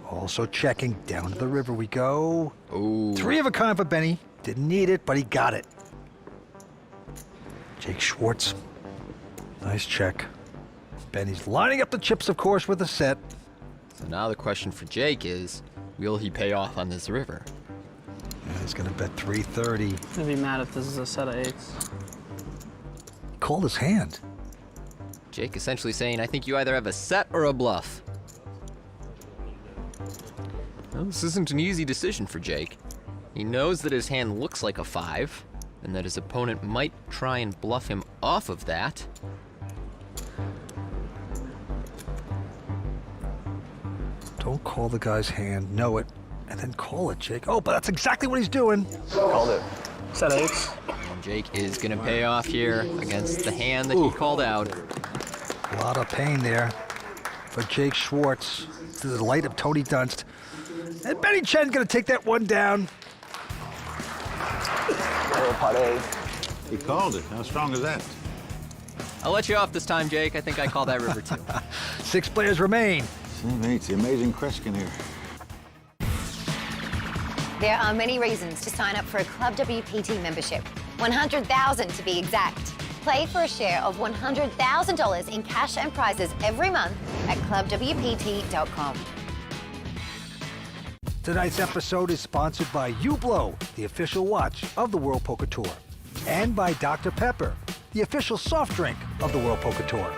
also checking. Down to the river we go. Ooh. 3 of a kind for Benny. Didn't need it, but he got it. Jake Schwartz. Nice check. Benny's lining up the chips, of course, with a set. So now the question for Jake is, will he pay off on this river? Yeah, he's gonna bet 330. I'd be mad if this is a set of eights. Called his hand. Jake essentially saying, I think you either have a set or a bluff. Well, this isn't an easy decision for Jake. He knows that his hand looks like a 5, and that his opponent might try and bluff him off of that. Don't call the guy's hand, know it, and then call it, Jake. Oh, but that's exactly what he's doing. Called it. Set of eights. And Jake is gonna pay off here against the hand that he called out. A lot of pain there for Jake Schwartz, to the delight of Tony Dunst. And Benny Chen's gonna take that one down. He called it. How strong is that? I'll let you off this time, Jake. I think I call that river too. 6 players remain. It's the amazing Kreskin here. There are many reasons to sign up for a Club WPT membership. 100,000 to be exact. Play for a share of $100,000 in cash and prizes every month at clubwpt.com. Tonight's episode is sponsored by Hublot, the official watch of the World Poker Tour, and by Dr. Pepper, the official soft drink of the World Poker Tour.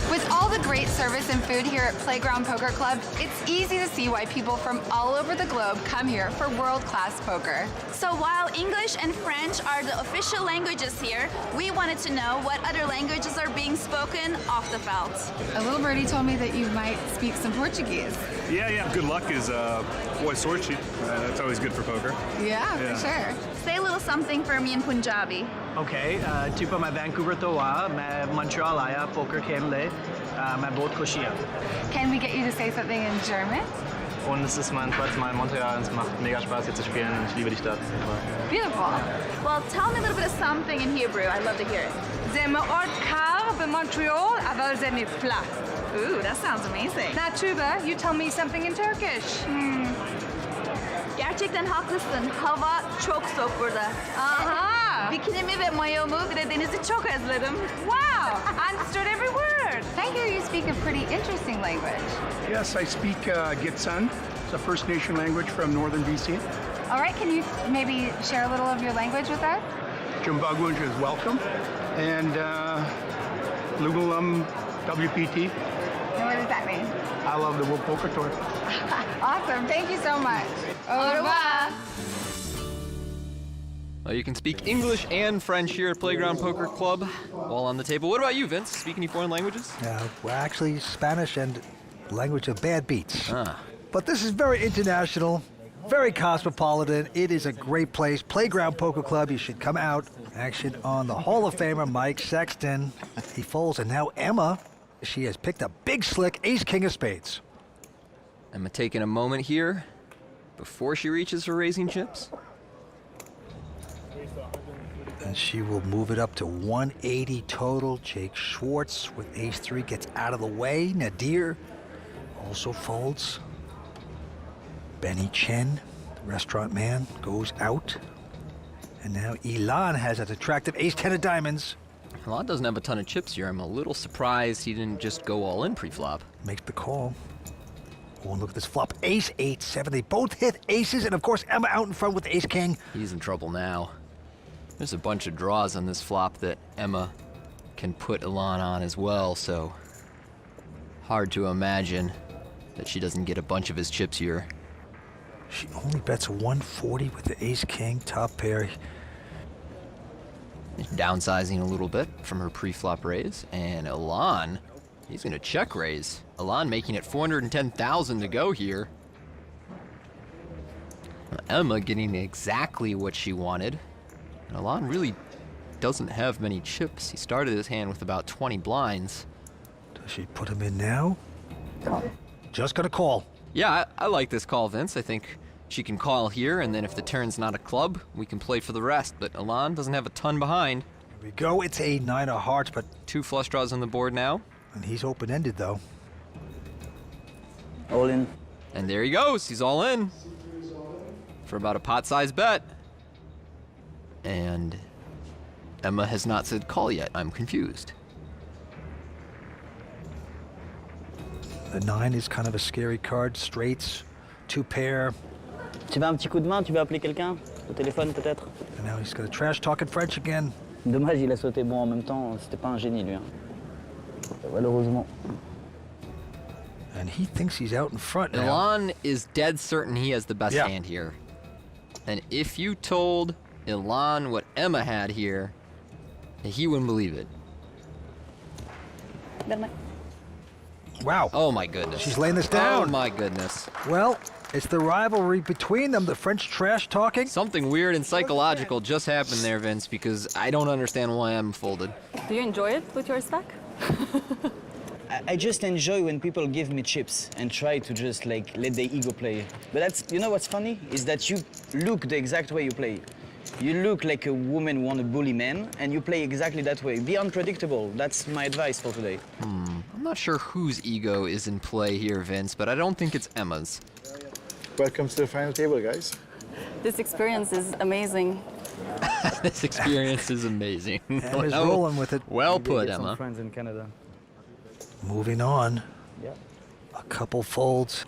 With all the great service and food here at Playground Poker Club, it's easy to see why people from all over the globe come here for world-class poker. So while English and French are the official languages here, we wanted to know what other languages are being spoken off the felt. A little birdie told me that you might speak some Portuguese. Yeah. Good luck is boa sorte. That's always good for poker. Yeah, for sure. Say a little something for me in Punjabi. Okay, tu peux मैं Vancouver तो हुआ, मैं Montreal आया, poker खेलने ले, मैं बहुत खुशी है. Can we get you to say something in German? Und es ist mein zweites Mal in Montreal und es macht mega Spaß hier zu spielen und ich liebe die Stadt. Beautiful. Well, tell me a little bit of something in Hebrew. I'd love to hear it. זה מאוד קר במונטריאול, אבל זה נפלא. Ooh, that sounds amazing. Now, Tuba, you tell me something in Turkish. Gerçekten haklısın. Hava çok soğuk burada. Aha. Bikinimi ve mayomu bir de denizi çok özledim. Wow, understood every word. I hear you speak a pretty interesting language. Yes, I speak Gitsan. It's a First Nation language from northern BC. All right, can you maybe share a little of your language with us? Jumbagwuj is welcome. And Lugalum WPT. And what does that mean? I love the World Poker Tour. Awesome, thank you so much. Au revoir. Well, you can speak English and French here at Playground Poker Club while on the table. What about you, Vince? Speak any foreign languages? Well, actually, Spanish and language of bad beats. Ah. But this is very international, very cosmopolitan. It is a great place. Playground Poker Club, you should come out. Action on the Hall of Famer, Mike Sexton. He folds, and now Emma, she has picked a big slick ace-king of spades. Emma taking a moment here before she reaches her raising chips. And she will move it up to 180 total. Jake Schwartz with ace-3 gets out of the way. Nadir also folds. Benny Chen, the restaurant man, goes out. And now Elan has an attractive ace-10 of diamonds. Elan doesn't have a ton of chips here. I'm a little surprised he didn't just go all in pre-flop. Makes the call. Oh, and look at this flop. Ace, 8, 7. They both hit aces, and of course Emma out in front with the ace-king. He's in trouble now. There's a bunch of draws on this flop that Emma can put Elan on as well, so hard to imagine that she doesn't get a bunch of his chips here. She only bets 140 with the ace-king, top pair. Downsizing a little bit from her pre-flop raise, and Elan, he's gonna check raise. Elan making it 410,000 to go here. Emma getting exactly what she wanted. And Elan really doesn't have many chips. He started his hand with about 20 blinds. Does she put him in now? Just gonna call. Yeah, I like this call, Vince. I think she can call here, and then if the turn's not a club, we can play for the rest. But Elan doesn't have a ton behind. Here we go. It's a 9 of hearts, but 2 flush draws on the board now. And he's open-ended, though. All in. And there he goes. He's all in for about a pot-sized bet. And Emma has not said call yet. I'm confused. The 9 is kind of a scary card. Straights, 2 pair. Tu veux un petit coup de main? Tu veux appeler quelqu'un? Au téléphone, peut-être? And now he's going to trash talk in French again. Dommage, il a sauté bon en même temps. C'était pas un génie, lui. Malheureusement. And he thinks he's out in front now. Elan is dead certain he has the best Yeah. hand here. And if you told Elan what Emma had here, he wouldn't believe it. Wow. Oh my goodness. She's laying this down. Oh my goodness. Well, it's the rivalry between them, the French trash talking. Something weird and psychological just happened there, Vince, because I don't understand why I'm folded. Do you enjoy it with your stack? I just enjoy when people give me chips and try to just like let their ego play. But that's, you know what's funny? Is that you look the exact way you play. You look like a woman who want to bully men, and you play exactly that way. Be unpredictable. That's my advice for today. I'm not sure whose ego is in play here, Vince, but I don't think it's Emma's. Welcome to the final table, guys. This experience is amazing. This experience is amazing. Emma's rolling with it. Well Maybe put, get some Emma. friends in Canada. Moving on. Yeah. A couple folds.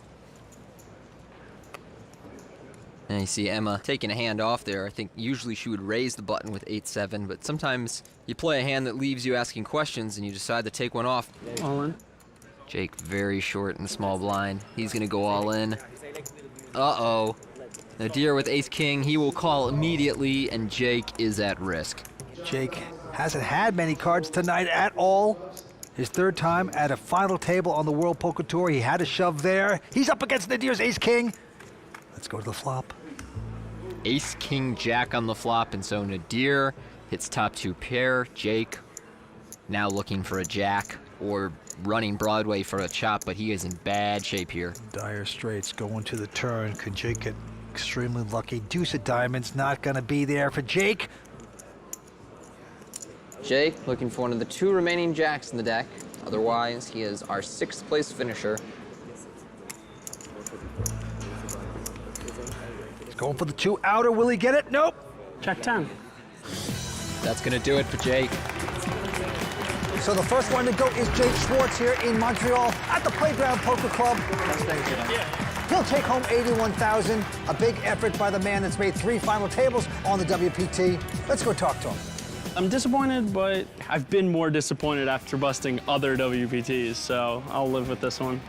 And you see Emma taking a hand off there. I think usually she would raise the button with 8-7, but sometimes you play a hand that leaves you asking questions and you decide to take one off. All in. Jake very short in the small blind. He's gonna go all in. Uh-oh. Nadir with ace-king, he will call immediately, and Jake is at risk. Jake hasn't had many cards tonight at all. His third time at a final table on the World Poker Tour. He had a shove there. He's up against Nadir's ace-king. Let's go to the flop. Ace-king-jack on the flop, and so Nadir hits top two pair. Jake now looking for a jack or running Broadway for a chop, but he is in bad shape here. Dire straits going to the turn. Could Jake get extremely lucky? Deuce of diamonds not going to be there for Jake. Jake looking for one of the two remaining jacks in the deck. Otherwise, he is our 6th place finisher. He's going for the 2 outer. Will he get it? Nope. Jack 10. That's going to do it for Jake. So the first one to go is Jake Schwartz here in Montreal at the Playground Poker Club. He'll take home $81,000. A big effort by the man that's made 3 final tables on the WPT. Let's go talk to him. I'm disappointed, but I've been more disappointed after busting other WPTs, so I'll live with this one.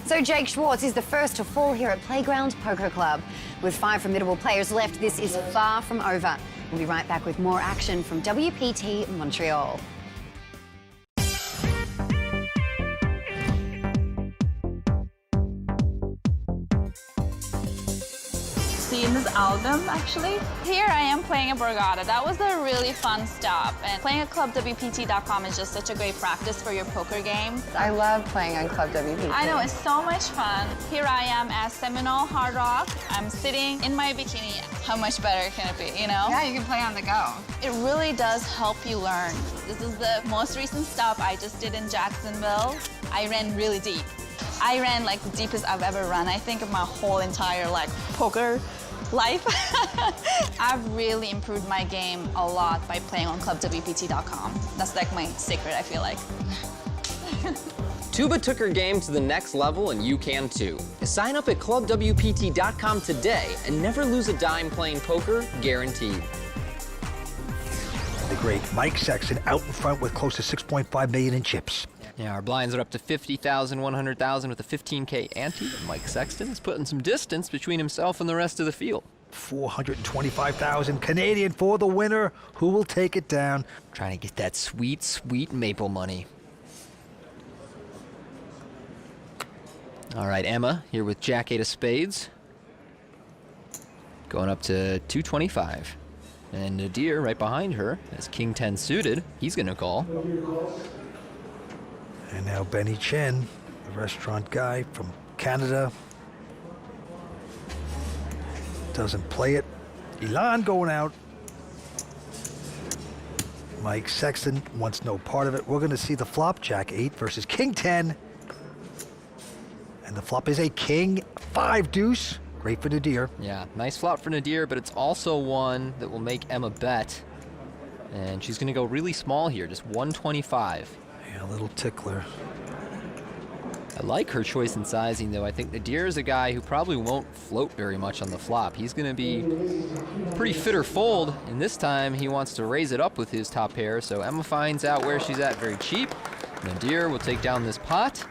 So Jake Schwartz is the first to fall here at Playground Poker Club. With 5 formidable players left, this is far from over. We'll be right back with more action from WPT Montreal. In this album, actually. Here I am playing a Borgata. That was a really fun stop. And playing at clubwpt.com is just such a great practice for your poker game. I love playing on Club WPT. I know, it's so much fun. Here I am at Seminole Hard Rock. I'm sitting in my bikini. How much better can it be, you know? Yeah, you can play on the go. It really does help you learn. This is the most recent stop I just did in Jacksonville. I ran really deep. I ran like the deepest I've ever run, I think, of my whole entire poker life. I've really improved my game a lot by playing on clubwpt.com. That's like my secret, I feel like. Tuba took her game to the next level, and you can too. Sign up at clubwpt.com today and never lose a dime playing poker, guaranteed. The great Mike Sexton out in front with close to $6.5 million in chips. Yeah, our blinds are up to 50,000, 100,000 with a 15K ante. Mike Sexton is putting some distance between himself and the rest of the field. 425,000 Canadian for the winner. Who will take it down? Trying to get that sweet, sweet maple money. All right, Emma here with Jack 8 of spades. Going up to 225. And Nadir right behind her has King 10 suited. He's going to call. And now Benny Chen, the restaurant guy from Canada. Doesn't play it. Elan going out. Mike Sexton wants no part of it. We're going to see the flop, Jack 8 versus King 10. And the flop is a King 5 deuce. Great for Nadir. Yeah, nice flop for Nadir, but it's also one that will make Emma bet. And she's going to go really small here, just 125. Yeah, a little tickler. I like her choice in sizing, though. I think Nadir is a guy who probably won't float very much on the flop. He's going to be pretty fit or fold, and this time he wants to raise it up with his top pair, so Emma finds out where she's at very cheap. Nadir will take down this pot.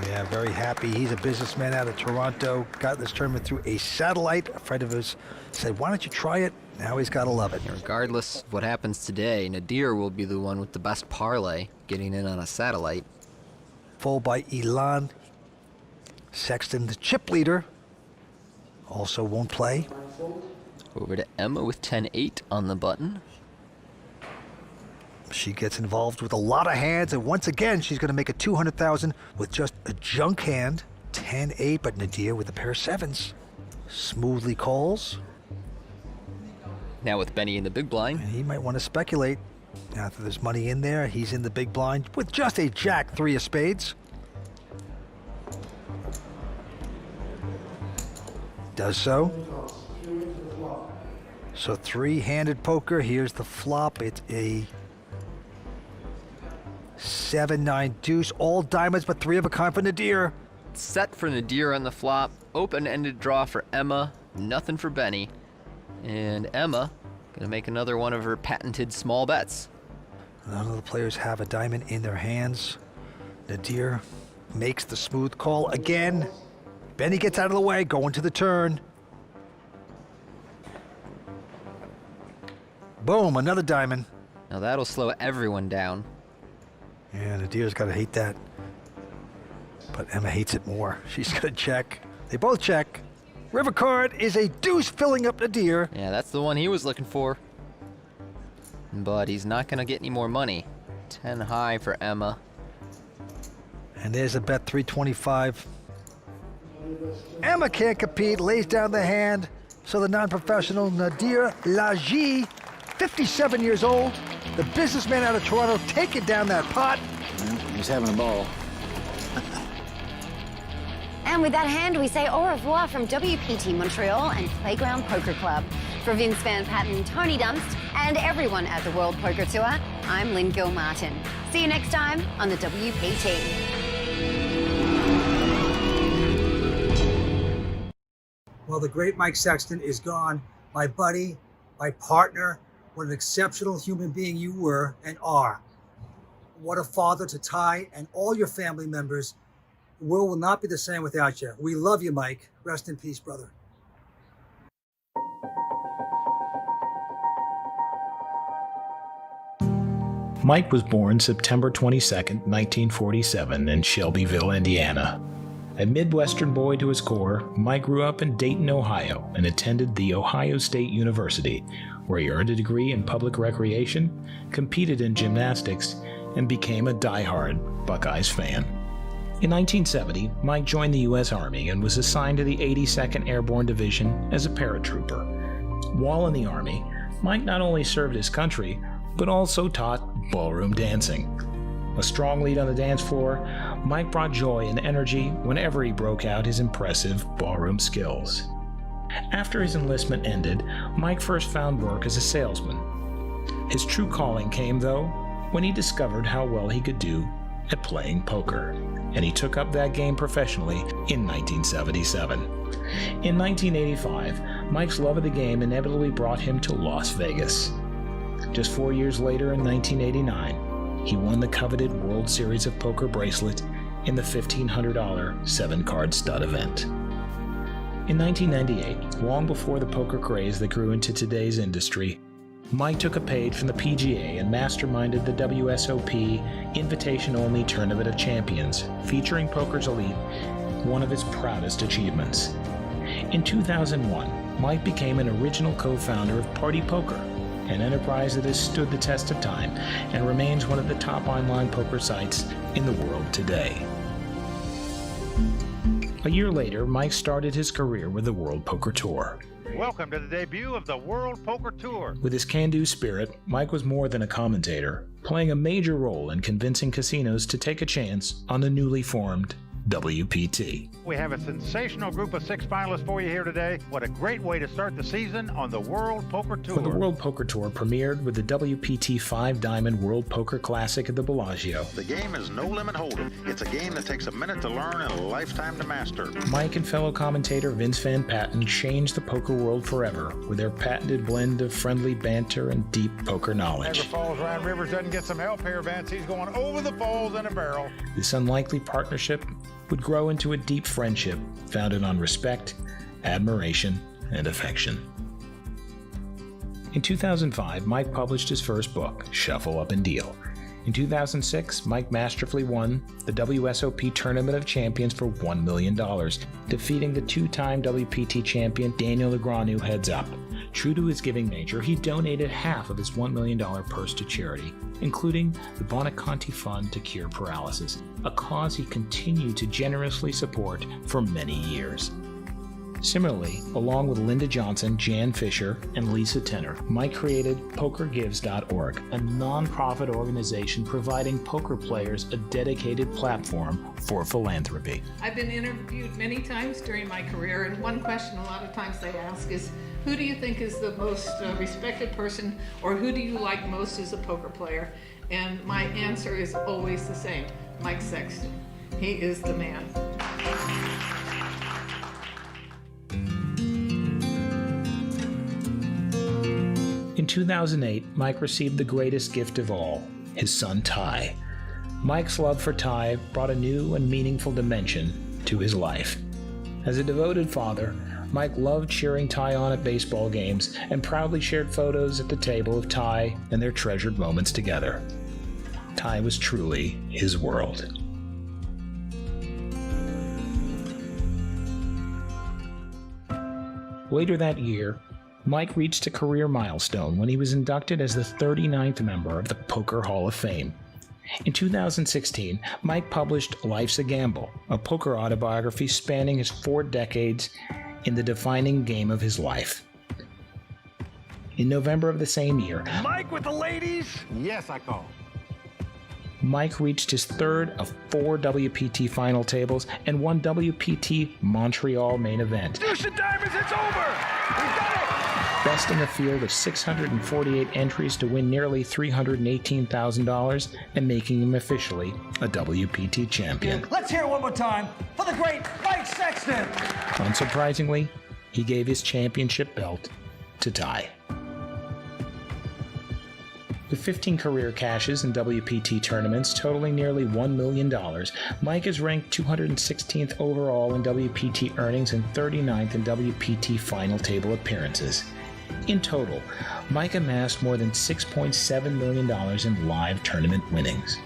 Yeah, very happy. He's a businessman out of Toronto. Got this tournament through a satellite. A friend of his said, why don't you try it? Now he's got to love it. Regardless of what happens today, Nadir will be the one with the best parlay, getting in on a satellite. Fold by Elan. Sexton, the chip leader, also won't play. Over to Emma with 10-8 on the button. She gets involved with a lot of hands, and once again, she's going to make a $200,000 with just a junk hand. 10-8, but Nadir with a pair of sevens. Smoothly calls. Now with Benny in the big blind. And he might want to speculate. Now that there's money in there, he's in the big blind with just a Jack 3 of spades. Does so. So three-handed poker. Here's the flop. It's a 7-9 deuce. All diamonds, but 3 of a kind for Nadir. Set for Nadir on the flop. Open-ended draw for Emma. Nothing for Benny. And Emma gonna make another one of her patented small bets. None of the players have a diamond in their hands. Nadir makes the smooth call again. Benny gets out of the way, going to the turn. Boom, another diamond. Now that'll slow everyone down. Yeah, Nadir's got to hate that. But Emma hates it more. She's going to check. They both check. River card is a deuce filling up Nadir. Yeah, that's the one he was looking for. But he's not going to get any more money. 10 high for Emma. And there's a bet 325. Emma can't compete, lays down the hand. So the non-professional Nadir Laji, 57 years old, the businessman out of Toronto, taking down that pot. He's having a ball. And with that hand, we say au revoir from WPT Montreal and Playground Poker Club. For Vince Van Patten, Tony Dunst, and everyone at the World Poker Tour, I'm Lynn Gilmartin. See you next time on the WPT. Well, the great Mike Sexton is gone. My buddy, my partner, what an exceptional human being you were and are. What a father to Ty and all your family members. The world will not be the same without you. We love you, Mike. Rest in peace, brother. Mike was born September 22, 1947 in Shelbyville, Indiana. A Midwestern boy to his core, Mike grew up in Dayton, Ohio, and attended The Ohio State University, where he earned a degree in public recreation, competed in gymnastics, and became a diehard Buckeyes fan. In 1970, Mike joined the U.S. Army and was assigned to the 82nd Airborne Division as a paratrooper. While in the Army, Mike not only served his country, but also taught ballroom dancing. A strong lead on the dance floor, Mike brought joy and energy whenever he broke out his impressive ballroom skills. After his enlistment ended, Mike first found work as a salesman. His true calling came, though, when he discovered how well he could do at playing poker, and he took up that game professionally in 1977. In 1985, Mike's love of the game inevitably brought him to Las Vegas. Just 4 years later, in 1989, he won the coveted World Series of Poker bracelet in the $1,500 7-card stud event. In 1998, long before the poker craze that grew into today's industry, Mike took a page from the PGA and masterminded the WSOP Invitation-Only Tournament of Champions, featuring poker's elite, one of his proudest achievements. In 2001, Mike became an original co-founder of Party Poker, an enterprise that has stood the test of time and remains one of the top online poker sites in the world today. A year later, Mike started his career with the World Poker Tour. Welcome to the debut of the World Poker Tour. With his can-do spirit, Mike was more than a commentator, playing a major role in convincing casinos to take a chance on the newly formed WPT. We have a sensational group of 6 finalists for you here today. What a great way to start the season on the World Poker Tour. When the World Poker Tour premiered with the WPT 5-Diamond World Poker Classic at the Bellagio. The game is no limit hold'em. It's a game that takes a minute to learn and a lifetime to master. Mike and fellow commentator Vince Van Patten changed the poker world forever with their patented blend of friendly banter and deep poker knowledge. Niagara Falls, Ryan Rivers doesn't get some help here, Vince. He's going over the falls in a barrel. This unlikely partnership would grow into a deep friendship founded on respect, admiration, and affection. In 2005, Mike published his first book, Shuffle Up and Deal. In 2006, Mike masterfully won the WSOP Tournament of Champions for $1 million, defeating the 2-time WPT champion Daniel Negreanu heads up. True to his giving nature, he donated half of his $1 million purse to charity, including the Bonaconti Fund to Cure Paralysis, a cause he continued to generously support for many years. Similarly, along with Linda Johnson, Jan Fisher, and Lisa Tenner, Mike created PokerGives.org, a non-profit organization providing poker players a dedicated platform for philanthropy. I've been interviewed many times during my career, and one question a lot of times they ask is, who do you think is the most respected person, or who do you like most as a poker player? And my answer is always the same, Mike Sexton. He is the man. In 2008, Mike received the greatest gift of all, his son Ty. Mike's love for Ty brought a new and meaningful dimension to his life. As a devoted father, Mike loved cheering Ty on at baseball games and proudly shared photos at the table of Ty and their treasured moments together. Ty was truly his world. Later that year, Mike reached a career milestone when he was inducted as the 39th member of the Poker Hall of Fame. In 2016, Mike published Life's a Gamble, a poker autobiography spanning his 4 decades in the defining game of his life. In November of the same year, Mike with the ladies? Yes, I call. Mike reached his 3rd of 4 WPT final tables and won WPT Montreal main event, Deuce and diamonds, it's over! We got it! besting a field of 648 entries to win nearly $318,000 and making him officially a WPT champion. Let's hear it one more time for the great Mike Sexton. Unsurprisingly, he gave his championship belt to Ty. With 15 career cashes in WPT tournaments totaling nearly $1 million, Mike is ranked 216th overall in WPT earnings and 39th in WPT final table appearances. In total, Mike amassed more than $6.7 million in live tournament winnings.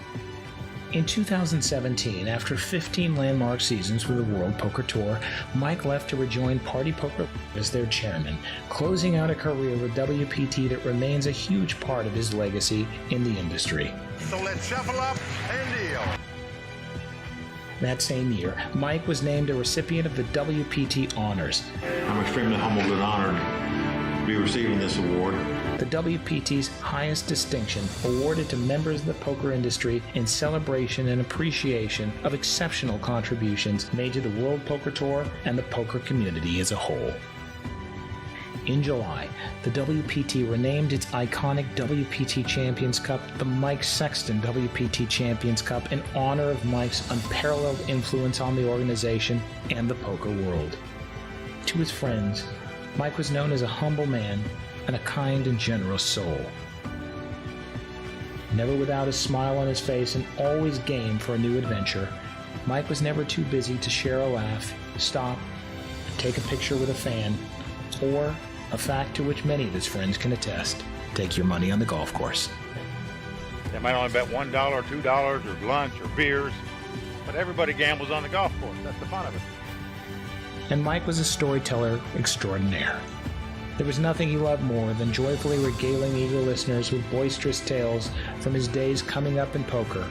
In 2017, after 15 landmark seasons for the World Poker Tour, Mike left to rejoin Party Poker as their chairman, closing out a career with WPT that remains a huge part of his legacy in the industry. So let's shuffle up and deal. That same year, Mike was named a recipient of the WPT Honors. I'm extremely humbled and honored to be receiving this award. The WPT's highest distinction awarded to members of the poker industry in celebration and appreciation of exceptional contributions made to the World Poker Tour and the poker community as a whole. In July, the WPT renamed its iconic WPT Champions Cup the Mike Sexton WPT Champions Cup in honor of Mike's unparalleled influence on the organization and the poker world. To his friends, Mike was known as a humble man and a kind and generous soul. Never without a smile on his face and always game for a new adventure, Mike was never too busy to share a laugh, stop, take a picture with a fan, or, a fact to which many of his friends can attest, take your money on the golf course. They might only bet $1 or $2 or lunch or beers, but everybody gambles on the golf course. That's the fun of it. And Mike was a storyteller extraordinaire. There was nothing he loved more than joyfully regaling eager listeners with boisterous tales from his days coming up in poker,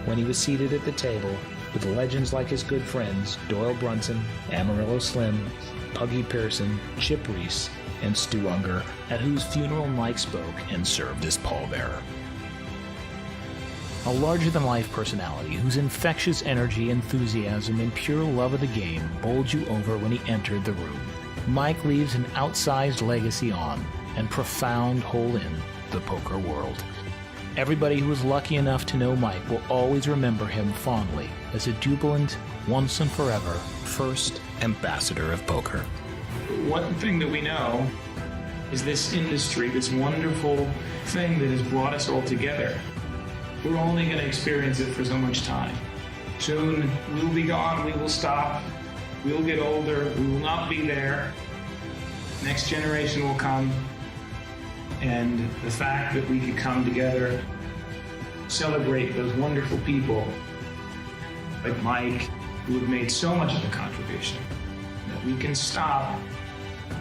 when he was seated at the table with legends like his good friends Doyle Brunson, Amarillo Slim, Puggy Pearson, Chip Reese, and Stu Unger, at whose funeral Mike spoke and served as pallbearer. A larger-than-life personality whose infectious energy, enthusiasm, and pure love of the game bowled you over when he entered the room. Mike leaves an outsized legacy on and profound hole in the poker world. Everybody who was lucky enough to know Mike will always remember him fondly as a jubilant, once and forever, first ambassador of poker. One thing that we know is this industry, this wonderful thing that has brought us all together. We're only going to experience it for so much time. Soon we'll be gone, we will stop, we'll get older, we will not be there. Next generation will come, and the fact that we could come together, celebrate those wonderful people like Mike, who have made so much of a contribution, that we can stop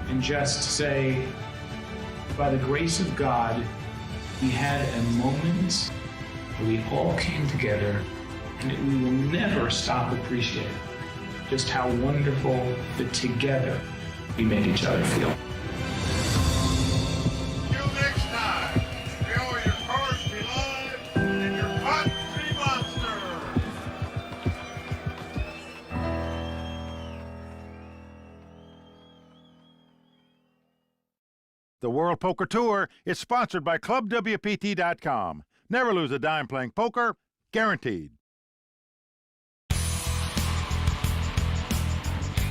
and just say, by the grace of God, we had a moment where we all came together, and we will never stop appreciating just how wonderful that together we made each other feel. Till next time, may all your cards be live and your pots be monster. The World Poker Tour is sponsored by ClubWPT.com. Never lose a dime playing poker, guaranteed.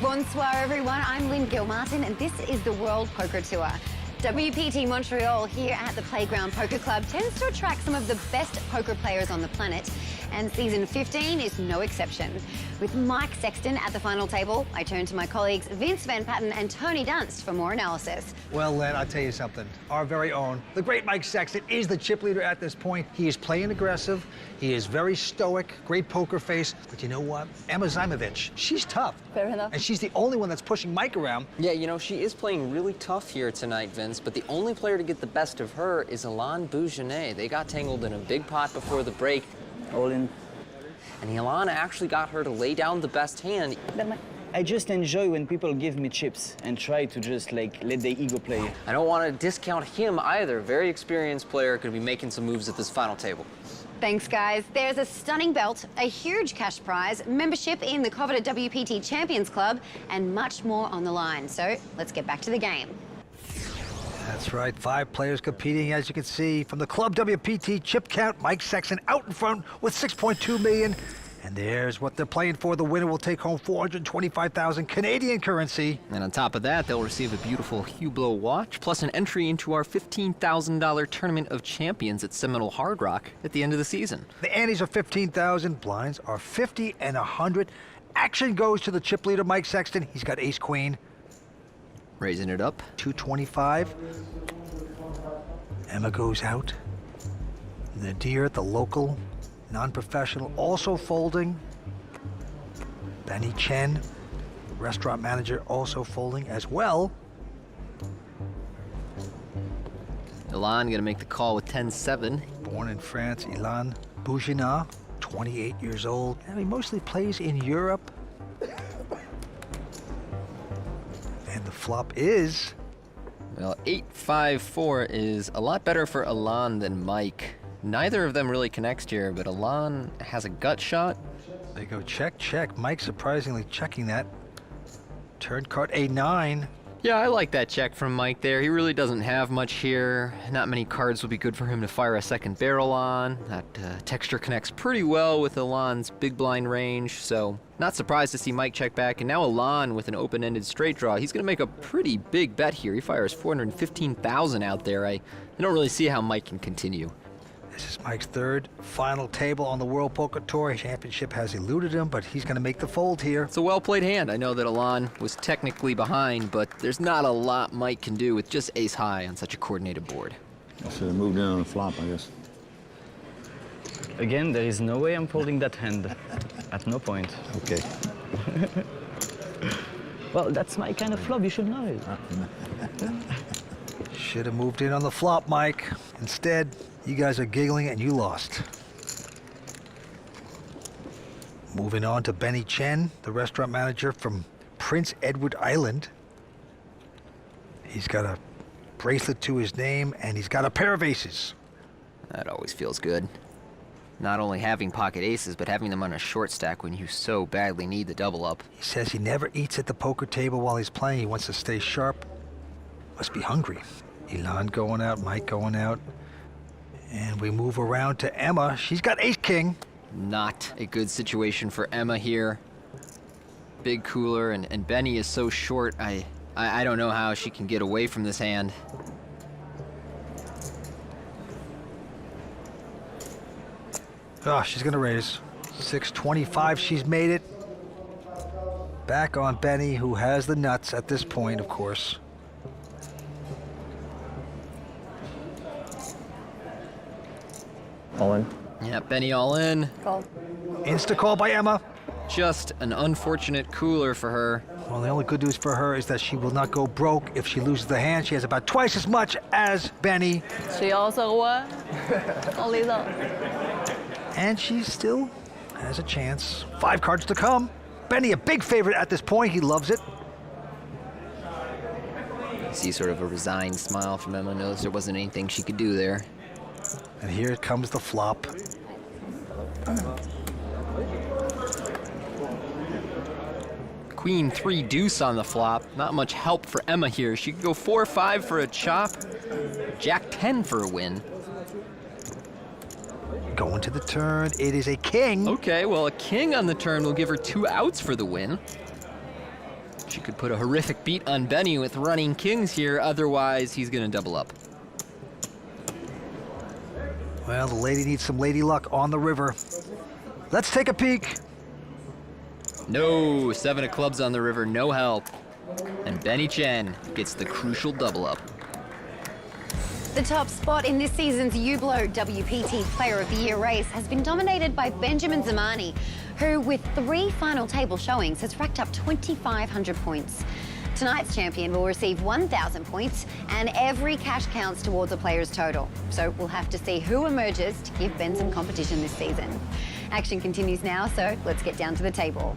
Bonsoir, everyone. I'm Lynn Gilmartin, and this is the World Poker Tour. WPT Montreal here at the Playground Poker Club tends to attract some of the best poker players on the planet, and season 15 is no exception. With Mike Sexton at the final table, I turn to my colleagues Vince Van Patten and Tony Dunst for more analysis. Well, Len, I'll tell you something. Our very own, the great Mike Sexton, is the chip leader at this point. He is playing aggressive. He is very stoic, great poker face. But you know what? Emma Zajmovic, she's tough. Fair enough. And she's the only one that's pushing Mike around. Yeah, you know, she is playing really tough here tonight, Vince, but the only player to get the best of her is Alain Bougenet. They got tangled in a big pot before the break. All in. And Alain actually got her to lay down the best hand. I just enjoy when people give me chips and try to just like let their ego play. I don't want to discount him either. Very experienced player, could be making some moves at this final table. Thanks, guys. There's a stunning belt, a huge cash prize, membership in the coveted WPT Champions Club, and much more on the line. So let's get back to the game. That's right, 5 players competing, as you can see. From the Club WPT chip count, Mike Sexton out in front with 6.2 million. And there's what they're playing for. The winner will take home 425,000 Canadian currency. And on top of that, they'll receive a beautiful Hublot watch, plus an entry into our $15,000 Tournament of Champions at Seminole Hard Rock at the end of the season. The antes are 15,000, blinds are 50 and 100. Action goes to the chip leader, Mike Sexton. He's got ace-queen. Raising it up. 225. Emma goes out. Nadir, the local non-professional, also folding. Benny Chen, restaurant manager, also folding as well. Ilan gonna make the call with 10-7. Born in France, Ilan Bougenet, 28 years old. And he mostly plays in Europe. And the flop is... Well, 8-5-4 is a lot better for Ilan than Mike. Neither of them really connects here, but Ilan has a gut shot. They go check, check. Mike surprisingly checking that. Turn card A9. Yeah, I like that check from Mike there. He really doesn't have much here. Not many cards will be good for him to fire a second barrel on. That texture connects pretty well with Ilan's big blind range, so not surprised to see Mike check back. And now Ilan with an open-ended straight draw. He's going to make a pretty big bet here. He fires 415,000 out there. I don't really see how Mike can continue. This is Mike's third final table on the World Poker Tour. Championship has eluded him, but he's going to make the fold here. It's a well-played hand. I know that Ilan was technically behind, but there's not a lot Mike can do with just ace-high on such a coordinated board. I should have moved in on the flop, I guess. Again, there is no way I'm folding that hand. At no point. Okay. Well, that's my kind of flop. You should know it. Should have moved in on the flop, Mike. Instead, you guys are giggling and you lost. Moving on to Benny Chen, the restaurant manager from Prince Edward Island. He's got a bracelet to his name and he's got a pair of aces. That always feels good. Not only having pocket aces, but having them on a short stack when you so badly need the double up. He says he never eats at the poker table while he's playing. He wants to stay sharp. Must be hungry. Ilan going out, Mike going out. And we move around to Emma. She's got ace-king. Not a good situation for Emma here. Big cooler, and Benny is so short, I don't know how she can get away from this hand. Oh, she's gonna raise. 625, she's made it. Back on Benny, who has the nuts at this point, of course. All in? Yeah, Benny all in. Call. Insta call by Emma. Just an unfortunate cooler for her. Well, the only good news for her is that she will not go broke if she loses the hand. She has about twice as much as Benny. She also won. Only though. And she still has a chance. 5 cards to come. Benny, a big favorite at this point. He loves it. See sort of a resigned smile from Emma. Knows there wasn't anything she could do there. And here comes the flop. Queen 3 deuce on the flop. Not much help for Emma here. She could go 4-5 for a chop. Jack 10 for a win. Going to the turn. It is a king. Okay, well, a king on the turn will give her 2 outs for the win. She could put a horrific beat on Benny with running kings here, otherwise he's gonna double up. Well, the lady needs some lady luck on the river. Let's take a peek. No, 7 of clubs on the river, no help. And Benny Chen gets the crucial double up. The top spot in this season's Hublot WPT Player of the Year race has been dominated by Benjamin Zamani, who, with 3 final table showings, has racked up 2,500 points. Tonight's champion will receive 1,000 points, and every cash counts towards a player's total. So we'll have to see who emerges to give Ben some competition this season. Action continues now, so let's get down to the table.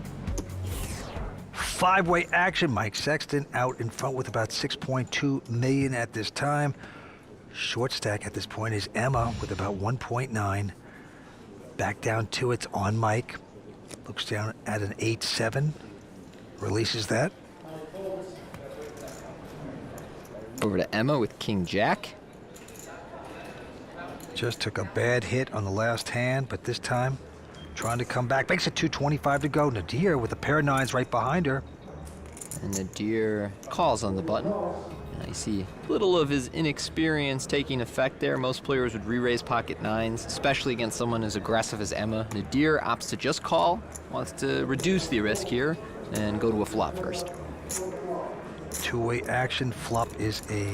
5-way action. Mike Sexton out in front with about 6.2 million at this time. Short stack at this point is Emma with about 1.9. Back down to it's on Mike. Looks down at an 8-7. Releases that. Over to Emma with King Jack. Just took a bad hit on the last hand, but this time trying to come back. Makes it 2:25 to go. Nadir with a pair of 9s right behind her. And Nadir calls on the button. And I see a little of his inexperience taking effect there. Most players would re-raise pocket 9s, especially against someone as aggressive as Emma. Nadir opts to just call, wants to reduce the risk here, and go to a flop first. 2-way action. Flop is a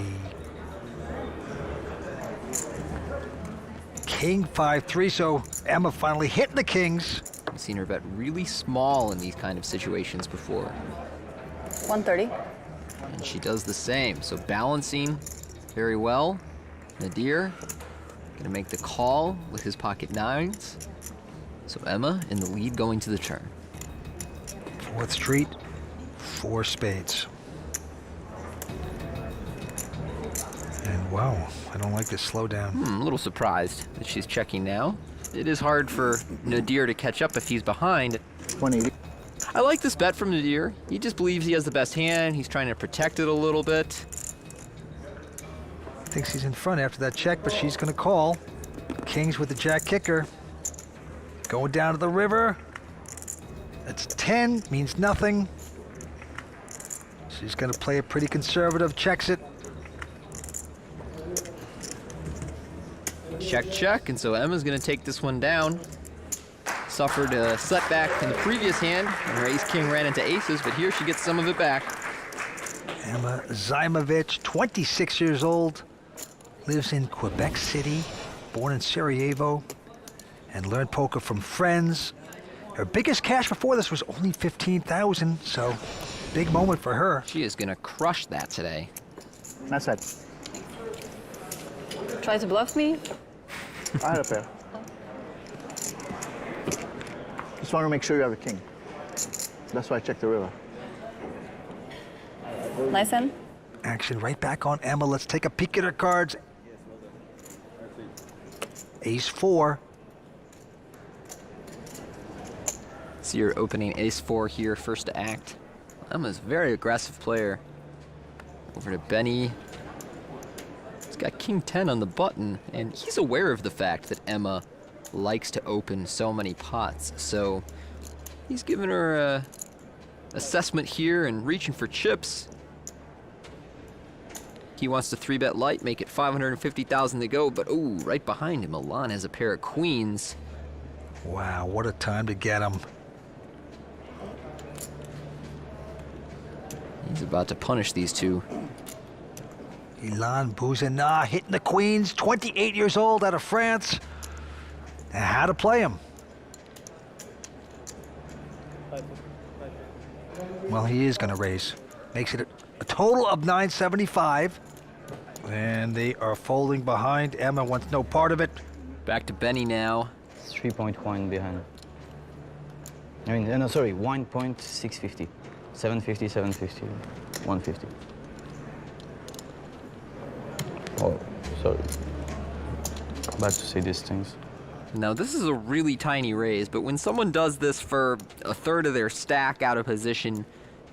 King 5-3, so Emma finally hitting the kings. I've seen her bet really small in these kind of situations before. 130. And she does the same, so balancing very well. Nadir gonna make the call with his pocket 9s. So Emma in the lead going to the turn. 4th Street, 4 spades. And wow, I don't like this slowdown. I'm a little surprised that she's checking now. It is hard for Nadir to catch up if he's behind. 180. I like this bet from Nadir. He just believes he has the best hand. He's trying to protect it a little bit. Thinks he's in front after that check, but she's gonna call. Kings with the jack kicker. Going down to the river. That's 10, means nothing. She's gonna play it pretty conservative, checks it. Check, check, and so Emma's gonna take this one down. Suffered a setback in the previous hand, and her ace-king ran into aces, but here she gets some of it back. Emma Zaimovich, 26 years old, lives in Quebec City, born in Sarajevo, and learned poker from friends. Her biggest cash before this was only 15,000, so big moment for her. She is gonna crush that today. Nice set. Try to bluff me? I had a pair. Just want to make sure you have a king. That's why I checked the river. Nice hand. Action right back on Emma. Let's take a peek at her cards. Ace-4. See her opening ace-4 here, first to act. Emma's a very aggressive player. Over to Benny. He's got king 10 on the button, and he's aware of the fact that Emma likes to open so many pots, so he's giving her a assessment here and reaching for chips. He wants to 3-bet light, make it 550,000 to go, but ooh, right behind him, Milan has a pair of queens. Wow, what a time to get him. He's about to punish these two. Ilan Bouzena hitting the queens, 28 years old, out of France. And how to play him. Well, he is going to raise. Makes it a total of 975. And they are folding behind. Emma wants no part of it. Back to Benny now. 3.1 behind. I mean, no, sorry, 1.650. 750, 750, 150. Oh, sorry. Bad to say these things. Now, this is a really tiny raise, but when someone does this for a third of their stack out of position,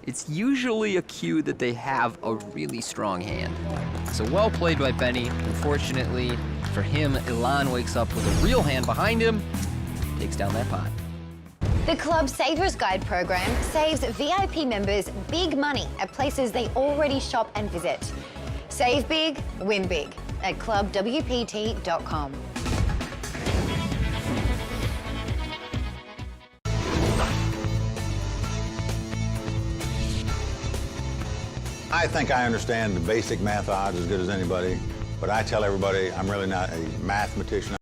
it's usually a cue that they have a really strong hand. So well played by Benny. Unfortunately for him, Ilan wakes up with a real hand behind him, takes down that pot. The Club Savers Guide program saves VIP members big money at places they already shop and visit. Save big, win big at clubwpt.com. I think I understand the basic math odds as good as anybody, but I tell everybody I'm really not a mathematician.